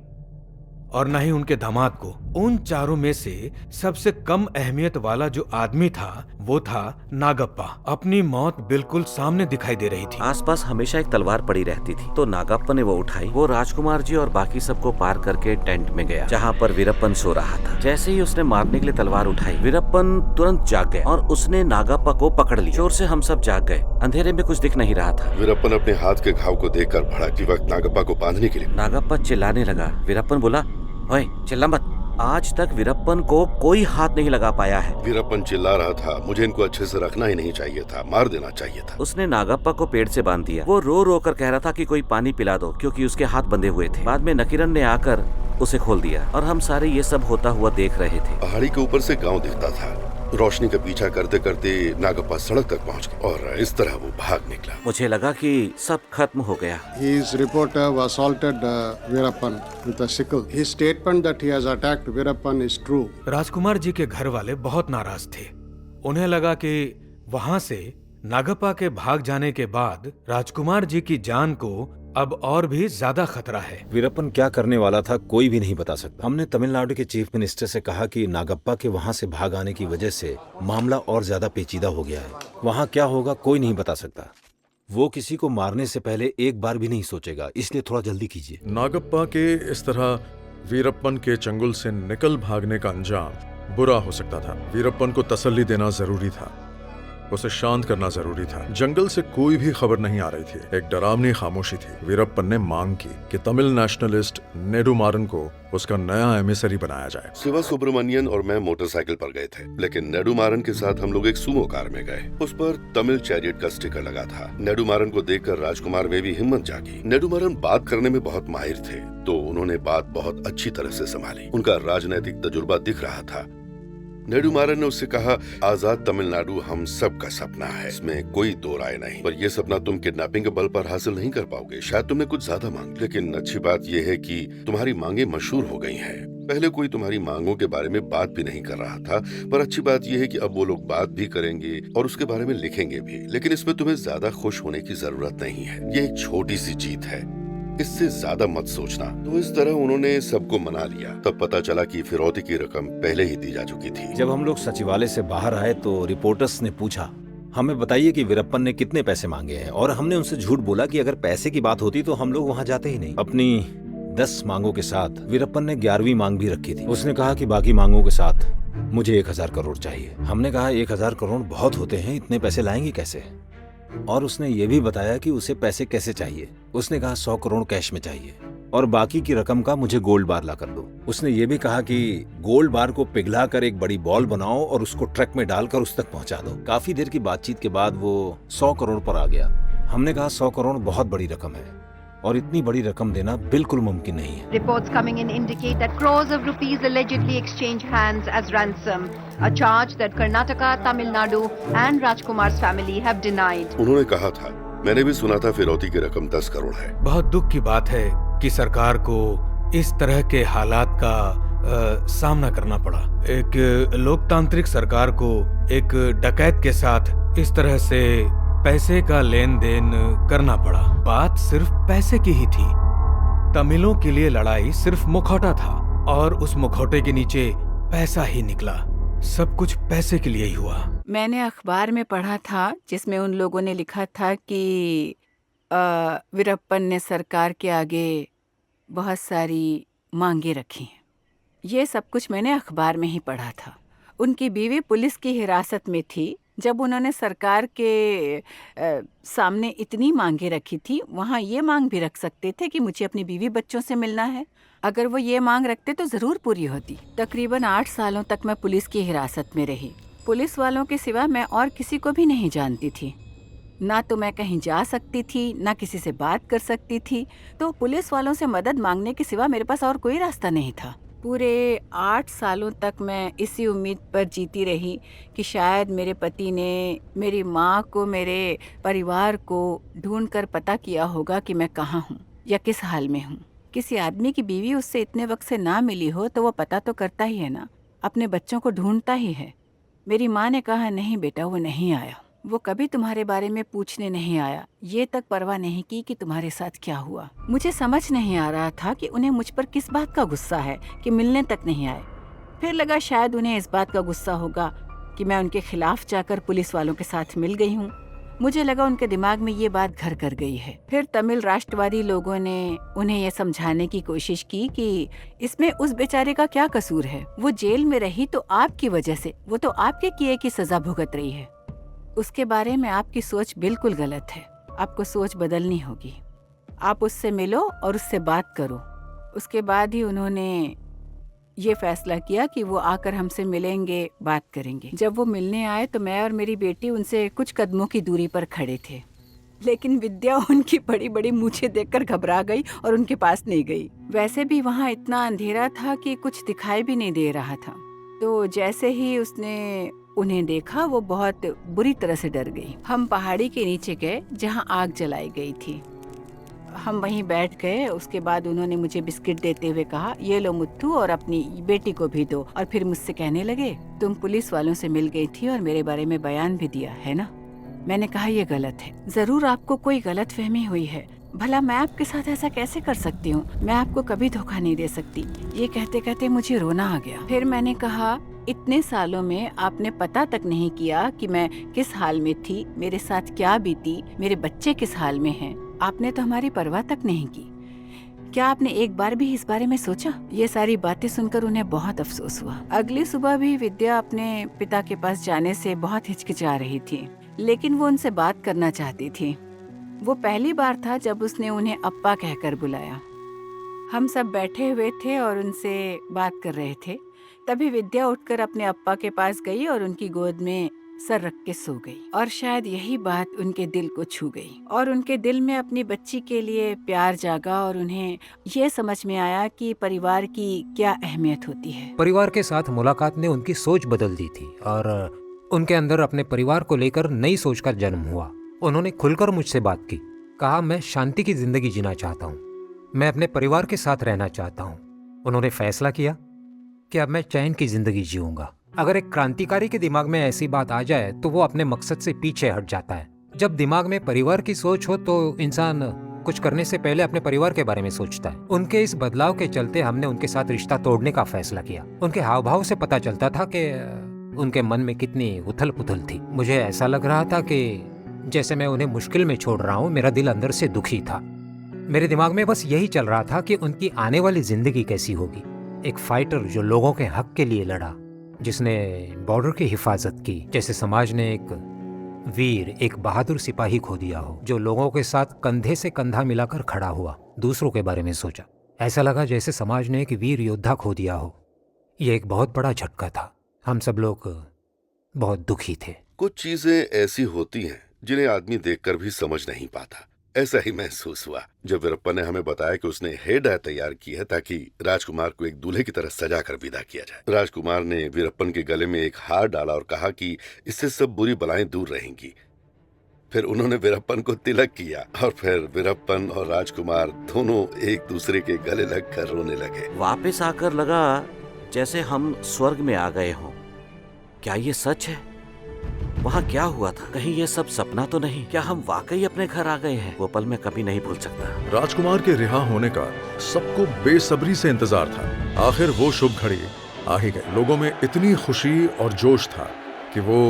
और न ही उनके दामाद को। उन चारों में से सबसे कम अहमियत वाला जो आदमी था वो था नागप्पा। अपनी मौत बिल्कुल सामने दिखाई दे रही थी। आसपास हमेशा एक तलवार पड़ी रहती थी, तो नागप्पा ने वो उठाई। वो राजकुमार जी और बाकी सबको पार करके टेंट में गया जहाँ पर वीरप्पन सो रहा था। जैसे ही उसने मारने के लिए तलवार उठाई, वीरप्पन तुरंत जाग गए और उसने नागप्पा को पकड़ लिया। जोर से हम सब जाग गए। अंधेरे में कुछ दिख नहीं रहा था। वीरप्पन अपने हाथ के घाव को देखकर भड़कती वक्त नागप्पा को बांधने के लिए नागप्पा चिल्लाने लगा। वीरप्पन बोला, ओए चिल्ला मत। आज तक वीरप्पन को कोई हाथ नहीं लगा पाया है। वीरप्पन चिल्ला रहा था, मुझे इनको अच्छे से रखना ही नहीं चाहिए था, मार देना चाहिए था। उसने नागप्पा को पेड़ से बांध दिया। वो रो रो कर कह रहा था कि कोई पानी पिला दो, क्योंकि उसके हाथ बंधे हुए थे। बाद में नकीरन ने आकर उसे खोल दिया और हम सारे ये सब होता हुआ देख रहे थे। पहाड़ी के ऊपर से गांव दिखता था। रोशनी का पीछा करते करते नागप्पा सड़क तक पहुंच गया और इस तरह वो भाग निकला। मुझे लगा कि सब खत्म हो गया। His reporter assaulted Veerappan with a sickle. His statement that he has attacked Veerappan is true. Rajkumar ji के घर वाले बहुत नाराज थे। उन्हें लगा कि वहां से नागप्पा के भाग जाने के बाद राजकुमार जी की जान को अब और भी ज्यादा खतरा है। वीरप्पन क्या करने वाला था कोई भी नहीं बता सकता। हमने तमिलनाडु के चीफ मिनिस्टर से कहा कि नागप्पा के वहां से भाग आने की वजह से मामला और ज्यादा पेचीदा हो गया है। वहां क्या होगा कोई नहीं बता सकता। वो किसी को मारने से पहले एक बार भी नहीं सोचेगा, इसलिए थोड़ा जल्दी कीजिए। नागप्पा के इस तरह वीरप्पन के चंगुल से निकल भागने का अंजाम बुरा हो सकता था। वीरप्पन को तसल्ली देना जरूरी था, उसे शांत करना जरूरी था। जंगल से कोई भी खबर नहीं आ रही थी, एक डरावनी खामोशी थी। वीरप्पन ने मांग की कि तमिल नेशनलिस्ट नेडुमारन को उसका नया एमिसरी बनाया जाए। शिवा सुब्रमण्यन और मैं मोटरसाइकिल पर गए थे, लेकिन नेडुमारन के साथ हम लोग एक सुमो कार में गए। उस पर तमिल चैरियट का स्टिकर लगा था। नेडुमारन को देखकर राजकुमार में भी हिम्मत जागी। नेडुमारन बात करने में बहुत माहिर थे, तो उन्होंने बात बहुत अच्छी तरह से संभाली। उनका राजनैतिक तजुर्बा दिख रहा था। नेडुमारन ने उससे कहा, आजाद तमिलनाडु हम सब का सपना है, इसमें कोई दो राय नहीं, पर यह सपना तुम किडनैपिंग के बल पर हासिल नहीं कर पाओगे। शायद तुमने कुछ ज्यादा मांग, लेकिन अच्छी बात यह है कि तुम्हारी मांगे मशहूर हो गई हैं। पहले कोई तुम्हारी मांगों के बारे में बात भी नहीं कर रहा था, पर अच्छी बात यह है कि अब वो लोग बात भी करेंगे और उसके बारे में लिखेंगे भी। लेकिन इसमें तुम्हें ज्यादा खुश होने की जरूरत नहीं है, ये एक छोटी सी जीत है, इससे ज्यादा मत सोचना। तो इस तरह उन्होंने सबको मना लिया। तब पता चला कि फिरौती की रकम पहले ही दी जा चुकी थी। जब हम लोग सचिवालय से बाहर आए तो रिपोर्टर्स ने पूछा, हमें बताइए कि वीरप्पन ने कितने पैसे मांगे हैं, और हमने उनसे झूठ बोला कि अगर पैसे की बात होती तो हम लोग वहाँ जाते ही नहीं। अपनी 10 मांगों के साथ वीरप्पन ने 11वीं मांग भी रखी थी। उसने कहा कि बाकी मांगों के साथ मुझे 1000 करोड़ चाहिए। हमने कहा 1000 करोड़ बहुत होते हैं, इतने पैसे लाएंगे कैसे? और उसने ये भी बताया कि उसे पैसे कैसे चाहिए। उसने कहा 100 करोड़ कैश में चाहिए और बाकी की रकम का मुझे गोल्ड बार ला कर दो। उसने ये भी कहा कि गोल्ड बार को पिघला कर एक बड़ी बॉल बनाओ और उसको ट्रक में डालकर उस तक पहुंचा दो। काफी देर की बातचीत के बाद वो 100 करोड़ पर आ गया। हमने कहा 100 करोड़ बहुत बड़ी रकम है और इतनी बड़ी रकम देना बिल्कुल मुमकिन नहीं है। Reports coming in indicate that crores of rupees allegedly exchanged hands as ransom, a charge that Karnataka, Tamil Nadu and Rajkumar's family have denied. उन्होंने कहा था, मैंने भी सुना था फिरौती की रकम 10 करोड़ है। बहुत दुख की बात है कि सरकार को इस तरह के हालात का सामना करना पड़ा। एक लोकतांत्रिक सरकार को एक डकैत के साथ इस तरह से पैसे का लेन देन करना पड़ा। बात सिर्फ पैसे की ही थी। तमिलों के लिए लड़ाई सिर्फ मुखौटा था और उस मुखौटे के नीचे पैसा ही निकला। सब कुछ पैसे के लिए ही हुआ। मैंने अखबार में पढ़ा था जिसमें उन लोगों ने लिखा था कि वीरप्पन ने सरकार के आगे बहुत सारी मांगे रखी हैं। ये सब कुछ मैंने अखबार में ही पढ़ा था। उनकी बीवी पुलिस की हिरासत में थी। जब उन्होंने सरकार के सामने इतनी मांगे रखी थी, वहाँ ये मांग भी रख सकते थे कि मुझे अपनी बीवी बच्चों से मिलना है। अगर वो ये मांग रखते तो ज़रूर पूरी होती। तकरीबन 8 सालों तक मैं पुलिस की हिरासत में रही। पुलिस वालों के सिवा मैं और किसी को भी नहीं जानती थी। ना तो मैं कहीं जा सकती थी, ना किसी से बात कर सकती थी। तो पुलिस वालों से मदद मांगने के सिवा मेरे पास और कोई रास्ता नहीं था। पूरे 8 सालों तक मैं इसी उम्मीद पर जीती रही कि शायद मेरे पति ने मेरी माँ को, मेरे परिवार को ढूंढकर पता किया होगा कि मैं कहाँ हूँ या किस हाल में हूँ। किसी आदमी की बीवी उससे इतने वक्त से ना मिली हो तो वो पता तो करता ही है ना। अपने बच्चों को ढूंढता ही है। मेरी माँ ने कहा नहीं बेटा, वो नहीं आया, वो कभी तुम्हारे बारे में पूछने नहीं आया, ये तक परवाह नहीं की कि तुम्हारे साथ क्या हुआ। मुझे समझ नहीं आ रहा था कि उन्हें मुझ पर किस बात का गुस्सा है कि मिलने तक नहीं आए। फिर लगा शायद उन्हें इस बात का गुस्सा होगा कि मैं उनके खिलाफ जाकर पुलिस वालों के साथ मिल गई हूँ। मुझे लगा उनके दिमाग में ये बात घर कर गई है। फिर तमिल राष्ट्रवादी लोगों ने उन्हें ये समझाने की कोशिश की कि इसमें उस बेचारे का क्या कसूर है, वो जेल में रही तो आपकी वजह से, वो तो आपके किए की सजा भुगत रही है। उसके बारे में आपकी सोच बिल्कुल गलत है, आपको सोच बदलनी होगी। आप उससे मिलो और उससे बात करो। उसके बाद ही उन्होंने ये फैसला किया कि वो आकर हमसे मिलेंगे, बात करेंगे। जब वो मिलने आए तो मैं और मेरी बेटी उनसे कुछ कदमों की दूरी पर खड़े थे, लेकिन विद्या उनकी बड़ी बड़ी मूछें देखकर घबरा गई और उनके पास नहीं गई। वैसे भी वहाँ इतना अंधेरा था कि कुछ दिखाई भी नहीं दे रहा था। तो जैसे ही उसने उन्हें देखा वो बहुत बुरी तरह से डर गई। हम पहाड़ी के नीचे गए जहाँ आग जलाई गई थी। हम वहीं बैठ गए। उसके बाद उन्होंने मुझे बिस्किट देते हुए कहा, ये लो मुत्थू और अपनी बेटी को भी दो। और फिर मुझसे कहने लगे, तुम पुलिस वालों से मिल गई थी और मेरे बारे में बयान भी दिया है ना। मैंने कहा ये गलत है, जरूर आपको कोई गलत फहमी हुई है। भला मैं आपके साथ ऐसा कैसे कर सकती हूँ, मैं आपको कभी धोखा नहीं दे सकती। ये कहते कहते मुझे रोना आ गया। फिर मैंने कहा, इतने सालों में आपने पता तक नहीं किया कि मैं किस हाल में थी, मेरे साथ क्या बीती, मेरे बच्चे किस हाल में हैं। आपने तो हमारी परवाह तक नहीं की। क्या आपने एक बार भी इस बारे में सोचा? ये सारी बातें सुनकर उन्हें बहुत अफसोस हुआ। अगली सुबह भी विद्या अपने पिता के पास जाने से बहुत हिचकिचा रही थी, लेकिन वो उनसे बात करना चाहती थी। वो पहली बार था जब उसने उन्हें अप्पा कहकर बुलाया। हम सब बैठे हुए थे और उनसे बात कर रहे थे। तभी विद्या उठकर अपने अप्पा के पास गई और उनकी गोद में सर रख के सो गई। और शायद यही बात उनके दिल को छू गई और उनके दिल में अपनी बच्ची के लिए प्यार जागा और उन्हें ये समझ में आया कि परिवार की क्या अहमियत होती है। परिवार के साथ मुलाकात ने उनकी सोच बदल दी थी और उनके अंदर अपने परिवार को लेकर नई सोच का जन्म हुआ। उन्होंने खुलकर मुझसे बात की, कहा मैं शांति की जिंदगी जीना चाहता हूँ, मैं अपने परिवार के साथ रहना चाहता हूँ। उन्होंने फैसला किया कि अब मैं चैन की जिंदगी जीऊंगा। अगर एक क्रांतिकारी के दिमाग में ऐसी बात आ जाए तो वो अपने मकसद से पीछे हट जाता है। जब दिमाग में परिवार की सोच हो तो इंसान कुछ करने से पहले अपने परिवार के बारे में सोचता है। उनके इस बदलाव के चलते हमने उनके साथ रिश्ता तोड़ने का फैसला किया। उनके हाव भाव से पता चलता था कि उनके मन में कितनी उथल पुथल थी। मुझे ऐसा लग रहा था कि जैसे मैं उन्हें मुश्किल में छोड़ रहा हूँ। मेरा दिल अंदर से दुखी था। मेरे दिमाग में बस यही चल रहा था कि उनकी आने वाली जिंदगी कैसी होगी। एक फाइटर जो लोगों के हक के लिए लड़ा, जिसने बॉर्डर की हिफाजत की, जैसे समाज ने एक वीर, एक बहादुर सिपाही खो दिया हो, जो लोगों के साथ कंधे से कंधा मिलाकर खड़ा हुआ, दूसरों के बारे में सोचा। ऐसा लगा जैसे समाज ने एक वीर योद्धा खो दिया हो। यह एक बहुत बड़ा झटका था। हम सब लोग बहुत दुखी थे। कुछ चीजें ऐसी होती हैं जिन्हें आदमी देखकर भी समझ नहीं पाता। ऐसा ही महसूस हुआ जब वीरप्पा ने हमें बताया कि उसने हेयर डाई तैयार की है ताकि राजकुमार को एक दूल्हे की तरह सजा कर विदा किया जाए। राजकुमार ने वीरप्पन के गले में एक हार डाला और कहा कि इससे सब बुरी बलाएं दूर रहेंगी। फिर उन्होंने वीरप्पन को तिलक किया और फिर वीरप्पन और राजकुमार दोनों एक दूसरे के गले लगकर रोने लगे। वापस आकर लगा जैसे हम स्वर्ग में आ गए हों। क्या ये सच है? वहाँ क्या हुआ था? कहीं ये सब सपना तो नहीं? क्या हम वाकई अपने घर आ गए हैं? वो पल मैं कभी नहीं भूल सकता। राजकुमार के रिहा होने का सबको बेसब्री से इंतजार था। आखिर वो शुभ घड़ी आ ही गई। लोगों में इतनी खुशी और जोश था कि वो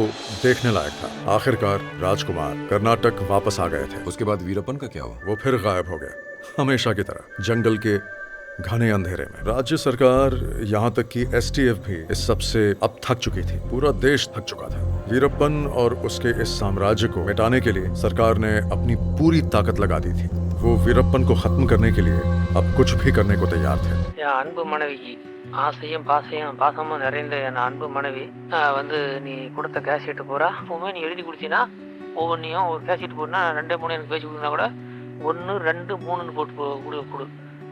देखने लायक था। आखिरकार राजकुमार कर्नाटक वापस आ गए थे। उसके बाद वीरप्पन का क्या हुआ? वो फिर गायब हो गए, हमेशा की तरह, जंगल के घने अंधेरे में। राज्य सरकार, यहाँ तक कि STF भी इस सब से अब थक चुकी थी। पूरा देश थक चुका था। वीरप्पन और उसके इस साम्राज्य को मिटाने के लिए सरकार ने अपनी पूरी ताकत लगा दी थी। वो वीरप्पन को खत्म करने के लिए अब कुछ भी करने को तैयार थे। அன்பு மனைவிக்கு ஆசையும் பாசமும் நிறைந்த என் அன்பு மனைவி வந்து நீ கொடுத்த கேசெட் பூரா எப்பவுமே நீ எழுதி கொடுத்தீங்கன்னா ஒவ்வொன்றையும் ஒரு கேசெட் போட்டுனா 2 3 எனக்கு பேசி கொடுத்தா கூட 1 2 3 போட்டு கொடு.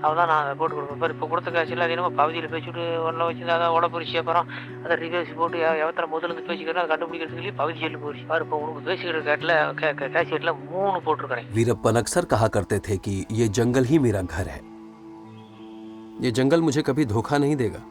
அவதான் நான் அதை போட்டு கொடுப்பேன். இப்போ கொடுத்த கேசெட்ல அது என்னமோ பகுதியில் பேசிவிட்டு ஒன்றில் வச்சுருந்தா அதை உடம்புரிச்சு அப்புறம் அதை ரிவர்ஸ் போட்டு எவத்தனை முதலேருந்து பேசிக்கிறேன் அதை கண்டுபிடிக்கிறதுக்கு பகுதி செல்லு போச்சு. இப்போ உனக்கு பேசிக்கிற கேசெட்டில் 3 போட்டிருக்கிறேன். वीरप्पन अक्सर कहा करते थे कि ये जंगल ही मेरा घर है। ये जंगल मुझे कभी धोखा नहीं देगा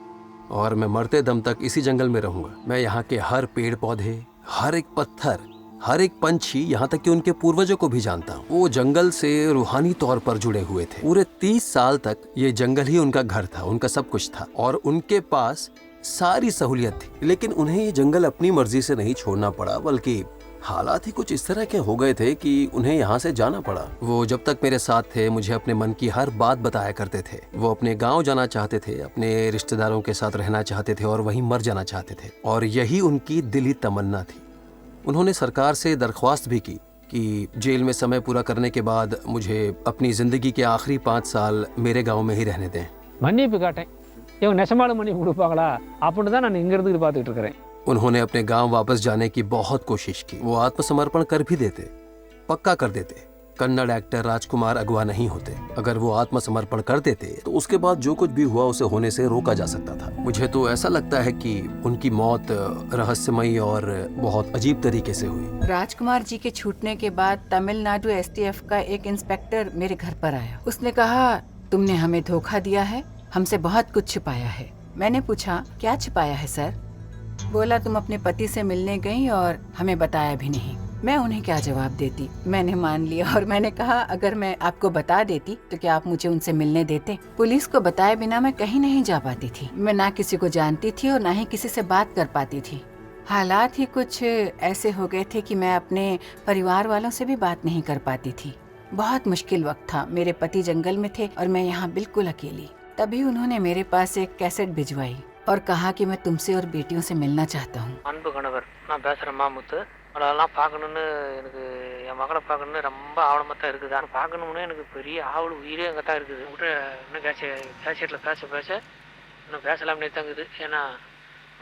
और मैं मरते दम तक इसी जंगल में रहूंगा। मैं यहाँ के हर पेड़ पौधे, हर एक पत्थर, हर एक पंछी, यहाँ तक कि उनके पूर्वजों को भी जानता हूँ। वो जंगल से रूहानी तौर पर जुड़े हुए थे। पूरे 30 साल तक ये जंगल ही उनका घर था, उनका सब कुछ था और उनके पास सारी सहूलियत थी। लेकिन उन्हें ये जंगल अपनी मर्जी से नहीं छोड़ना पड़ा, बल्कि हालात ही कुछ इस तरह के हो गए थे कि उन्हें यहाँ से जाना पड़ा। वो जब तक मेरे साथ थे मुझे अपने मन की हर बात बताया करते थे। वो अपने गांव जाना चाहते थे, अपने रिश्तेदारों के साथ रहना चाहते थे और वहीं मर जाना चाहते थे, और यही उनकी दिली तमन्ना थी। उन्होंने सरकार से दरख्वास्त भी की कि जेल में समय पूरा करने के बाद मुझे अपनी जिंदगी के आखिरी 5 साल मेरे गाँव में ही रहने दें। மன்னிப்பு கேட்டேன். இவங்க நெசமாலும் மன்னிப்பு கொடுப்பாங்களா அப்படின்னு தான் நான் இங்க இருந்து பார்த்துட்டு இருக்கிறேன். उन्होंने अपने गांव वापस जाने की बहुत कोशिश की। वो आत्मसमर्पण कर भी देते, पक्का कर देते। कन्नड़ एक्टर राजकुमार अगवा नहीं होते। अगर वो आत्मसमर्पण कर देते तो उसके बाद जो कुछ भी हुआ उसे होने से रोका जा सकता था। मुझे तो ऐसा लगता है कि उनकी मौत रहस्यमयी और बहुत अजीब तरीके से हुई। राजकुमार जी के छूटने के बाद तमिलनाडु STF का एक इंस्पेक्टर मेरे घर पर आया। उसने कहा, तुमने हमें धोखा दिया है, हमसे बहुत कुछ छिपाया है। मैंने पूछा, क्या छिपाया है सर? बोला, तुम अपने पति से मिलने गई और हमें बताया भी नहीं। मैं उन्हें क्या जवाब देती? मैंने मान लिया और मैंने कहा, अगर मैं आपको बता देती तो क्या आप मुझे उनसे मिलने देते? पुलिस को बताए बिना मैं कहीं नहीं जा पाती थी। मैं ना किसी को जानती थी और ना ही किसी से बात कर पाती थी। हालात ही कुछ ऐसे हो गए थे कि मैं अपने परिवार वालों से भी बात नहीं कर पाती थी। बहुत मुश्किल वक्त था। मेरे पति जंगल में थे और मैं यहाँ बिल्कुल अकेली। तभी उन्होंने मेरे पास एक कैसेट भिजवाई और कहा कि मैं तुमसे और बेटियों से मिलना चाहता हूँ। அன்பு கணவர், நான் பேசுறேன் மாமுத்து. அதெல்லாம் பார்க்கணுன்னு எனக்கு என் மகளை பார்க்கணுன்னு ரொம்ப ஆவலமாக தான் இருக்குது. ஆனால் பார்க்கணும்னு எனக்கு பெரிய ஆவல், உயிரே அங்கே தான் இருக்குது. உங்கள்கிட்ட இன்னும் கேசட்டில் பேச இன்னும் பேசலாம்னே தான் இருக்குது. ஏன்னா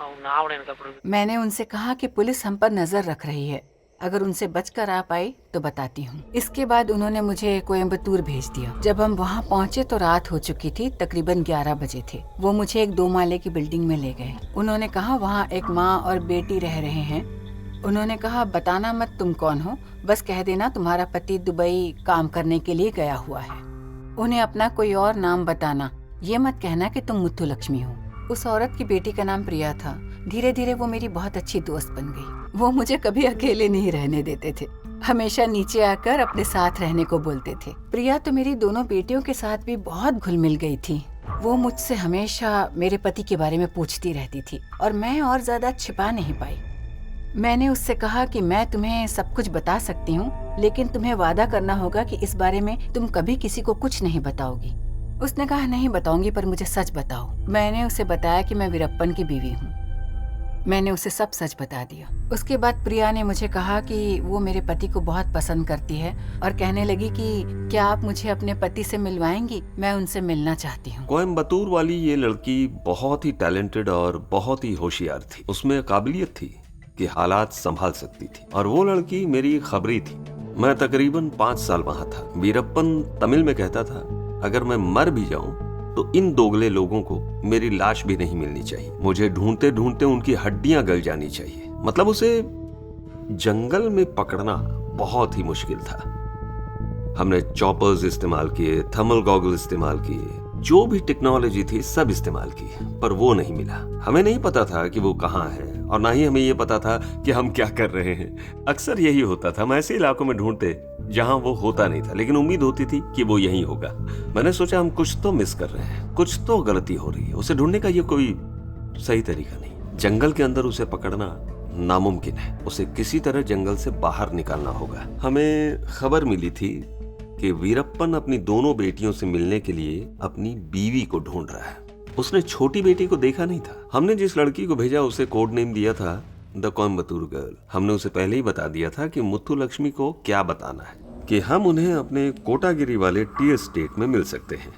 அவங்க ஆவணம் எனக்கு அப்புறம். मैंने उनसे कहा कि पुलिस हम पर नजर रख रही है, अगर उनसे बचकर आ पाई तो बताती हूँ। इसके बाद उन्होंने मुझे कोयम्बतूर भेज दिया। जब हम वहाँ पहुँचे तो रात हो चुकी थी, तकरीबन 11 बजे थे। वो मुझे एक 2 माले की बिल्डिंग में ले गए। उन्होंने कहा, वहाँ एक माँ और बेटी रह रहे हैं। उन्होंने कहा, बताना मत तुम कौन हो, बस कह देना तुम्हारा पति दुबई काम करने के लिए गया हुआ है। उन्हें अपना कोई और नाम बताना, ये मत कहना कि तुम मुथु लक्ष्मी हो। उस औरत की बेटी का नाम प्रिया था। धीरे धीरे वो मेरी बहुत अच्छी दोस्त बन गई। वो मुझे कभी अकेले नहीं रहने देते थे, हमेशा नीचे आकर अपने साथ रहने को बोलते थे। प्रिया तो मेरी दोनों बेटियों के साथ भी बहुत घुल मिल गई थी। वो मुझसे हमेशा मेरे पति के बारे में पूछती रहती थी और मैं और ज्यादा छिपा नहीं पाई। मैंने उससे कहा कि मैं तुम्हें सब कुछ बता सकती हूँ, लेकिन तुम्हें वादा करना होगा कि इस बारे में तुम कभी किसी को कुछ नहीं बताओगी। उसने कहा, नहीं बताऊंगी, पर मुझे सच बताओ। मैंने उसे बताया कि मैं वीरप्पन की बीवी हूँ। मैंने उसे सब सच बता दिया। उसके बाद प्रिया ने मुझे कहा कि वो मेरे पति को बहुत पसंद करती है और कहने लगी कि क्या आप मुझे अपने पति से मिलवाएंगी, मैं उनसे मिलना चाहती हूँ। कोयम्बतूर वाली ये लड़की बहुत ही टैलेंटेड और बहुत ही होशियार थी। उसमें काबिलियत थी कि हालात संभाल सकती थी, और वो लड़की मेरी खबरी थी। मैं तकरीबन 5 साल वहाँ था। वीरप्पन तमिल में कहता था, अगर मैं मर भी जाऊं तो इन दोगले लोगों को मेरी लाश भी नहीं मिलनी चाहिए। मुझे ढूंढते ढूंढते उनकी हड्डियां गल जानी चाहिए। मतलब उसे जंगल में पकड़ना बहुत ही मुश्किल था। हमने चॉपर्स इस्तेमाल किए, थर्मल गॉगल इस्तेमाल किए, जो भी टेक्नोलॉजी थी सब इस्तेमाल की, पर वो नहीं मिला। हमें नहीं पता था कि वो कहाँ है और ना ही हमें ये पता था कि हम क्या कर रहे हैं। अक्सर यही होता था, हम ऐसे इलाकों में ढूंढते जहां वो होता नहीं था, लेकिन उम्मीद होती थी कि वो यहीं होगा। मैंने सोचा हम कुछ तो मिस कर रहे हैं, कुछ तो गलती हो रही है। उसे ढूंढने का ये कोई सही तरीका नहीं। जंगल के अंदर उसे पकड़ना नामुमकिन है। उसे किसी तरह जंगल से बाहर निकालना होगा। हमें खबर मिली थी कि वीरप्पन अपनी दोनों बेटियों से मिलने के लिए अपनी बीवी को ढूंढ रहा है। उसने छोटी बेटी को देखा नहीं था। हमने जिस लड़की को भेजा उसे कोड नेम दिया था द कोयम्बतूर गर्ल। हमने उसे पहले ही बता दिया था कि मुथु लक्ष्मी को क्या बताना है, कि हम उन्हें अपने कोटागिरी वाले टी एस्टेट में मिल सकते हैं।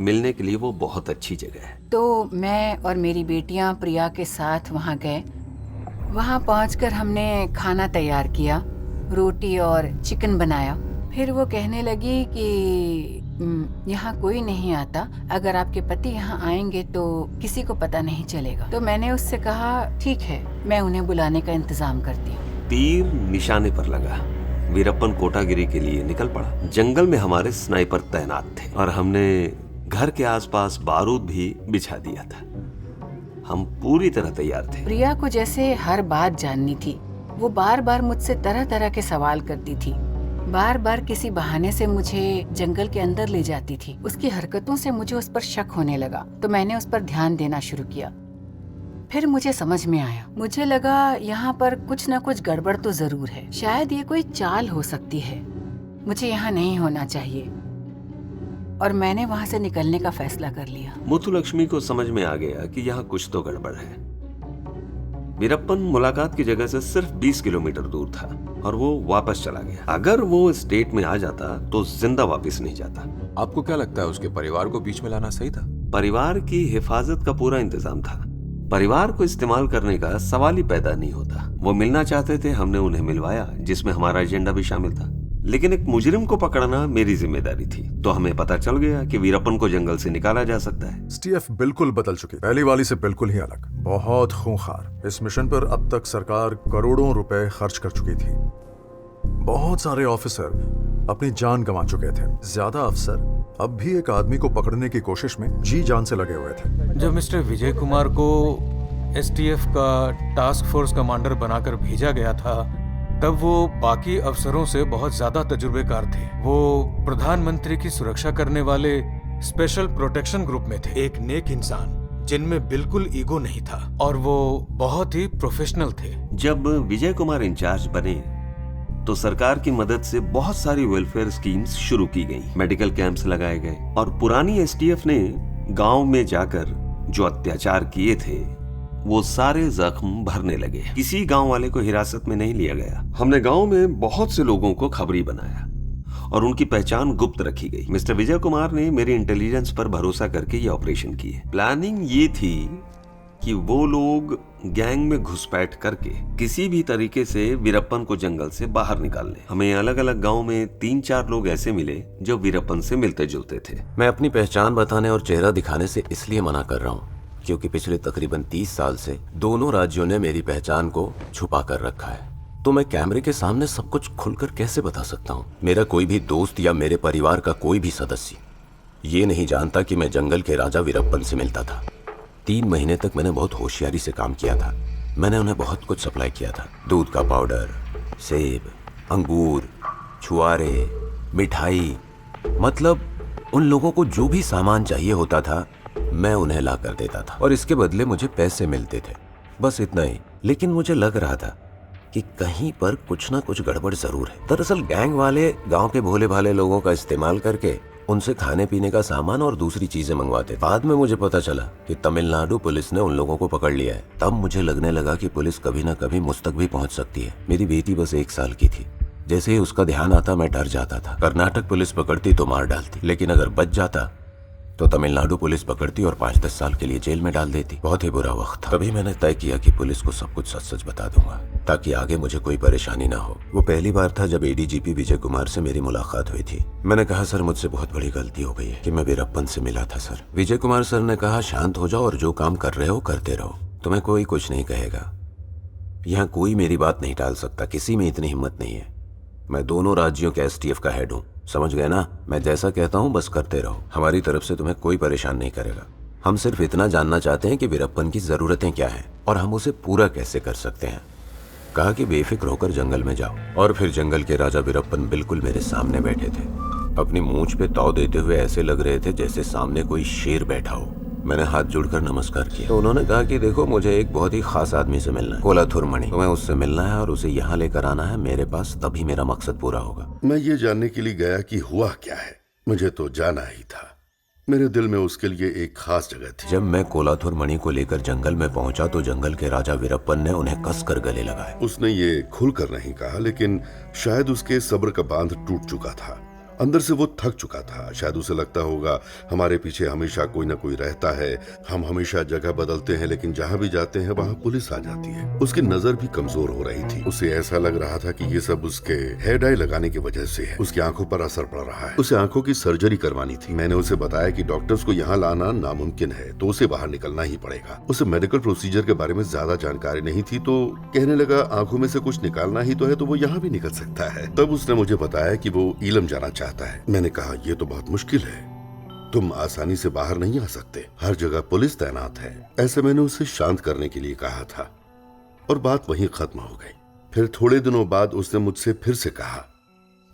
मिलने के लिए वो बहुत अच्छी जगह है। तो मैं और मेरी बेटियां प्रिया के साथ वहां गए। वहां पहुंचकर हमने खाना तैयार किया, रोटी और चिकन बनाया। फिर वो कहने लगी कि यहाँ कोई नहीं आता, अगर आपके पति यहाँ आएंगे तो किसी को पता नहीं चलेगा। तो मैंने उससे कहा, ठीक है, मैं उन्हें बुलाने का इंतजाम करती हूँ। तीर निशाने पर लगा। वीरप्पन कोटागिरी के लिए निकल पड़ा। जंगल में हमारे स्नाइपर तैनात थे और हमने घर के आसपास बारूद भी बिछा दिया था। हम पूरी तरह तैयार थे। प्रिया को जैसे हर बात जाननी थी। वो बार बार मुझसे तरह तरह के सवाल करती थी। बार बार किसी बहाने से मुझे जंगल के अंदर ले जाती थी। उसकी हरकतों से मुझे उस पर शक होने लगा, तो मैंने उस पर ध्यान देना शुरू किया। फिर मुझे समझ में आया, मुझे लगा यहाँ पर कुछ न कुछ गड़बड़ तो जरूर है। शायद ये कोई चाल हो सकती है। मुझे यहाँ नहीं होना चाहिए और मैंने वहाँ से निकलने का फैसला कर लिया। मुथुलक्ष्मी को समझ में आ गया कि यहाँ कुछ तो गड़बड़ है। वीरप्पन मुलाकात की जगह से सिर्फ 20 किलोमीटर दूर था और वो वापस चला गया। अगर वो स्टेट में आ जाता तो जिंदा वापस नहीं जाता। आपको क्या लगता है उसके परिवार को बीच में लाना सही था? परिवार की हिफाजत का पूरा इंतजाम था। परिवार को इस्तेमाल करने का सवाल ही पैदा नहीं होता। वो मिलना चाहते थे, हमने उन्हें मिलवाया, जिसमें हमारा एजेंडा भी शामिल था। लेकिन एक मुजरिम को पकड़ना मेरी जिम्मेदारी थी, तो हमें पता चल गया कि वीरप्पन को जंगल से निकाला जा सकता है। STF बिल्कुल बदल चुकी, पहली वाली से बिल्कुल ही अलग, बहुत खूंखार। इस मिशन पर अब तक सरकार करोड़ों रुपए खर्च कर चुकी थी। बहुत सारे ऑफिसर अपनी जान गंवा चुके थे। ज्यादा अफसर अब भी एक आदमी को पकड़ने की कोशिश में जी जान से लगे हुए थे। जब मिस्टर विजय कुमार को STF का टास्क फोर्स कमांडर बनाकर भेजा गया था, तब वो बाकी अफसरों से बहुत ज्यादा तजुर्बेकार थे। वो प्रधानमंत्री की सुरक्षा करने वाले स्पेशल प्रोटेक्शन ग्रुप में थे। एक नेक इंसान जिनमें बिल्कुल ईगो नहीं था और वो बहुत ही प्रोफेशनल थे। जब विजय कुमार इंचार्ज बने तो सरकार की मदद से बहुत सारी वेलफेयर स्कीम्स शुरू की गई, मेडिकल कैंप्स लगाए गए और पुरानी STF ने गांव में जाकर जो अत्याचार किए थे वो सारे जख्म भरने लगे। किसी गांव वाले को हिरासत में नहीं लिया गया। हमने गांव में बहुत से लोगों को खबरी बनाया और उनकी पहचान गुप्त रखी गई। मिस्टर विजय कुमार ने मेरी इंटेलिजेंस पर भरोसा करके ये ऑपरेशन किए। प्लानिंग ये थी कि वो लोग गैंग में घुसपैठ करके किसी भी तरीके से वीरप्पन को जंगल से बाहर निकाल ले। हमें अलग अलग गांव में 3-4 लोग ऐसे मिले जो वीरप्पन से मिलते जुलते थे। मैं अपनी पहचान बताने और चेहरा दिखाने से इसलिए मना कर रहा हूँ क्योंकि पिछले तकरीबन 30 साल से दोनों राज्यों ने मेरी पहचान को छुपा कर रखा है। तो मैं कैमरे के सामने सब कुछ खुलकर कैसे बता सकता हूँ? मेरा कोई भी दोस्त या मेरे परिवार का कोई भी सदस्य ये नहीं जानता कि मैं जंगल के राजा वीरप्पन से मिलता था। 3 महीने तक मैंने बहुत होशियारी से काम किया था। मैंने उन्हें बहुत कुछ सप्लाई किया था, दूध का पाउडर, सेब, अंगूर, छुआरे, मिठाई, मतलब उन लोगों को जो भी सामान चाहिए होता था मैं उन्हें ला कर देता था और इसके बदले मुझे पैसे मिलते थे, बस इतना ही। लेकिन मुझे लग रहा था कि कहीं पर कुछ ना कुछ गड़बड़ जरूर है। दरअसल गैंग वाले गांव के भोले भाले लोगों का इस्तेमाल करके उनसे खाने पीने का सामान और दूसरी चीजें मंगवाते। बाद में मुझे पता चला कि तमिलनाडु पुलिस ने उन लोगों को पकड़ लिया है। तब मुझे लगने लगा कि पुलिस कभी ना कभी मुझ तक भी पहुंच सकती है। मेरी बेटी बस 1 साल की थी। जैसे ही उसका ध्यान आता मैं डर जाता था। कर्नाटक पुलिस पकड़ती तो मार डालती, लेकिन अगर बच जाता तो तमिलनाडु पुलिस पकड़ती और 5-10 साल के लिए जेल में डाल देती। बहुत ही बुरा वक्त था। तभी मैंने तय किया कि पुलिस को सब कुछ सच सच बता दूंगा ताकि आगे मुझे कोई परेशानी ना हो। वो पहली बार था जब ADGP विजय कुमार से मेरी मुलाकात हुई थी। मैंने कहा, सर मुझसे बहुत बड़ी गलती हो गई है कि मैं वीरप्पन से मिला था सर। विजय कुमार सर ने कहा, शांत हो जाओ और जो काम कर रहे हो करते रहो, तुम्हें कोई कुछ नहीं कहेगा। यहाँ कोई मेरी बात नहीं टाल सकता, किसी में इतनी हिम्मत नहीं है। मैं दोनों राज्यों के STF का हेड हूँ, समझ गए ना? मैं जैसा कहता हूँ बस करते रहो, हमारी तरफ से तुम्हें कोई परेशान नहीं करेगा। हम सिर्फ इतना जानना चाहते हैं कि वीरप्पन की जरूरतें क्या हैं और हम उसे पूरा कैसे कर सकते हैं। कहा कि बेफिक्र होकर जंगल में जाओ। और फिर जंगल के राजा वीरप्पन बिल्कुल मेरे सामने बैठे थे। अपनी मूंछ पे ताव देते हुए ऐसे लग रहे थे जैसे सामने कोई शेर बैठा हो। मैंने हाथ जोड़कर नमस्कार किया तो उन्होंने कहा कि देखो, मुझे एक बहुत ही खास आदमी से मिलना है, कोलाथुर मणि। तुम्हें उससे मिलना है और उसे यहाँ लेकर आना है मेरे पास, तभी मेरा मकसद पूरा होगा। मैं ये जानने के लिए गया कि हुआ क्या है। मुझे तो जाना ही था। मेरे दिल में उसके लिए एक खास जगह थी। जब मैं कोलाथुर मणि को लेकर जंगल में पहुंचा तो जंगल के राजा वीरप्पन ने उन्हें कसकर गले लगाए। उसने ये खुलकर नहीं कहा, लेकिन शायद उसके सब्र का बांध टूट चुका था। अंदर से वो थक चुका था। शायद उसे लगता होगा हमारे पीछे हमेशा कोई ना कोई रहता है, हम हमेशा जगह बदलते हैं, लेकिन जहाँ भी जाते हैं वहाँ पुलिस आ जाती है। उसकी नजर भी कमजोर हो रही थी। उसे ऐसा लग रहा था कि ये सब उसके हेयर डाई लगाने की वजह से है। उसकी आंखों पर असर पड़ रहा है। उसे आंखों की सर्जरी करवानी थी। मैंने उसे बताया कि डॉक्टर्स को यहाँ लाना नामुमकिन है, तो उसे बाहर निकलना ही पड़ेगा। उसे मेडिकल प्रोसीजर के बारे में ज्यादा जानकारी नहीं थी, तो कहने लगा आंखों में से कुछ निकालना ही तो है, तो वो यहाँ भी निकल सकता है। तब उसने मुझे बताया कि वो ईलम जाना चाहता है। मैंने कहा, ये तो बहुत मुश्किल है। तुम आसानी से बाहर नहीं आ सकते, हर जगह पुलिस तैनात है। ऐसे मैंने उसे शांत करने के लिए कहा था और बात वहीं खत्म हो गई। फिर थोड़े दिनों बाद उसने मुझसे फिर से कहा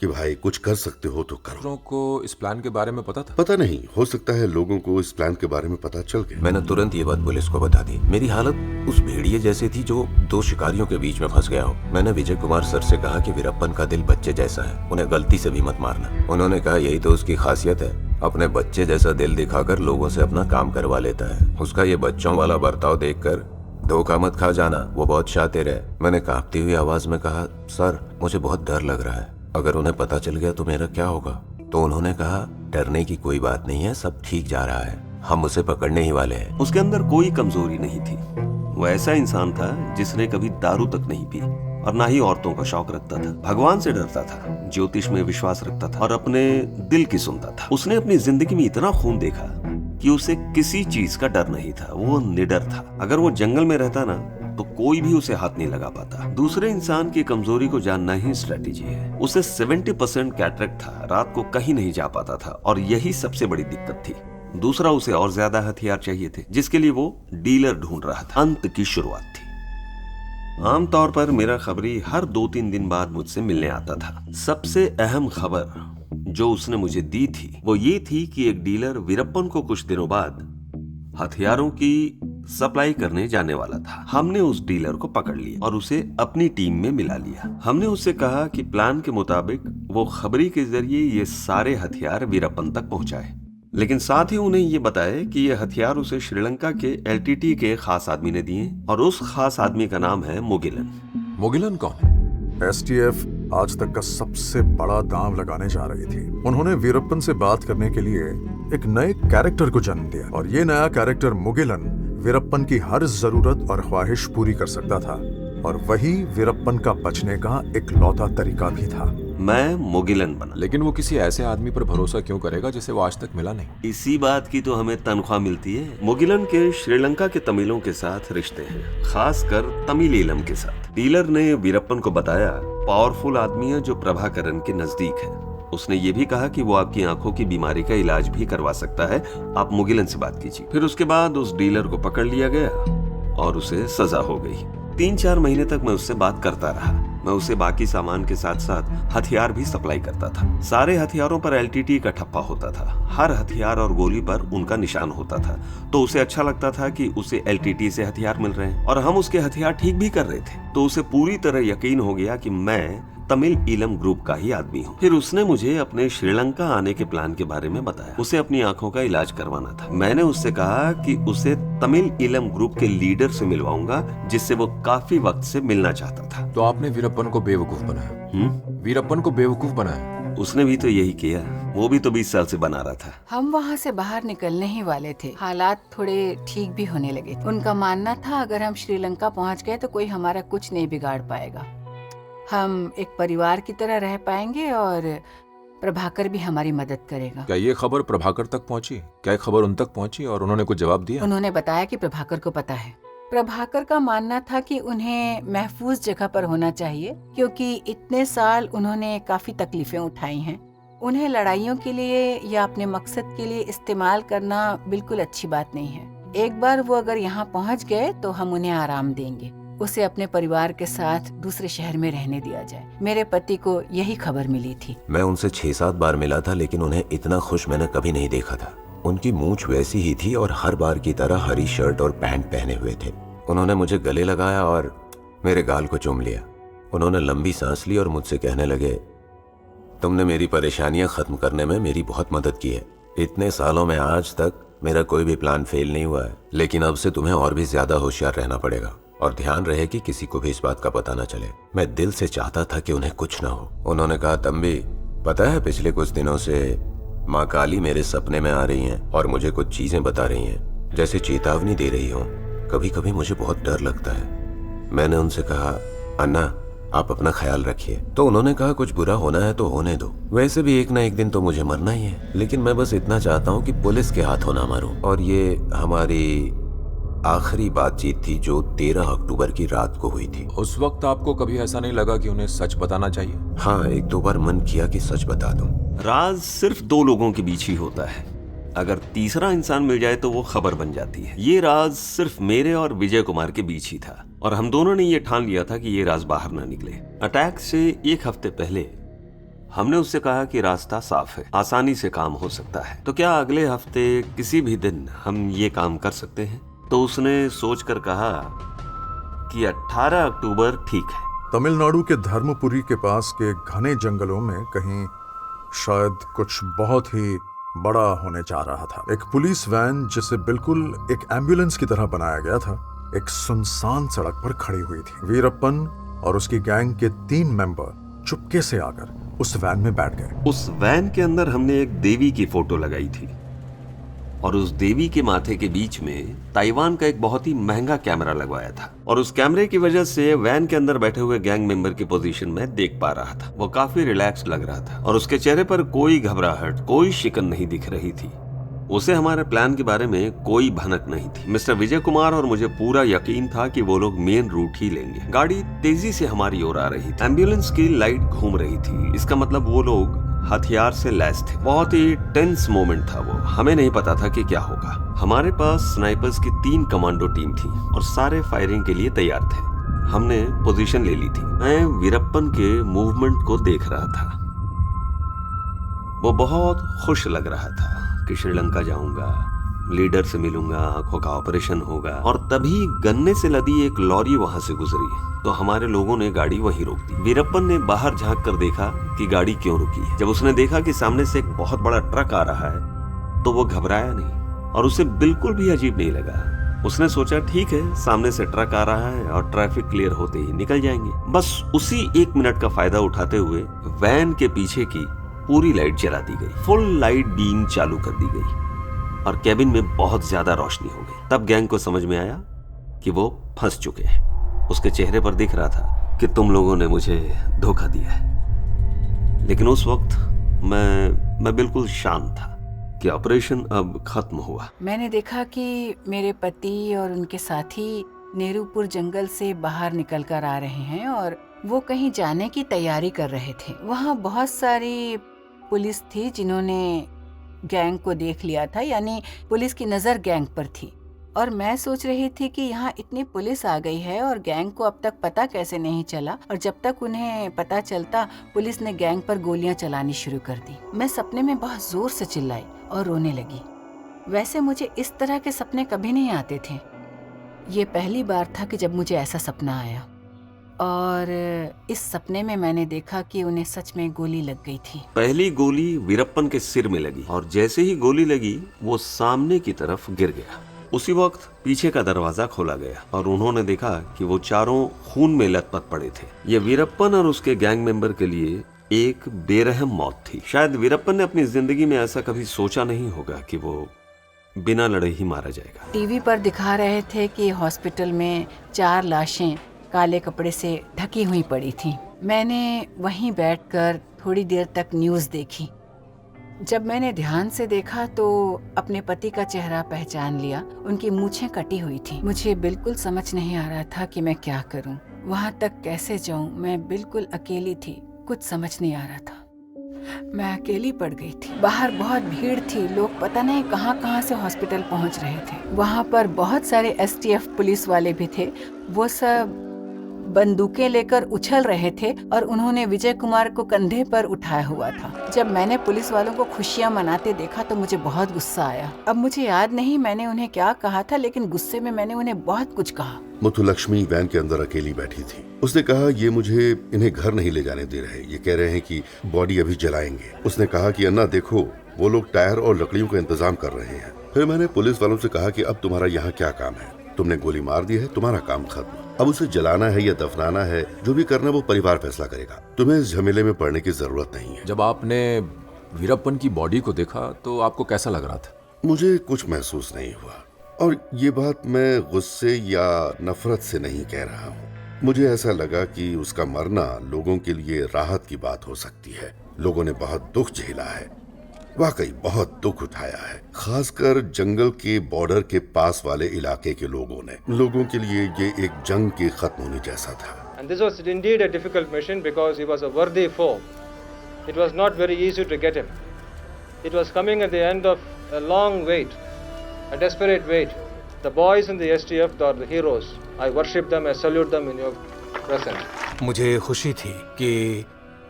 कि भाई कुछ कर सकते हो तो करो। लोगों को इस प्लान के बारे में पता था? पता नहीं, हो सकता है लोगों को इस प्लान के बारे में पता चल गया। मैंने तुरंत ये बात पुलिस को बता दी। मेरी हालत उस भेड़िए जैसी थी जो दो शिकारियों के बीच में फंस गया हो। मैंने विजय कुमार सर से कहा कि वीरप्पन का दिल बच्चे जैसा है, उन्हें गलती से भी मत मारना। उन्होंने कहा यही तो उसकी खासियत है, अपने बच्चे जैसा दिल दिखाकर लोगों से अपना काम करवा लेता है। उसका ये बच्चों वाला बर्ताव देखकर धोखा मत खा जाना, वो बहुत शातिर है। मैंने कांपती हुई आवाज में कहा, सर मुझे बहुत डर लग रहा है, अगर उन्हें पता चल गया तो मेरा क्या होगा? तो उन्होंने कहा डरने की कोई बात नहीं है, सब ठीक जा रहा है, हम उसे पकड़ने ही वाले हैं। उसके अंदर कोई कमजोरी नहीं थी। वो ऐसा इंसान था जिसने कभी दारू तक नहीं पी और ना ही औरतों का शौक रखता था। भगवान से डरता था, ज्योतिष में विश्वास रखता था और अपने दिल की सुनता था। उसने अपनी जिंदगी में इतना खून देखा कि उसे किसी चीज का डर नहीं था। वो निडर था। अगर वो जंगल में रहता ना तो कोई भी उसे हाथ नहीं लगा पाता। दूसरे इंसान की कमजोरी को जानना ही स्ट्रेटेजी है। उसे 70% कैटरेक्ट था, रात को कहीं नहीं जा पाता था और यही सबसे बड़ी दिक्कत थी। दूसरा, उसे और ज्यादा हथियार चाहिए थे, जिसके लिए वो डीलर ढूंढ रहा था। अंत की शुरुआत थी। आमतौर पर मेरा खबरी हर 2-3 दिन बाद मुझसे मिलने आता था। सबसे अहम खबर जो उसने मुझे दी थी वो ये थी कि एक डीलर वीरप्पन को कुछ दिनों बाद हथियारों की सप्लाई करने जाने वाला था। हमने उस डीलर को पकड़ लिया और उसे अपनी टीम में मिला लिया। हमने उससे कहा कि प्लान के मुताबिक वो खबरी के जरिए ये सारे हथियार वीरप्पन तक पहुंचाए, लेकिन साथ ही उन्हें ये बताए कि ये हथियार उसे श्रीलंका के एलटीटी के खास आदमी ने दिए और उस खास आदमी का नाम है मुगिलन। मुगिलन कौन? एसटीएफ आज तक का सबसे बड़ा दांव लगाने जा रही थी। उन्होंने वीरप्पन से बात करने के लिए एक नए कैरेक्टर को जन्म दिया और ये नया कैरेक्टर मुगिलन वीरप्पन की हर जरूरत और ख्वाहिश पूरी कर सकता था और वही वीरप्पन का बचने का इकलौता तरीका भी था। मैं मुगिलन बना। लेकिन वो किसी ऐसे आदमी पर भरोसा क्यों करेगा जिसे वो आज तक मिला नहीं? इसी बात की तो हमें तनख्वाह मिलती है। मुगिलन के श्रीलंका के तमिलों के साथ रिश्ते हैं, खासकर तमिल ईलम के साथ। डीलर ने वीरप्पन को बताया पावरफुल आदमी है जो प्रभाकरन के नजदीक है। उसने ये भी कहा कि वो आपकी आंखों की बीमारी का इलाज भी करवा सकता है, आप मुगिलन से बात कीजिए। फिर उसके बाद उस डीलर को पकड़ लिया गया और उसे सजा हो गई। 3-4 महीने तक मैं उससे बात करता रहा। मैं उसे बाकी सामान के साथ साथ हथियार भी सप्लाई करता था। सारे हथियारों पर एलटीटी का ठप्पा होता था। हर हथियार और गोली पर उनका निशान होता था, तो उसे अच्छा लगता था कि उसे एलटीटी से हथियार मिल रहे हैं और हम उसके हथियार ठीक भी कर रहे थे। तो उसे पूरी तरह यकीन हो गया कि मैं तमिल ईलम ग्रुप का ही आदमी हूँ। फिर उसने मुझे अपने श्रीलंका आने के प्लान के बारे में बताया। उसे अपनी आंखों का इलाज करवाना था। मैंने उससे कहा कि उसे तमिल ईलम ग्रुप के लीडर से मिलवाऊंगा, जिससे वो काफी वक्त से मिलना चाहता था। तो आपने वीरप्पन को बेवकूफ बनाया? वीरप्पन को बेवकूफ बनाया? उसने भी तो यही किया। वो भी तो 20 साल से बना रहा था। हम वहाँ से बाहर निकलने ही वाले थे। हालात थोड़े ठीक भी होने लगे। उनका मानना था अगर हम श्रीलंका पहुँच गए तो कोई हमारा कुछ नहीं बिगाड़ पाएगा। हम एक परिवार की तरह रह पाएंगे और प्रभाकर भी हमारी मदद करेगा। क्या ये खबर प्रभाकर तक पहुंची? क्या ये खबर उन तक पहुंची और उन्होंने कुछ जवाब दिया? उन्होंने बताया कि प्रभाकर को पता है। प्रभाकर का मानना था कि उन्हें महफूज जगह पर होना चाहिए, क्योंकि इतने साल उन्होंने काफी तकलीफें उठाई हैं। उन्हें लड़ाइयों के लिए या अपने मकसद के लिए इस्तेमाल करना बिल्कुल अच्छी बात नहीं है। एक बार वो अगर यहाँ पहुँच गए तो हम उन्हें आराम देंगे। उसे अपने परिवार के साथ दूसरे शहर में रहने दिया जाए। मेरे पति को यही खबर मिली थी। मैं उनसे 6-7 बार मिला था, लेकिन उन्हें इतना खुश मैंने कभी नहीं देखा था। उनकी मूंछ वैसी ही थी और हर बार की तरह हरी शर्ट और पैंट पहने हुए थे। उन्होंने मुझे गले लगाया और मेरे गाल को चूम लिया। उन्होंने लंबी सांस ली और मुझसे कहने लगे, तुमने मेरी परेशानियां खत्म करने में मेरी बहुत मदद की है। इतने सालों में आज तक मेरा कोई भी प्लान फेल नहीं हुआ है, लेकिन अब से तुम्हें और भी ज्यादा होशियार रहना पड़ेगा और ध्यान रहे कि किसी को भी इस बात का पता न चले। मैं दिल से चाहता था कि उन्हें कुछ ना हो। उन्होंने कहा, तंबी पता है पिछले कुछ दिनों से माँ काली मेरे सपने में आ रही हैं और मुझे कुछ चीजें बता रही हैं, जैसे चेतावनी दे रही हो। कभी कभी मुझे बहुत डर लगता है। मैंने उनसे कहा, अन्ना आप अपना ख्याल रखिए। तो उन्होंने कहा, कुछ बुरा होना है तो होने दो, वैसे भी एक ना एक दिन तो मुझे मरना ही है, लेकिन मैं बस इतना चाहता हूँ कि पुलिस के हाथों ना मरूं। और ये हमारी आखिरी बातचीत थी जो 13 अक्टूबर की रात को हुई थी। उस वक्त आपको कभी ऐसा नहीं लगा कि उन्हें सच बताना चाहिए? हाँ, 1-2 बार मन किया कि सच बता दूं। राज सिर्फ 2 लोगों के बीच ही होता है, अगर तीसरा इंसान मिल जाए तो वो खबर बन जाती है। ये राज सिर्फ मेरे और विजय कुमार के बीच ही था और हम दोनों ने ये ठान लिया था कि ये राज बाहर ना निकले। अटैक से 1 हफ्ते पहले हमने उससे कहा कि रास्ता साफ है, आसानी से काम हो सकता है, तो क्या अगले हफ्ते किसी भी दिन हम ये काम कर सकते हैं? तो उसने सोचकर कहा कि 18 अक्टूबर ठीक है। तमिलनाडु के धर्मपुरी के पास के घने जंगलों में कहीं शायद कुछ बहुत ही बड़ा होने जा रहा था। एक पुलिस वैन जिसे बिल्कुल एक एम्बुलेंस की तरह बनाया गया था, एक सुनसान सड़क पर खड़ी हुई थी। वीरप्पन और उसकी गैंग के 3 मेंबर चुपके से आकर उस वैन में बैठ गए। उस वैन के अंदर हमने एक देवी की फोटो लगाई थी और उस देवी के माथे के बीच में ताइवान का एक बहुत ही महंगा कैमरा लगवाया था और उस कैमरे की वजह से वैन के अंदर बैठे हुए गैंग मेंबर की पोजीशन में देख पा रहा था। वो काफी रिलैक्स लग रहा था और उसके चेहरे पर कोई घबराहट, कोई शिकन नहीं दिख रही थी। उसे हमारे प्लान के बारे में कोई भनक नहीं थी। मिस्टर विजय कुमार और मुझे पूरा यकीन था कि वो लोग मेन रूट ही लेंगे। गाड़ी तेजी से हमारी ओर आ रही थी, एम्बुलेंस की लाइट घूम रही थी, इसका मतलब वो लोग हथियार से लैस थे। बहुत ही टेंस मोमेंट था वो, हमें नहीं पता था कि क्या होगा। हमारे पास स्नाइपर्स की 3 कमांडो टीम थी और सारे फायरिंग के लिए तैयार थे। हमने पोजीशन ले ली थी। मैं वीरप्पन के मूवमेंट को देख रहा था। वो बहुत खुश लग रहा था कि श्रीलंका जाऊंगा, लीडर से मिलूंगा, आंखों का ऑपरेशन होगा। और तभी गन्ने से लदी एक लॉरी वहां से गुजरी तो हमारे लोगों ने गाड़ी वहीं रोक दी। वीरप्पन ने बाहर झांक कर देखा कि गाड़ी क्यों रुकी है। जब उसने देखा कि सामने से एक बहुत बड़ा ट्रक आ रहा है तो वो घबराया नहीं और उसे बिल्कुल भी अजीब नहीं लगा। उसने सोचा ठीक है, सामने से ट्रक आ रहा है और ट्रैफिक क्लियर होते ही निकल जाएंगे। बस उसी 1 मिनट का फायदा उठाते हुए वैन के पीछे की पूरी लाइट जला दी गई, फुल लाइट बीम चालू कर दी गई और कैबिन में बहुत ज्यादा रोशनी हो गई। तब गैंग को समझ में आया कि वो फंस चुके हैं। उसके चेहरे पर दिख रहा था कि तुम लोगों ने मुझे धोखा दिया है। लेकिन उस वक्त मैं बिल्कुल शांत था कि ऑपरेशन अब खत्म हुआ। मैंने देखा कि मेरे पति और उनके साथी नेहरूपुर जंगल से बाहर निकल कर आ रहे हैं और वो कहीं जाने की तैयारी कर रहे थे। वहाँ बहुत सारी पुलिस थी जिन्होंने गैंग को देख लिया था, यानी पुलिस की नज़र गैंग पर थी। और मैं सोच रही थी कि यहाँ इतनी पुलिस आ गई है और गैंग को अब तक पता कैसे नहीं चला, और जब तक उन्हें पता चलता पुलिस ने गैंग पर गोलियां चलानी शुरू कर दी। मैं सपने में बहुत जोर से चिल्लाई और रोने लगी। वैसे मुझे इस तरह के सपने कभी नहीं आते थे। ये पहली बार था कि जब मुझे ऐसा सपना आया और इस सपने में मैंने देखा कि उन्हें सच में गोली लग गई थी। पहली गोली वीरप्पन के सिर में लगी और जैसे ही गोली लगी वो सामने की तरफ गिर गया। उसी वक्त पीछे का दरवाजा खोला गया और उन्होंने देखा कि वो चारों खून में लथपथ पड़े थे। ये वीरप्पन और उसके गैंग मेंबर के लिए एक बेरहम मौत थी। शायद वीरप्पन ने अपनी जिंदगी में ऐसा कभी सोचा नहीं होगा कि वो बिना लड़े ही मारा जाएगा। टीवी पर दिखा रहे थे कि हॉस्पिटल में 4 लाशें काले कपड़े से ढकी हुई पड़ी थी। मैंने वहीं बैठकर थोड़ी देर तक न्यूज़ देखी। जब मैंने ध्यान से देखा तो अपने पति का चेहरा पहचान लिया। उनकी मूछें कटी हुई थी। मुझे बिल्कुल समझ नहीं आ रहा था कि मैं क्या करूं, वहां तक कैसे जाऊं। मैं बिल्कुल अकेली थी, कुछ समझ नहीं आ रहा था। मैं अकेली पड़ गई थी। बाहर बहुत भीड़ थी, लोग पता नहीं कहां से हॉस्पिटल पहुंच रहे थे। वहां पर बहुत सारे STF पुलिस वाले भी थे। वो सब बंदूकें लेकर उछल रहे थे और उन्होंने विजय कुमार को कंधे पर उठाया हुआ था। जब मैंने पुलिस वालों को खुशियां मनाते देखा तो मुझे बहुत गुस्सा आया। अब मुझे याद नहीं मैंने उन्हें क्या कहा था, लेकिन गुस्से में मैंने उन्हें बहुत कुछ कहा। मुथुलक्ष्मी वैन के अंदर अकेली बैठी थी। उसने कहा ये मुझे इन्हें घर नहीं ले जाने दे रहे, ये कह रहे हैं कि बॉडी अभी जलाएंगे। उसने कहा कि अन्ना देखो, वो लोग टायर और लकड़ियों का इंतजाम कर रहे हैं। फिर मैंने पुलिस वालों से कहा कि अब तुम्हारा यहाँ क्या काम है, तुमने गोली मार दी है, तुम्हारा काम खत्म। अब उसे जलाना है या दफनाना है, जो भी करना वो परिवार फैसला करेगा, तुम्हें इस झमेले में पड़ने की जरूरत नहीं है। जब आपने वीरप्पन की बॉडी को देखा तो आपको कैसा लग रहा था? मुझे कुछ महसूस नहीं हुआ, और ये बात मैं गुस्से या नफरत से नहीं कह रहा हूँ। मुझे ऐसा लगा कि उसका मरना लोगों के लिए राहत की बात हो सकती है। लोगों ने बहुत दुख झेला है, वाकई बहुत दुख उठाया है, खासकर जंगल के बॉर्डर के पास वाले इलाके के लोगों ने। लोगों के लिए ये एक जंग के खत्म होने जैसा था। And this was indeed a difficult mission because he was a worthy foe. It was not very easy to get him. It was coming at the end of a long wait, a desperate wait. The boys in the STF are the heroes. I worship them, I salute them in your presence. मुझे खुशी थी कि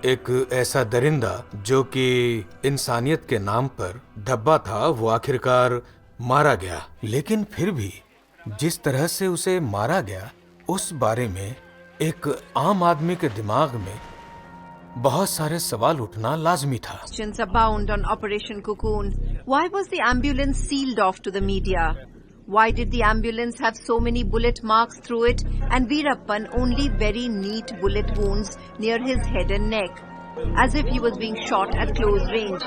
एक ऐसा दरिंदा जो कि इंसानियत के नाम पर धब्बा था, वो आखिरकार मारा गया। लेकिन फिर भी जिस तरह से उसे मारा गया, उस बारे में एक आम आदमी के दिमाग में बहुत सारे सवाल उठना लाजमी था। Questions abound on Operation Cocoon. Why was the ambulance sealed off to the media? Why did the ambulance have so many bullet marks through it and Veerappan only very neat bullet wounds near his head and neck, as if he was being shot at close range?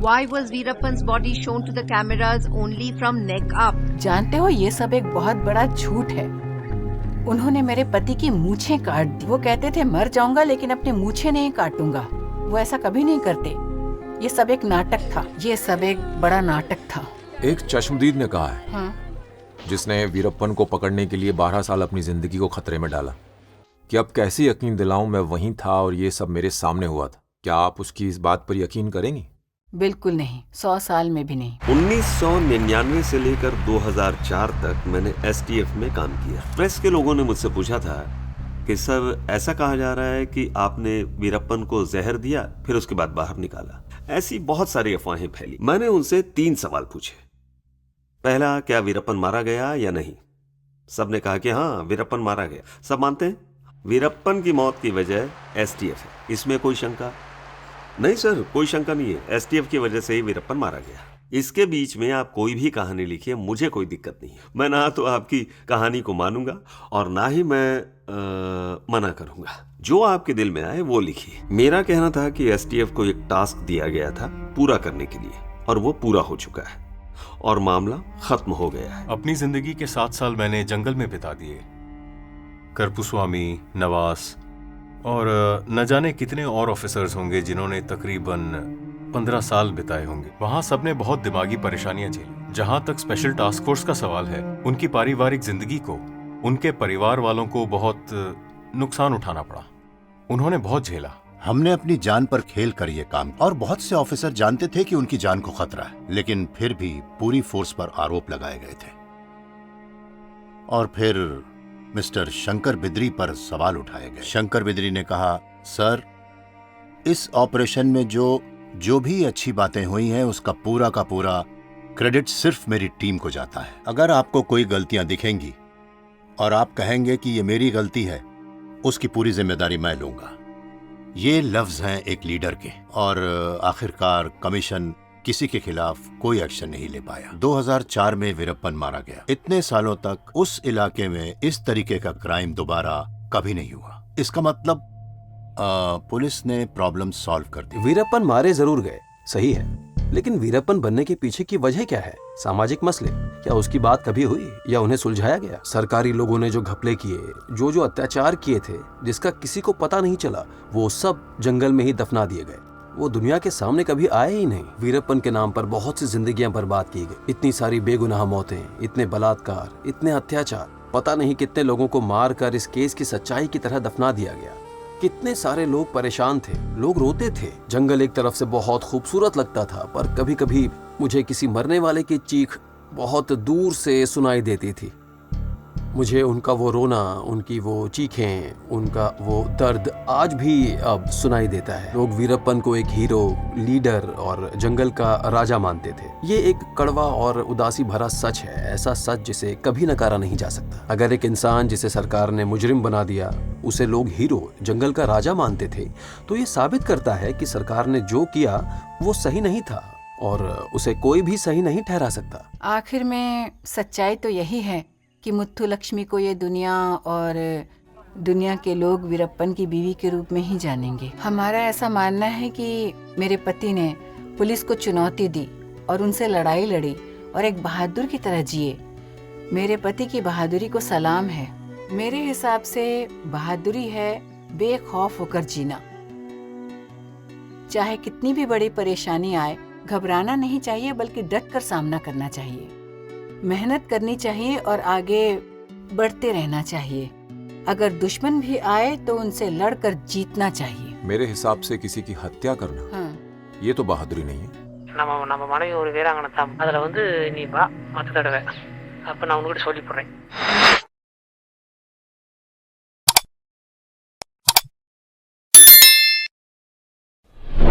Why was Veerappan's body shown to the cameras only from neck up? जानते हो, ये सब एक बहुत बड़ा झूठ है। उन्होंने मेरे पति की मूछें काट दी। वो कहते थे मर जाऊंगा लेकिन अपनी मूछें नहीं काटूंगा। वो ऐसा कभी नहीं करते। ये सब एक नाटक था। ये सब एक बड़ा नाटक था। एक चश्मदीद ने कहा है, हाँ? जिसने वीरप्पन को पकड़ने के लिए 12 साल अपनी जिंदगी को खतरे में डाला, कि अब कैसे यकीन दिलाऊं मैं वहीं था और ये सब मेरे सामने हुआ था। क्या आप उसकी इस बात पर यकीन करेंगी? बिल्कुल नहीं, 100 साल में भी नहीं। 1999 से लेकर 2004 तक मैंने STF में काम किया। प्रेस के लोगों ने मुझसे पूछा था कि सर, ऐसा कहा जा रहा है कि आपने वीरप्पन को जहर दिया फिर उसके बाद बाहर निकाला। ऐसी बहुत सारी अफवाहें फैली। मैंने उनसे 3 सवाल पूछे। पहला, क्या वीरप्पन मारा गया या नहीं? सबने कहा कि हाँ, वीरप्पन मारा गया। सब मानते हैं वीरप्पन की मौत की वजह STF है। इसमें कोई शंका नहीं? सर, कोई शंका नहीं है। STF की वजह से ही वीरप्पन मारा गया। इसके बीच में आप कोई भी कहानी लिखिए, मुझे कोई दिक्कत नहीं है। मैं ना तो आपकी कहानी को मानूंगा और ना ही मैं मना करूंगा। जो आपके दिल में आए वो लिखिए। मेरा कहना था कि STF को एक टास्क दिया गया था पूरा करने के लिए, और वो पूरा हो चुका है और मामला खत्म हो गया है। अपनी जिंदगी के 7 साल मैंने जंगल में बिता दिए। करपुस्वामी, नवास और न जाने कितने और ऑफिसर्स होंगे जिन्होंने तकरीबन 15 साल बिताए होंगे। वहां सबने बहुत दिमागी परेशानियां झेली। जहां तक स्पेशल टास्क फोर्स का सवाल है, उनकी पारिवारिक जिंदगी को, उनके परिवार वालों को बहुत नुकसान उठाना पड़ा। उन्होंने बहुत झेला। हमने अपनी जान पर खेल कर ये काम, और बहुत से ऑफिसर जानते थे कि उनकी जान को खतरा है, लेकिन फिर भी पूरी फोर्स पर आरोप लगाए गए थे। और फिर मिस्टर शंकर बिद्री पर सवाल उठाए गए। शंकर बिद्री ने कहा, सर, इस ऑपरेशन में जो भी अच्छी बातें हुई हैं उसका पूरा का पूरा क्रेडिट सिर्फ मेरी टीम को जाता है। अगर आपको कोई गलतियां दिखेंगी और आप कहेंगे कि ये मेरी गलती है, उसकी पूरी जिम्मेदारी मैं लूंगा। ये लफ्ज हैं एक लीडर के। और आखिरकार कमीशन किसी के खिलाफ कोई एक्शन नहीं ले पाया। 2004 में वीरप्पन मारा गया। इतने सालों तक उस इलाके में इस तरीके का क्राइम दोबारा कभी नहीं हुआ। इसका मतलब पुलिस ने प्रॉब्लम सॉल्व कर दी। वीरप्पन मारे जरूर गए, सही है, लेकिन वीरप्पन बनने के पीछे की वजह क्या है? सामाजिक मसले? क्या उसकी बात कभी हुई या उन्हें सुलझाया गया? सरकारी लोगों ने जो घपले किए, जो अत्याचार किए थे, जिसका किसी को पता नहीं चला, वो सब जंगल में ही दफना दिए गए। वो दुनिया के सामने कभी आए ही नहीं। वीरप्पन के नाम पर बहुत सी जिंदगियां बर्बाद की गई। इतनी सारी बेगुनाह मौतें, इतने बलात्कार, इतने अत्याचार, पता नहीं कितने लोगों को मार कर इस केस की सच्चाई की तरह दफना दिया गया। कितने सारे लोग परेशान थे, लोग रोते थे। जंगल एक तरफ से बहुत खूबसूरत लगता था, पर कभी कभी मुझे किसी मरने वाले की चीख बहुत दूर से सुनाई देती थी। मुझे उनका वो रोना, उनकी वो चीखें, उनका वो दर्द आज भी अब सुनाई देता है। लोग वीरप्पन को एक हीरो, लीडर और जंगल का राजा मानते थे। ये एक कड़वा और उदासी भरा सच है, ऐसा सच जिसे कभी नकारा नहीं जा सकता। अगर एक इंसान जिसे सरकार ने मुजरिम बना दिया, उसे लोग हीरो, जंगल का राजा मानते थे, तो ये साबित करता है कि सरकार ने जो किया वो सही नहीं था और उसे कोई भी सही नहीं ठहरा सकता। आखिर में सच्चाई तो यही है कि मुथुलक्ष्मी को ये दुनिया और दुनिया के लोग वीरप्पन की बीवी के रूप में ही जानेंगे। हमारा ऐसा मानना है कि मेरे पति ने पुलिस को चुनौती दी और उनसे लड़ाई लड़ी और एक बहादुर की तरह जिए। मेरे पति की बहादुरी को सलाम है। मेरे हिसाब से बहादुरी है बेखौफ होकर जीना। चाहे कितनी भी बड़ी परेशानी आए, घबराना नहीं चाहिए, बल्कि डट कर सामना करना चाहिए। मेहनत करनी चाहिए और आगे बढ़ते रहना चाहिए। अगर दुश्मन भी आए तो उनसे लड़कर जीतना चाहिए। मेरे हिसाब से किसी की हत्या करना, हाँ। ये तो बहादुरी नहीं है। நம்ம நம்ம மனைவி ஒரு வீராங்கனை தான். அதில் வந்து நீ வா மற்ற தடவை, அப்போ நான் உங்ககிட்ட சொல்லி போடுறேன்.